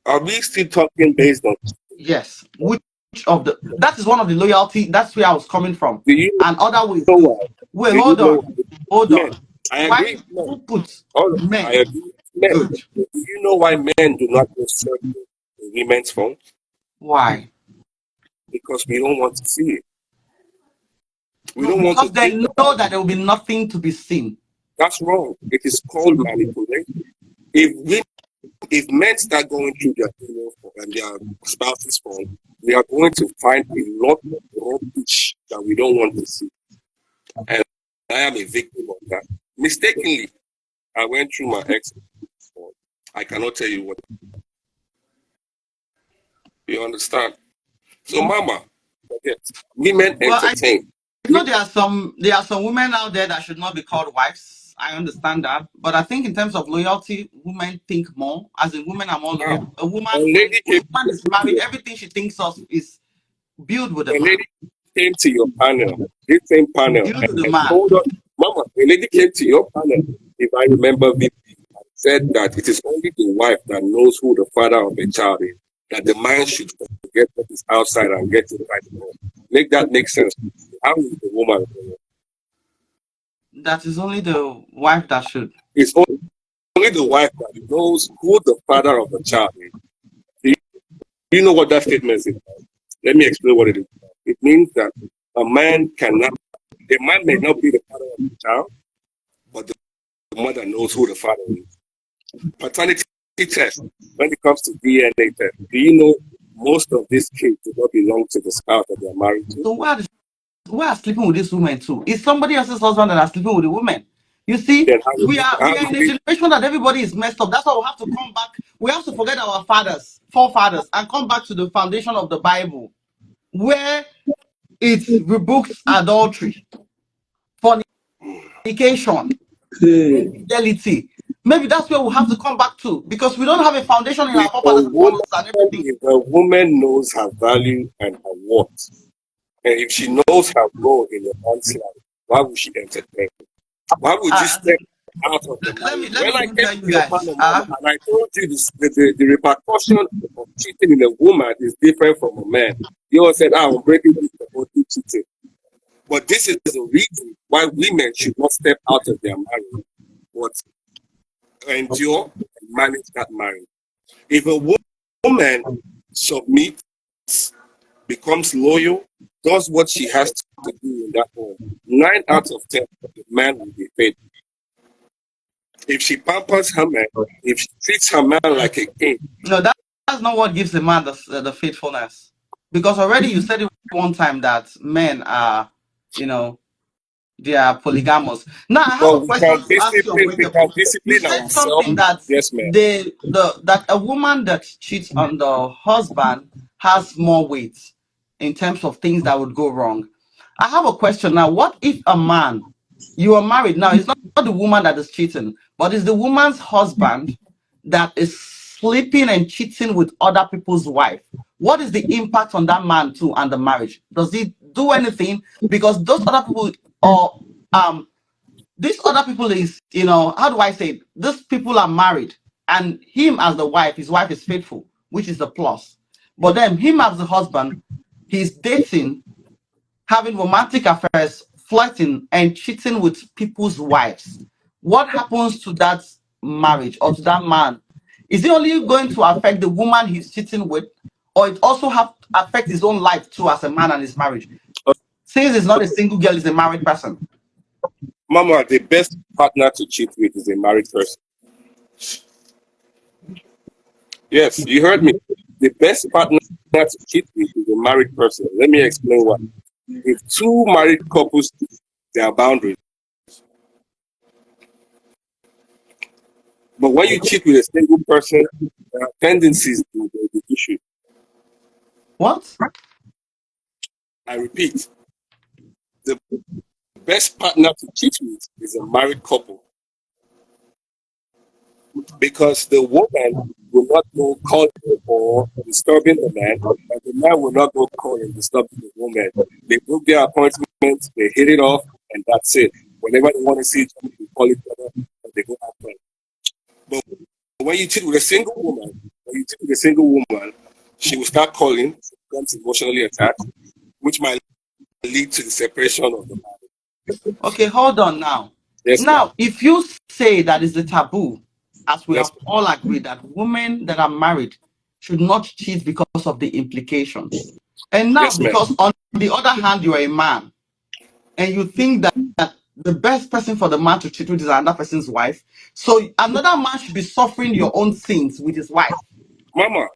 Are we still talking based on? Yes. Which of the? That is one of the loyalty. That's where I was coming from. Do you And other ways know too. why? Wait, Do you hold know on. why? Hold Men. on. I agree. Why? Men. Who puts Hold on. I men? agree. Men. Good. Do you know why men do not go search the women's phone? Why? Because we don't want to see it. We No, don't want to because they think know about it. that there will be nothing to be seen. That's wrong. It is called manipulation. If men start going through their female phone and their spouse's phone, we are going to find a lot of rubbish that we don't want to see. And I am a victim of that. Mistakenly, I went through my ex phone. I cannot tell you what. You understand? So, Mama, forget. Women Well, I entertain. know there are some women out there that should not be called wives. I understand that, but I think in terms of loyalty, women think more. As in, women are more Now, loyal. A a woman, when lady when came a woman is to married, your, everything she thinks of is built with a a man. lady came to your panel, this same panel, Built with a and man. told us, Mama, a lady came to your panel, if I remember vividly, and said that it is only the wife that knows who the father of a child is, that the man should forget what is outside and get inside the home. Make that make sense. How is the woman? That is only the wife that should. It's only the wife that knows who the father of the child is. Do you know what that statement is? Let me explain what it is. It means that a man may not be the father of the child, but the mother knows who the father is. Paternity test, when it comes to DNA test, do you know most of these kids do not belong to the spouse that they're married to? So why are sleeping with this woman too? It's somebody else's husband that are sleeping with the woman. You see, Then we are in a generation that everybody is messed up. That's why we have to come back. We have to forget our fathers, forefathers, and come back to the foundation of the Bible, where it rebukes adultery, fornication, Hey, infidelity. Maybe that's where we have to come back to, because we don't have a foundation in if our forefathers who taught us and everything. a woman knows her value and her worth, and if she knows her role in a man's life, why would she entertain? Why would you Uh, step out of the let me marriage? let When me I even came tell to you your guys. panel, Mama, and I told you the repercussion of cheating in a woman is different from a man, you all said, I'm breaking this about cheating. But this is the reason why women should not step out of their marriage, but endure and manage that marriage. If a woman submits, becomes loyal, does what she has to do in that home, 9 out of 10, the man will be faithful. If she pampers her man, if she treats her man like a king, No, that's not what gives a man the faithfulness. Because already you said it one time that men are, you know, they are polygamous. Now I have but a question to ask you, we can Unbreakable. You discipline said ourselves. something that Yes, ma'am. that a woman that cheats on the husband has more weight in terms of things that would go wrong. I have a question now. What if a man, you are married now, it's not the woman that is cheating, but it's the woman's husband that is sleeping and cheating with other people's wife? What is the impact on that man too and the marriage? Does he do anything? Because those other people, or these other people is, how do I say it? These people are married, and him as the wife, his wife is faithful, which is the plus. But then him as the husband, he's dating, having romantic affairs, flirting, and cheating with people's wives. What happens to that marriage or to that man? Is it only going to affect the woman he's cheating with, or it also have to affect his own life too as a man and his marriage? Since he's not a single girl, he's a married person. Mama, the best partner to cheat with is a married person. Yes, you heard me. The best partner to cheat with is a married person. Let me explain why. If two married couples cheat, there are boundaries. But when you cheat with a single person, there are tendencies to the issue. What? I repeat, the best partner to cheat with is a married couple, because the woman will not go calling or disturbing the man, and the man will not go calling and disturbing the woman. They book their appointments, they hit it off, and that's it. Whenever they want to see each other, they call each other and they go have fun. But when you cheat with a single woman, she will start calling, she becomes emotionally attached, which might lead to the separation of the marriage. Okay, hold on now. Yes, ma'am. Now, if you say that is the taboo, as we Yes, have all agreed that women that are married should not cheat because of the implications. And now, yes, ma'am. because on the other hand, you are a man and you think that the best person for the man to cheat with is another person's wife, so another man should be suffering your own sins with his wife. Mama,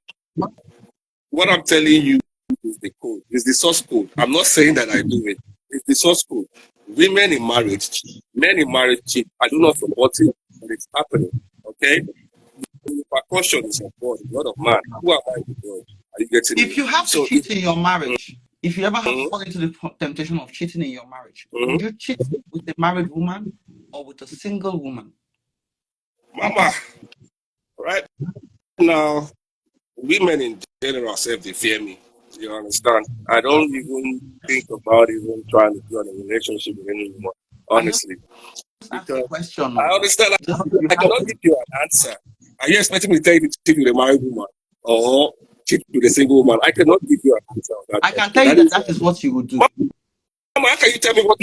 what I'm telling you is the code, is the source code. I'm not saying that I do it. It's the source code. Women in marriage cheat. Men in marriage cheat. I do not support it, but it's happening. Okay? The repercussion is on God, not of man. Who am I to God? Are you getting If me? you have to So cheat in your marriage, if you ever have to Mhm, fall into the temptation of cheating in your marriage, mhm. would you cheat with a married woman or with a single woman? Mama, right now, women in general self they fear me. You understand? I don't even think about even trying to build a relationship with any woman, I just honestly. asked a Because question. I understand Just you I have cannot to. give you an answer. Are you expecting me to tell you to cheat with a married woman or cheat with a single woman? I cannot give you an answer on that I can question. tell you That that is, that is what you would do. Mama, how can you tell me what?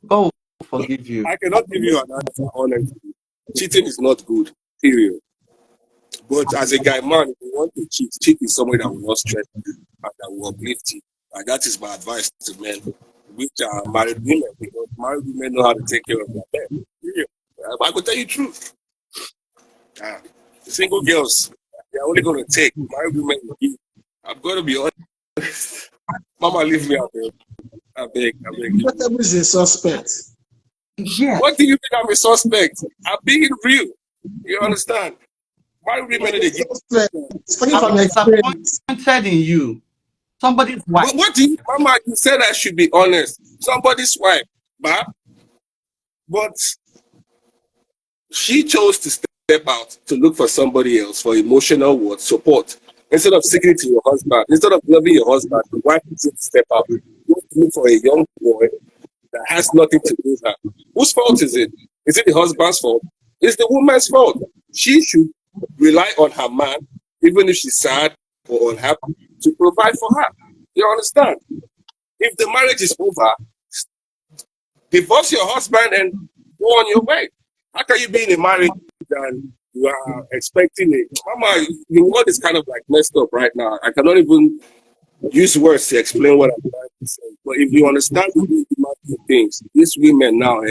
God will forgive you. I cannot give you an answer, honestly. Cheating is not good, period. But as a guy man, if you want to cheat, cheat with someone that will not stress you and that will uplift you. And that is my advice to men, which are married women, because married women know how to take care of their men. Period. I could tell you the truth. Single girls, they're only going to take. Married women will give. I'm going to be honest. Mama, leave me out there. I beg, leave me. Comfortable is a suspect. Yes. What do you think I'm a suspect? I'm being real. You understand? Married women, they give. Suspect. Speaking I'm from experience. disappointed in you. Somebody's wife. But what do you, Mama, you said I should be honest. Somebody's wife, but she chose to step out to look for somebody else for emotional what support. Instead of seeking it to your husband, instead of loving your husband, the wife should step out. Go to look for a young boy that has nothing to do with her. Whose fault is it? Is it the husband's fault? It's the woman's fault. She should rely on her man, even if she's sad or unhappy, to provide for her. You understand? If the marriage is over, divorce your husband and go on your way. How can you be in a marriage and you are expecting it? Mama, the world is kind of like messed up right now. I cannot even use words to explain what I'm trying to say. But if you understand the way the man do things, these women now,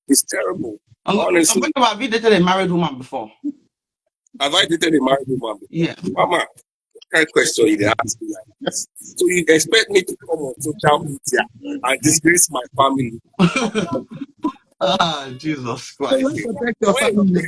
it's terrible. Honestly, Have you dated a married woman before? have I dated a married woman before? Yeah. Mama, what kind of question you ask me like this? So you expect me to come on social media and disgrace my family? Jesus So Christ. you protect your Wait, family.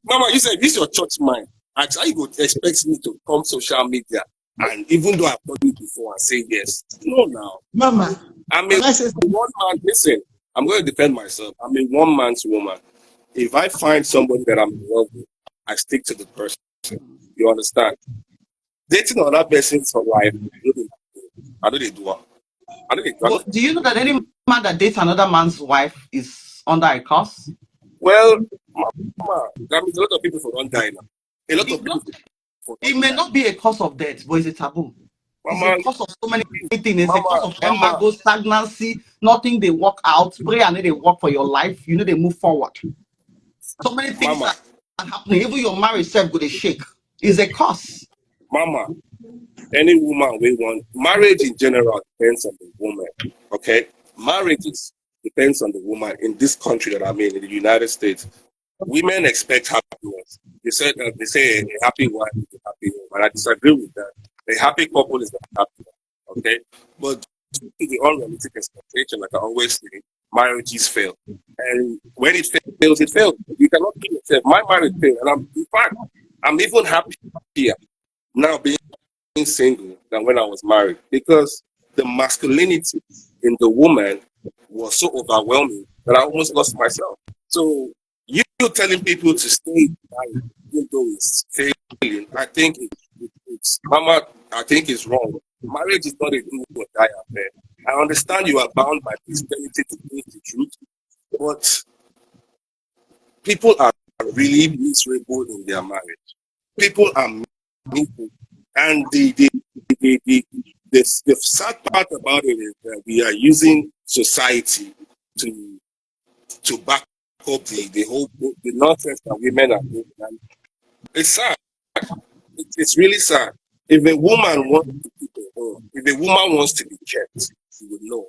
Mama, you said this your church mind. And how you go expect me to come social media and even though I've done it before and say yes? No, now. Mama, I'm can a I say something? one man. Listen, I'm going to defend myself. I'm a one man's woman. If I find somebody that I'm in love with, I stick to the person. You understand? Dating another person's for life, I know they do. I know they do. Well, do you know that any man that dates another man's wife is under a curse? Well, Mama, that means a lot of people for don't die now. A lot of people for It don't may die. not be a cause of death, but it's a taboo. It's a Mama, cause of so many things. It's a cause of Mama, embargo, stagnancy, nothing they work out. Pray and they work for your life. You know they move forward. So many things Mama, are happening. Even your marriage self go to shake. It's a cause. Mama. Any woman we want, marriage in general depends on the woman. Okay, marriages depends on the woman in this country that I'm in the United States. Women expect happiness. They say a happy wife is a happy home, and I disagree with that. A happy couple is a happy one. Okay, but due to the unrealistic expectation, like I always say, marriages fail, and when it fails, it fails. You cannot kill yourself. My marriage failed, and in fact, I'm even happier now being single than when I was married because the masculinity in the woman was so overwhelming that I almost lost myself. So you telling people to stay married, even though it's failing, I think it's Mama. I think it's wrong. Marriage is not a do or die affair. I understand you are bound by Christianity to face the truth, but people are really miserable in their marriage. People are miserable, and the sad part about it is that we are using society to back up the nonsense that women are doing. And it's sad. It's really sad. If a woman wants to keep a home, if a woman wants to be kept, you will know.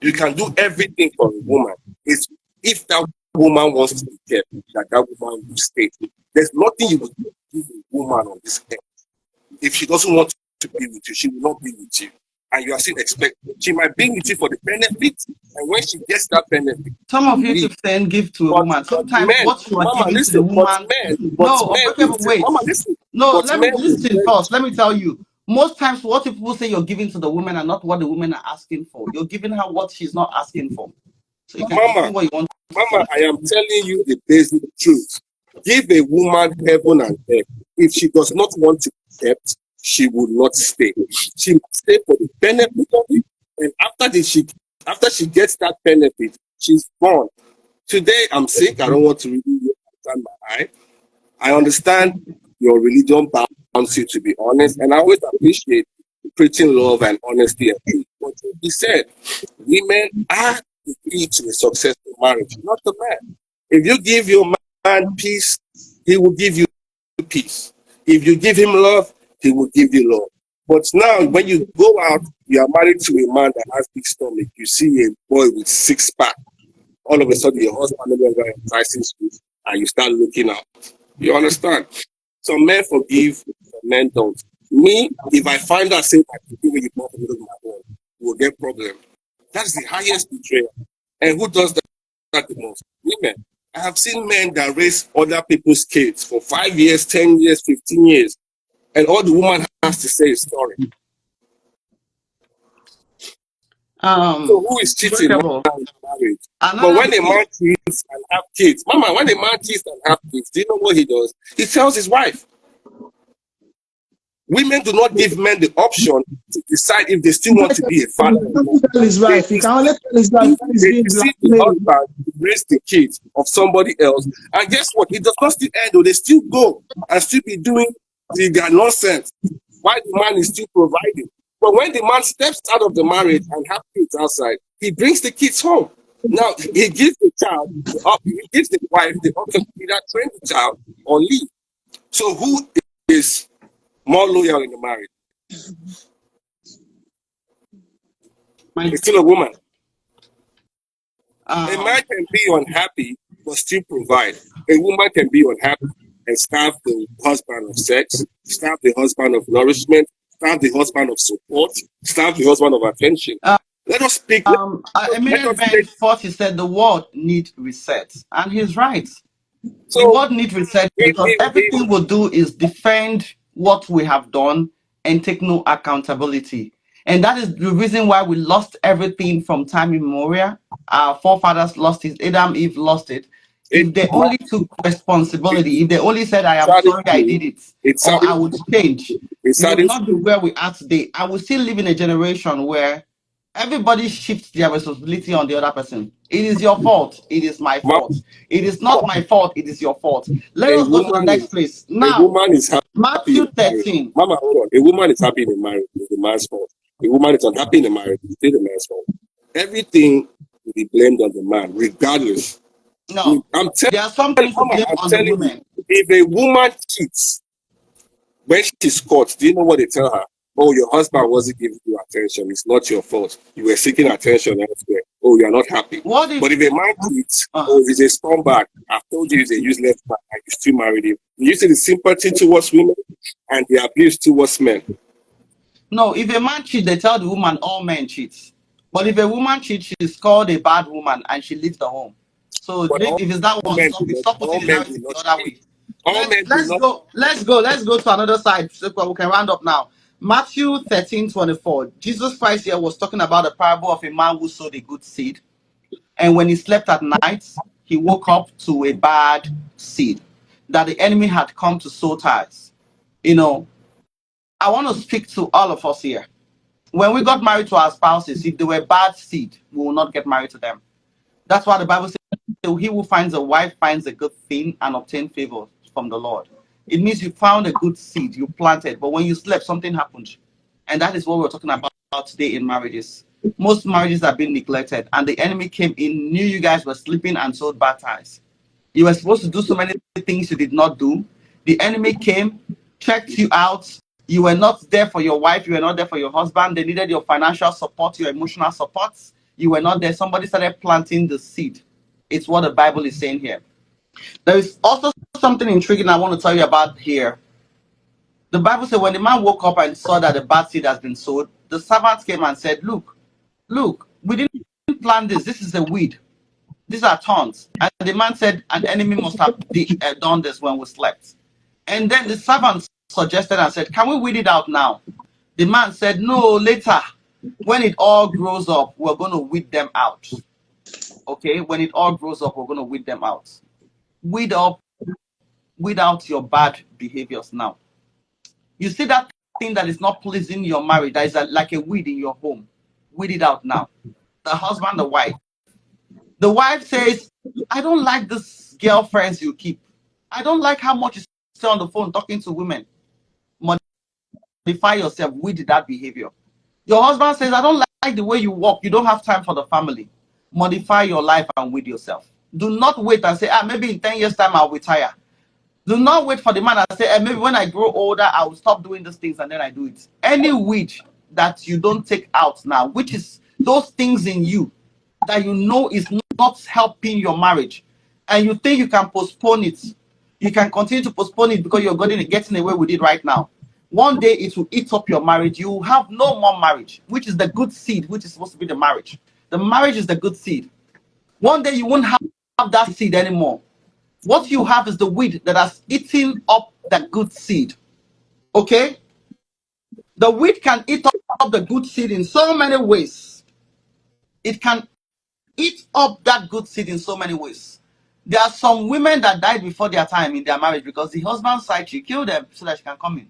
You can do everything for a woman. It's if that woman wants to be kept, that woman will stay. There's nothing you would give a woman on this earth. If she doesn't want to be with you, she will not be with you. And you are still expecting. She might be with you for the benefit, and when she gets that benefit, Some of she you leave. keep saying give to a But woman. but Sometimes men, what you are Mama, giving to the listen. woman. But No, men will unbreakable, say, wait. Mama, listen. No, But let me men will listen say, first. Let me tell you. Most times, what people say you're giving to the woman are not what the women are asking for. You're giving her what she's not asking for. So you can Mama, do what you want to Mama, say. I am telling you the basic truth. Give a woman heaven and earth. If she does not want to be kept, she will not stay. She must stay for the benefit of it. And after she gets that benefit, she's gone. Today I'm sick. I don't want to really understand my eye. I understand your religion bounds you to be honest, and I always appreciate preaching love and honesty and truth. But he said, women are the key to a successful marriage, not the man. If you give your man peace, he will give you peace. If you give him love, he will give you love. But now, when you go out, you are married to a man that has big stomach. You see a boy with six pack. All of a sudden, your husband no longer entices you, and you start looking out. You understand? Some men forgive, some men don't. Me, if I find out, say, I forgive you, not forgive my own, we'll get problem. That's the highest betrayal. And who does that the most? Women. I have seen men that raise other people's kids for 5 years, 10 years, 15 years, and all the woman has to say is sorry. So who is cheating Breakable. now in marriage? But Another when a thing. man cheats and have kids, Mama, when a man cheats and have kids, do you know what he does? He tells his wife. Women do not give men the option to decide if they still want to be a father or not. Tell his They wife. He can only tell his wife when he's they being deceive the blackmailed. husband to raise the kids of somebody else. And guess what? It does not still end, though. They still go and still be doing their nonsense while the man is still providing. But when the man steps out of the marriage and have kids outside, he brings the kids home. Now he gives the child he gives the wife the option to either train the child or leave. So who is more loyal in the marriage? It's still a woman. A man can be unhappy but still provide. A woman can be unhappy and starve the husband of sex, starve the husband of nourishment, starve the husband of support, starve the husband of attention. Let us speak. A Let minute us Ben take. first he said the world need reset. And he's right. The So world need reset because if everything we do is defend what we have done and take no accountability. And that is the reason why we lost everything from time immemorial. Our forefathers lost it, Adam, Eve lost it. it If they only took responsibility, if they only said, I am saddens sorry I me, did it, it or I saddens would change, it we would saddens not be where we are today. I would still live in a generation where everybody shifts their responsibility on the other person. It is your fault. It is my fault. It is not my fault. It is your fault. Let a us go to the woman next is place. a Now, woman is happy Matthew in marriage. 13. Mama, hold on. A woman is happy in marriage. It's the man's fault. A woman is unhappy in the marriage. It's still the man's fault. Everything will be blamed on the man, regardless. No, I'm there are some telling things to Mama, blame I'm on the telling you, women. if a woman cheats when she's caught, do you know what they tell her? Oh, your husband wasn't giving you attention. It's not your fault. You were seeking attention elsewhere. Oh, you're not happy. What if But if a man cheats, uh, oh, he's a scumbag. I've told you he's a useless man and you still married him. You see the sympathy towards women and the abuse towards men. no, if a man cheats, they tell the woman all men cheat. But if a woman cheats, she's called a bad woman and she leaves the home. So But if it's that one, stop all putting the men do narrative the not other cheat. way. All men do not. Let's go to another side so we can round up now. Matthew 13:24. Jesus Christ here was talking about the parable of a man who sowed a good seed. And when he slept at night, he woke up to a bad seed that the enemy had come to sow tares. You know, I want to speak to all of us here. When we got married to our spouses, if they were bad seed, we will not get married to them. That's why the Bible says, he who finds a wife finds a good thing and obtain favor from the Lord. It means you found a good seed, you planted, but when you slept, something happened. And that is what we're talking about today in marriages. Most marriages have been neglected, and the enemy came in, knew you guys were sleeping, and sowed bad ties. You were supposed to do so many things you did not do. The enemy came, checked you out. You were not there for your wife. You were not there for your husband. They needed your financial support, your emotional support. You were not there. Somebody started planting the seed. It's what the Bible is saying here. There is also something intriguing I want to tell you about here. The Bible said when the man woke up and saw that the bad seed has been sowed, the servants came and said, look, we didn't plant this. This is a weed. These are thorns. And the man said, an enemy must have done this when we slept. And then the servant suggested and said, can we weed it out now? The man said, no, later. When it all grows up, we're going to weed them out. Okay? When it all grows up, we're going to weed them out. Weed out your bad behaviors now. You see that thing that is not pleasing your marriage, that is like a weed in your home. Weed it out now. The husband, the wife. The wife says, I don't like this girlfriends you keep. I don't like how much you stay on the phone talking to women. Modify yourself with that behavior. Your husband says, I don't like the way you walk. You don't have time for the family. Modify your life and with yourself. Do not wait and say, maybe in 10 years' time I'll retire. Do not wait for the man and say, maybe when I grow older, I will stop doing these things and then I do it. Any weed that you don't take out now, which is those things in you that you know is not helping your marriage, and you think you can postpone it, you can continue to postpone it because you're getting away with it right now. One day it will eat up your marriage. You will have no more marriage, which is the good seed, which is supposed to be the marriage. The marriage is the good seed. One day you won't have that seed anymore. What you have is the weed that has eaten up the good seed. Okay? The weed can eat up the good seed in so many ways. It can eat up that good seed in so many ways. There are some women that died before their time in their marriage because the husband's side chick killed them so that she can come in.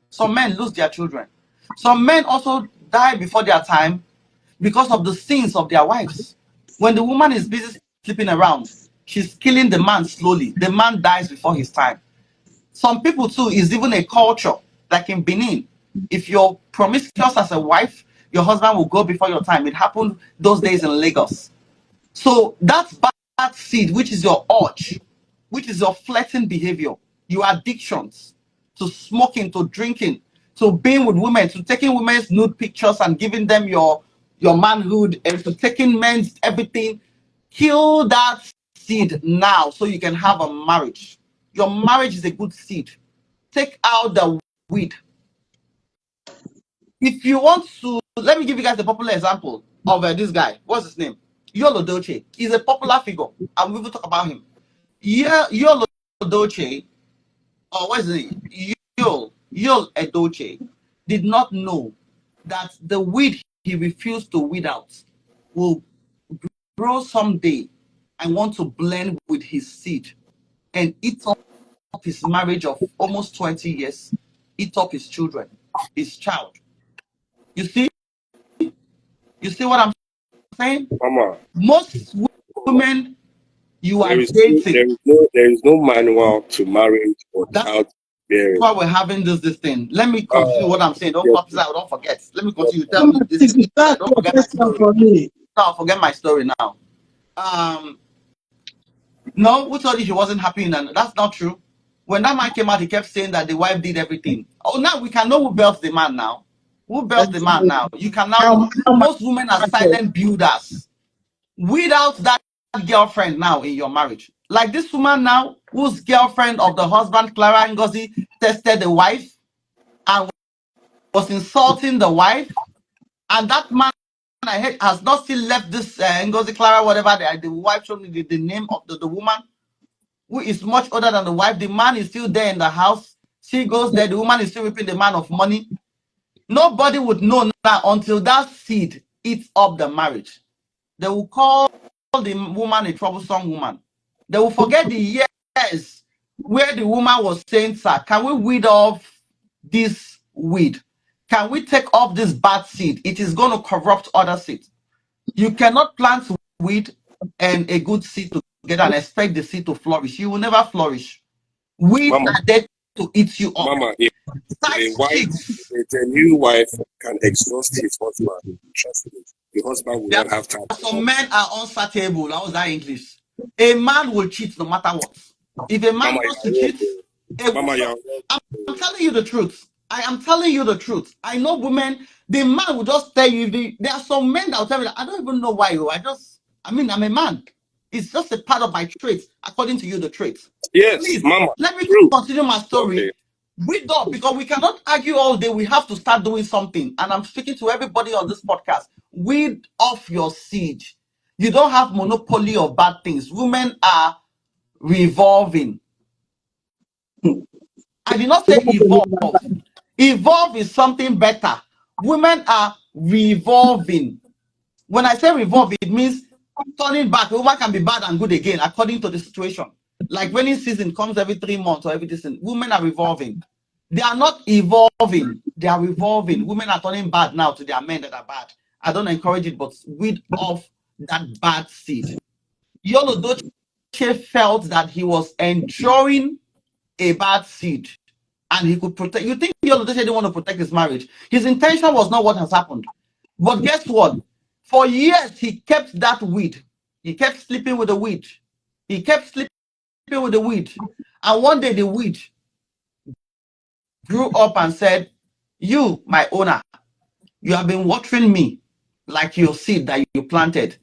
Some men lose their children. Some men also die before their time because of the sins of their wives. When the woman is busy sleeping around, she's killing the man slowly. The man dies before his time. Some people too is even a culture, like in Benin. If you're promiscuous as a wife, your husband will go before your time. It happened those days in Lagos. So that's bad seed, which is your urge, which is your flirting behavior, your addictions to smoking, to drinking, to being with women, to taking women's nude pictures and giving them your manhood, and to taking men's everything. Kill that seed now so you can have a marriage. Your marriage is a good seed. Take out the weed. If you want to, let me give you guys a popular example of this guy. What's his name? Yolo Dolce. He's a popular figure, and we will talk about him. Yeah, Yolo Dolce, or what's his name? Yul Edochie did not know that the weed he refused to weed out will grow someday and want to blend with his seed and eat up his marriage of almost 20 years, eat up his children, his child. You see? You see what I'm saying? Mama, Most women you are there is dating, no manual to marriage or that's child bearing. why we're having this thing. Let me continue what I'm saying. Don't Yes, cut this out. Don't forget. Let me yes. continue. Tell Mama, me this. please, that's Don't your forget my question story. for me. Now forget my story now. No, who told you he wasn't happy? And that's not true. When that man came out, he kept saying that the wife did everything. Oh, now we can know who built the man now. Who built the man now? You can now know. How much Most women are silent builders. Without that girlfriend now in your marriage. Like this woman now, whose girlfriend of the husband, Clara Ngozi, tested the wife and was insulting the wife. And that man, I hate, has not still left this Ngozi Clara, whatever the wife showed me the name of the woman, who is much older than the wife. The man is still there in the house. She goes there. The woman is still ripping the man of money. Nobody would know now until that seed eats up the marriage. They will call the woman a troublesome woman. They will forget the years where the woman was saying, sir, can we weed off this weed? Can we take off this bad seed? It is going to corrupt other seeds. You cannot plant weed and a good seed together and expect the seed to flourish. You will never flourish. Weeds Mama, are there to eat you up. Mama, Side a wife, chicks. a new wife can exhaust his husband. Trust me, the husband will There not have time are to some love. men are unsatiable. How was that English? A man will cheat no matter what. If a man Mama, wants to you're wrong. cheat, Bro. a Mama, woman, you're wrong. I'm telling you the truth. I am telling you the truth. I know women, the man will just tell you, there are some men that will tell me that I don't even know why. I'm a man. It's just a part of my traits, according to you, the traits. Yes, Please, Mama. let me True. continue my Okay. story. We don't, because we cannot argue all day. We have to start doing something. And I'm speaking to everybody on this podcast. Weed off your seed. You don't have monopoly of bad things. Women are revolving. I did not say evolve. Evolve is something better. Women are revolving. When I say revolve, it means turning back. A woman can be bad and good again according to the situation. Like rainy season comes every 3 months or every season. Women are revolving. They are not evolving. They are revolving. Women are turning bad now to their men that are bad. I don't encourage it, but weed off that bad seed. Yolo Doche felt that he was enjoying a bad seed and he could protect. You think Yolo Doche didn't want to protect his marriage? His intention was not what has happened. But guess what? For years, he kept that weed. He kept sleeping with the weed. He kept sleeping with the weed. And one day, the weed grew up and said, you, my owner, you have been watering me like your seed that you planted.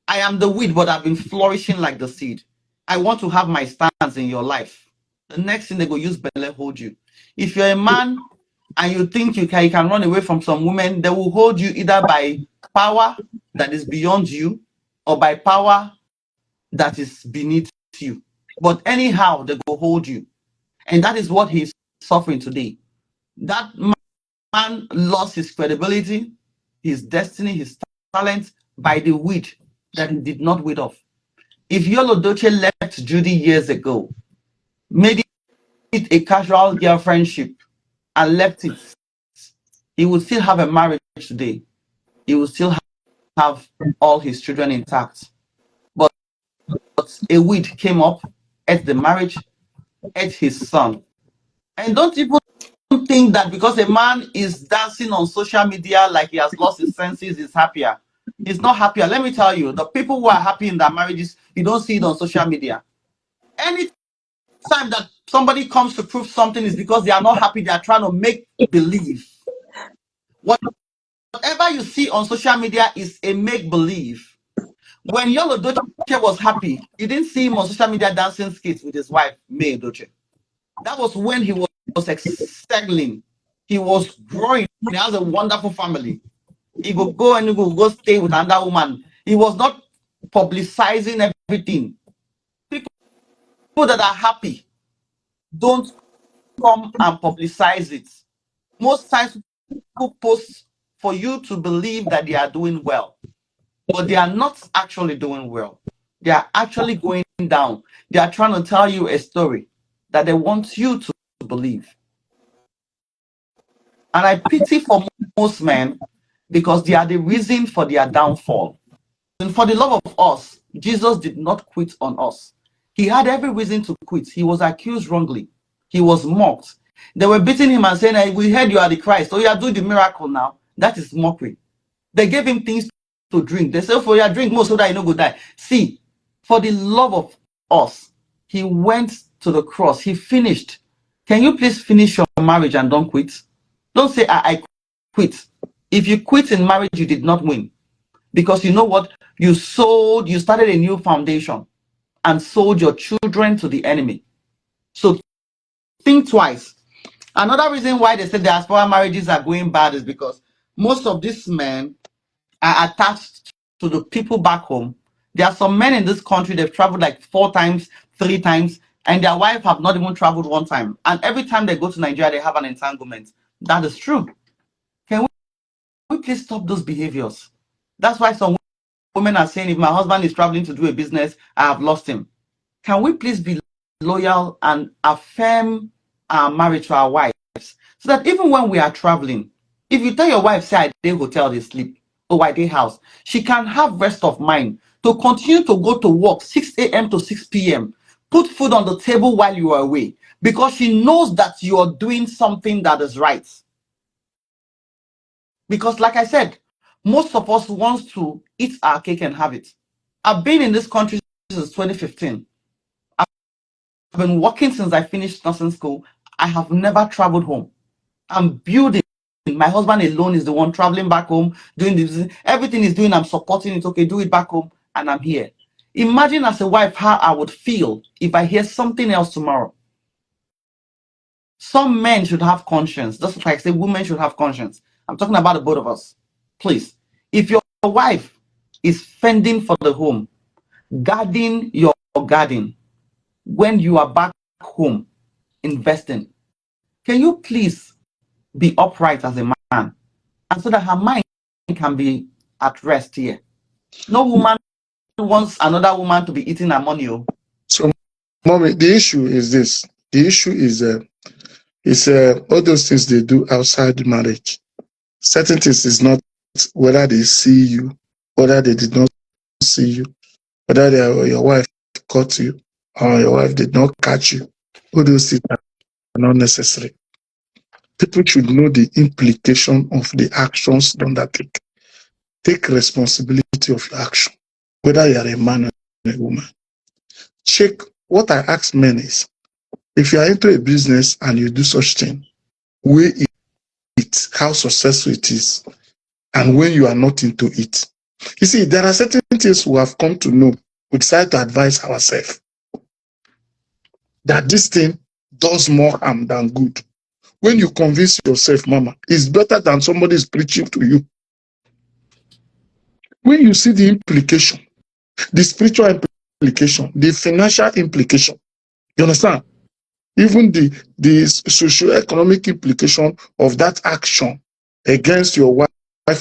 I am the weed, but I've been flourishing like the seed. I want to have my stance in your life. The next thing they go use belly hold you. If you're a man and you think you can run away from some women, they will hold you either by power that is beyond you or by power that is beneath you. But anyhow, they will hold you. And that is what he's suffering today. That man lost his credibility, his destiny, his talent by the weed that he did not weed off. If Yolo Doche left Judy years ago, made it a casual girl friendship, and left it, he would still have a marriage today. He would still have all his children intact. But a weed came up, ate the marriage, ate his son. And don't even think that because a man is dancing on social media like he has lost his senses, he's happier. He's not happier. Let me tell you, the people who are happy in their marriages, you don't see it on social media. Anytime that somebody comes to prove something is because they are not happy, they are trying to make believe. Whatever you see on social media is a make believe. When Yolo Doche was happy, you didn't see him on social media dancing skits with his wife, May Doche. That was when he was excelling. He was growing. He has a wonderful family. He would go and he would go stay with another woman. He was not publicizing everything. People that are happy don't come and publicize it. Most times people post for you to believe that they are doing well, but they are not actually doing well. They are actually going down. They are trying to tell you a story that they want you to believe. And I pity for most men because they are the reason for their downfall. And for the love of us, Jesus did not quit on us. He had every reason to quit. He was accused wrongly. He was mocked. They were beating him and saying, hey, we heard you are the Christ. So you are doing the miracle now. That is mockery. They gave him things to drink. They said, for your drink more so that you no go die. See, for the love of us, he went to the cross. He finished. Can you please finish your marriage and don't quit? Don't say, I quit. If you quit in marriage, you did not win. Because you know what? You started a new foundation and sold your children to the enemy. So think twice. Another reason why they say diaspora marriages are going bad is because most of these men are attached to the people back home. There are some men in this country, they've traveled like 4 times, 3 times, and their wife have not even traveled 1 time. And every time they go to Nigeria, they have an entanglement. That is true. please stop those behaviors? That's why some women are saying, if my husband is traveling to do a business, I have lost him. Can we please be loyal and affirm our marriage to our wives, so that even when we are traveling, if you tell your wife, say, I dey hotel, they sleep, or I dey house, she can have rest of mind to continue to go to work 6 a.m. to 6 p.m., put food on the table while you are away, because she knows that you are doing something that is right. Because like I said, most of us want to eat our cake and have it. I've been in this country since 2015. I've been working since I finished nursing school. I have never traveled home. I'm building. My husband alone is the one traveling back home, doing this. Everything he's doing, I'm supporting it. Okay, do it back home, and I'm here. Imagine as a wife how I would feel if I hear something else tomorrow. Some men should have conscience. Just like I say, women should have conscience. I'm talking about the both of us. Please, if your wife is fending for the home, guarding your garden, when you are back home investing, can you please be upright as a man, and so that her mind can be at rest here? No woman wants another woman to be eating her money. So, mommy, the issue is this. The issue is all those things they do outside marriage. Certain things is not whether they see you, whether they did not see you, whether your wife caught you or your wife did not catch you. All those things are not necessary. People should know the implication of the actions they undertake. Take responsibility of your action, whether you are a man or a woman. Check. What I ask men is, if you are into a business and you do such thing, weigh it, how successful it is, and when you are not into it. You see, there are certain things we have come to know. We decide to advise ourselves that this thing does more harm than good. When you convince yourself, mama, it's better than somebody is preaching to you. When you see the implication, the spiritual implication, the financial implication, you understand? Even the socio-economic implication of that action against your wife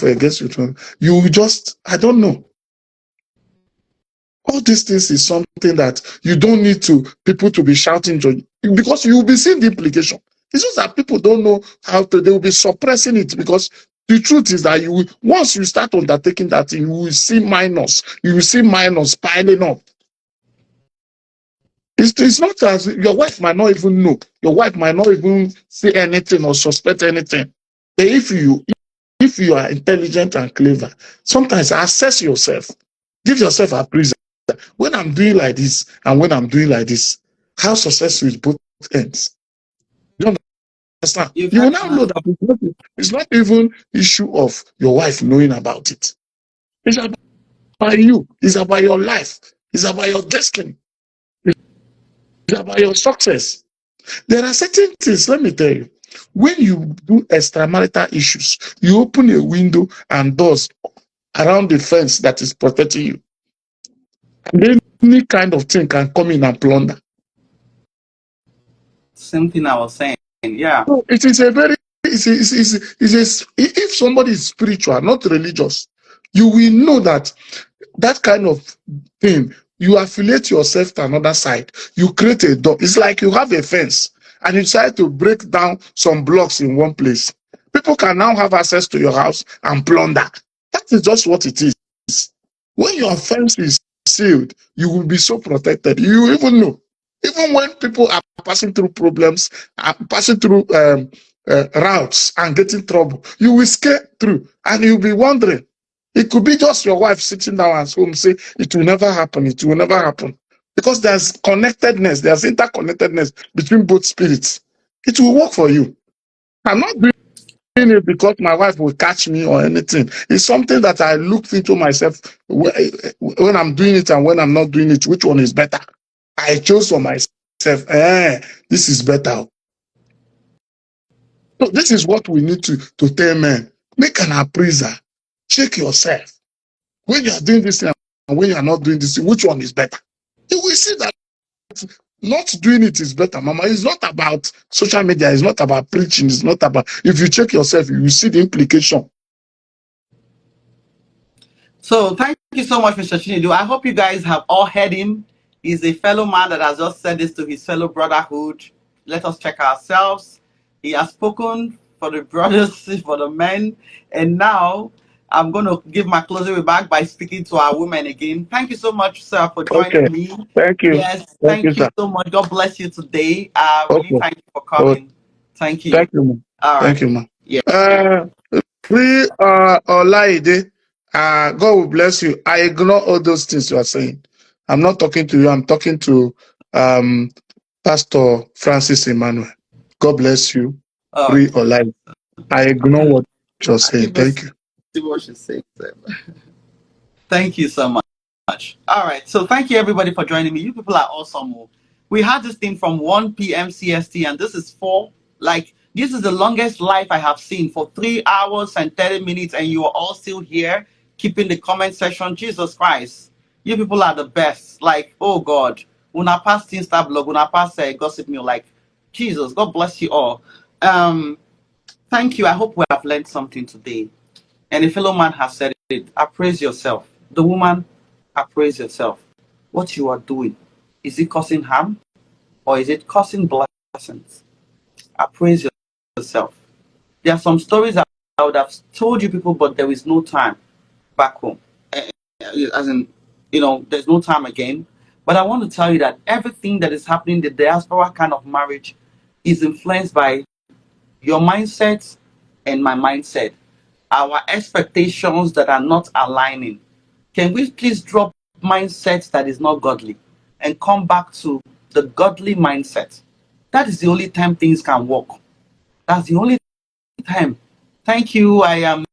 or against your children, you just, I don't know. All these things is something that you don't need people to be shouting because you will be seeing the implication. It's just that people don't know how to, they will be suppressing it, because the truth is that once you start undertaking that thing, you will see minus piling up. It's not as your wife might not even know. Your wife might not even say anything or suspect anything. But if you are intelligent and clever, sometimes assess yourself. Give yourself a praise. When I'm doing like this and when I'm doing like this, how successful is both ends? You understand? You will now know that it's not even issue of your wife knowing about it. It's about you. It's about your life. It's about your destiny. It's about your success. There are certain things, let me tell you, when you do extramarital issues, you open a window and doors around the fence that is protecting you. And any kind of thing can come in and plunder. Same thing I was saying. Yeah. So it is a very, if somebody is spiritual, not religious, you will know that kind of thing, you affiliate yourself to another side. You create a door. It's like you have a fence and you decide to break down some blocks in one place. People can now have access to your house and plunder. That is just what it is. When your fence is sealed, you will be so protected. You even know. Even when people are passing through problems, are passing through routes and getting trouble, you will skate through and you'll be wondering. It could be just your wife sitting down at home say, it will never happen, it will never happen. Because there's connectedness, there's interconnectedness between both spirits. It will work for you. I'm not doing it because my wife will catch me or anything. It's something that I looked into myself when I'm doing it and when I'm not doing it. Which one is better? I chose for myself, this is better. So this is what we need to tell men. Make an appraiser. Check yourself. When you are doing this thing and when you are not doing this thing, which one is better? You will see that not doing it is better, mama. It's not about social media. It's not about preaching. It's not about, if you check yourself, you will see the implication. So thank you so much, Mr. Chinedu. I hope you guys have all heard him. He's a fellow man that has just said this to his fellow brotherhood. Let us check ourselves. He has spoken for the brothers, for the men. And now I'm going to give my closing remark by speaking to our women again. Thank you so much, sir, for Okay. joining me. Thank you. Yes, Thank you, thank you sir. so much. God bless you today. I really Okay. thank you for Oh, coming. Thank you. thank you, man. All right. Thank you, man. Yeah. Free Olaide, God will bless you. I ignore all those things you are saying. I'm not talking to you. I'm talking to um, Pastor Francis Emmanuel. God bless you. Free Okay. Olaide. I ignore what you're I saying. even Thank see you. what she's saying. Thank you so much. All right. So thank you everybody for joining me. You people are awesome. We had this thing from 1 p.m. CST and this is 4. Like this is the longest live I have seen for 3 hours and 30 minutes and you are all still here keeping the comment section. Jesus Christ. You people are the best. Like, oh God. Una pass Insta blog, una pass gossip me like Jesus. God bless you all. Thank you. I hope we have learned something today. And a fellow man has said it. Appraise yourself. The woman, appraise yourself. What you are doing, is it causing harm or is it causing blessings? Appraise yourself. There are some stories that I would have told you people, but there is no time back home. As in, there's no time again. But I want to tell you that everything that is happening, the diaspora kind of marriage, is influenced by your mindset and my mindset, our expectations that are not aligning. Can we please drop mindset that is not godly and come back to the godly mindset? That is the only time things can work. That's the only time. Thank you. I am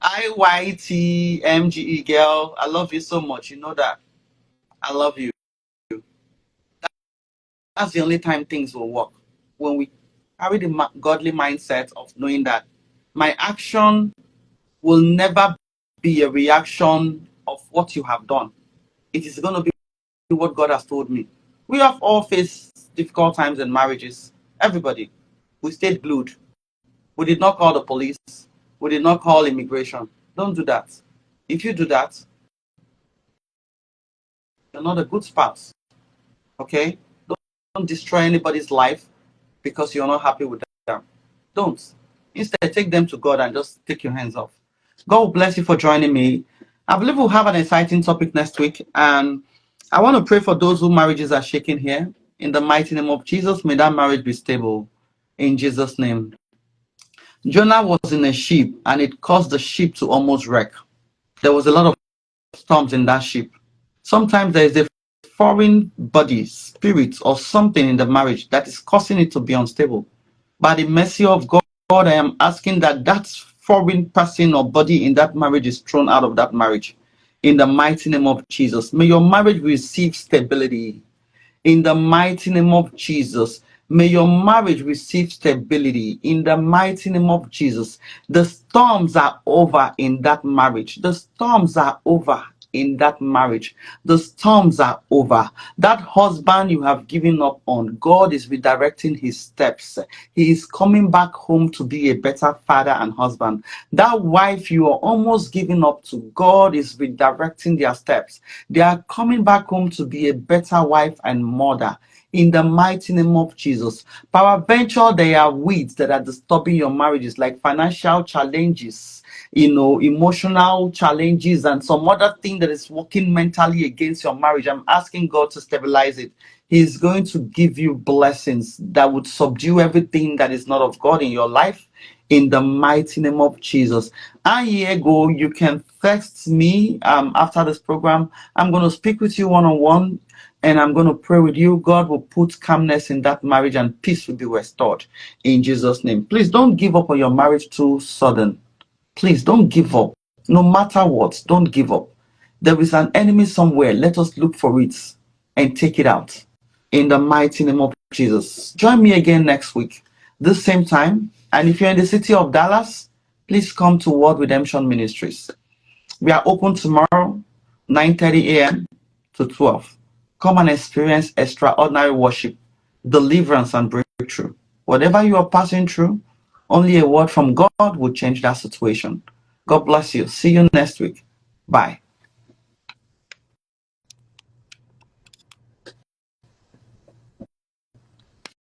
IYTMGE girl. I love you so much. You know that. I love you. That's the only time things will work. When we carry the godly mindset of knowing that my action will never be a reaction of what you have done. It is going to be what God has told me. We have all faced difficult times in marriages. Everybody. We stayed glued. We did not call the police. We did not call immigration. Don't do that. If you do that, you're not a good spouse. Okay? Don't destroy anybody's life because you're not happy with them. Don't. Instead, take them to God and just take your hands off. God will bless you for joining me. I believe we'll have an exciting topic next week. And I want to pray for those whose marriages are shaking here. In the mighty name of Jesus, may that marriage be stable. In Jesus' name. Jonah was in a ship and it caused the ship to almost wreck. There was a lot of storms in that ship. Sometimes there is a foreign body, spirit, or something in the marriage that is causing it to be unstable. By the mercy of God, I am asking that that foreign person or body in that marriage is thrown out of that marriage. In the mighty name of Jesus. May your marriage receive stability. In the mighty name of Jesus. May your marriage receive stability in the mighty name of Jesus. The storms are over in that marriage. The storms are over in that marriage. The storms are over. That husband you have given up on, God is redirecting his steps. He is coming back home to be a better father and husband. That wife you are almost giving up to, God is redirecting their steps. They are coming back home to be a better wife and mother in the mighty name of Jesus. Peradventure, there are weeds that are disturbing your marriages, like financial challenges, emotional challenges, and some other thing that is working mentally against your marriage. I'm asking God to stabilize it. He's going to give you blessings that would subdue everything that is not of God in your life in the mighty name of Jesus. And here go, you can text me after this program. I'm going to speak with you one-on-one and I'm going to pray with you. God will put calmness in that marriage and peace will be restored in Jesus' name. Please don't give up on your marriage too sudden. Please don't give up. No matter what, don't give up. There is an enemy somewhere. Let us look for it and take it out in the mighty name of Jesus. Join me again next week, this same time. And if you're in the city of Dallas, please come to World Redemption Ministries. We are open tomorrow, 9:30 a.m. to 12. Come and experience extraordinary worship, deliverance, and breakthrough. Whatever you are passing through, only a word from God will change that situation. God bless you. See you next week. Bye.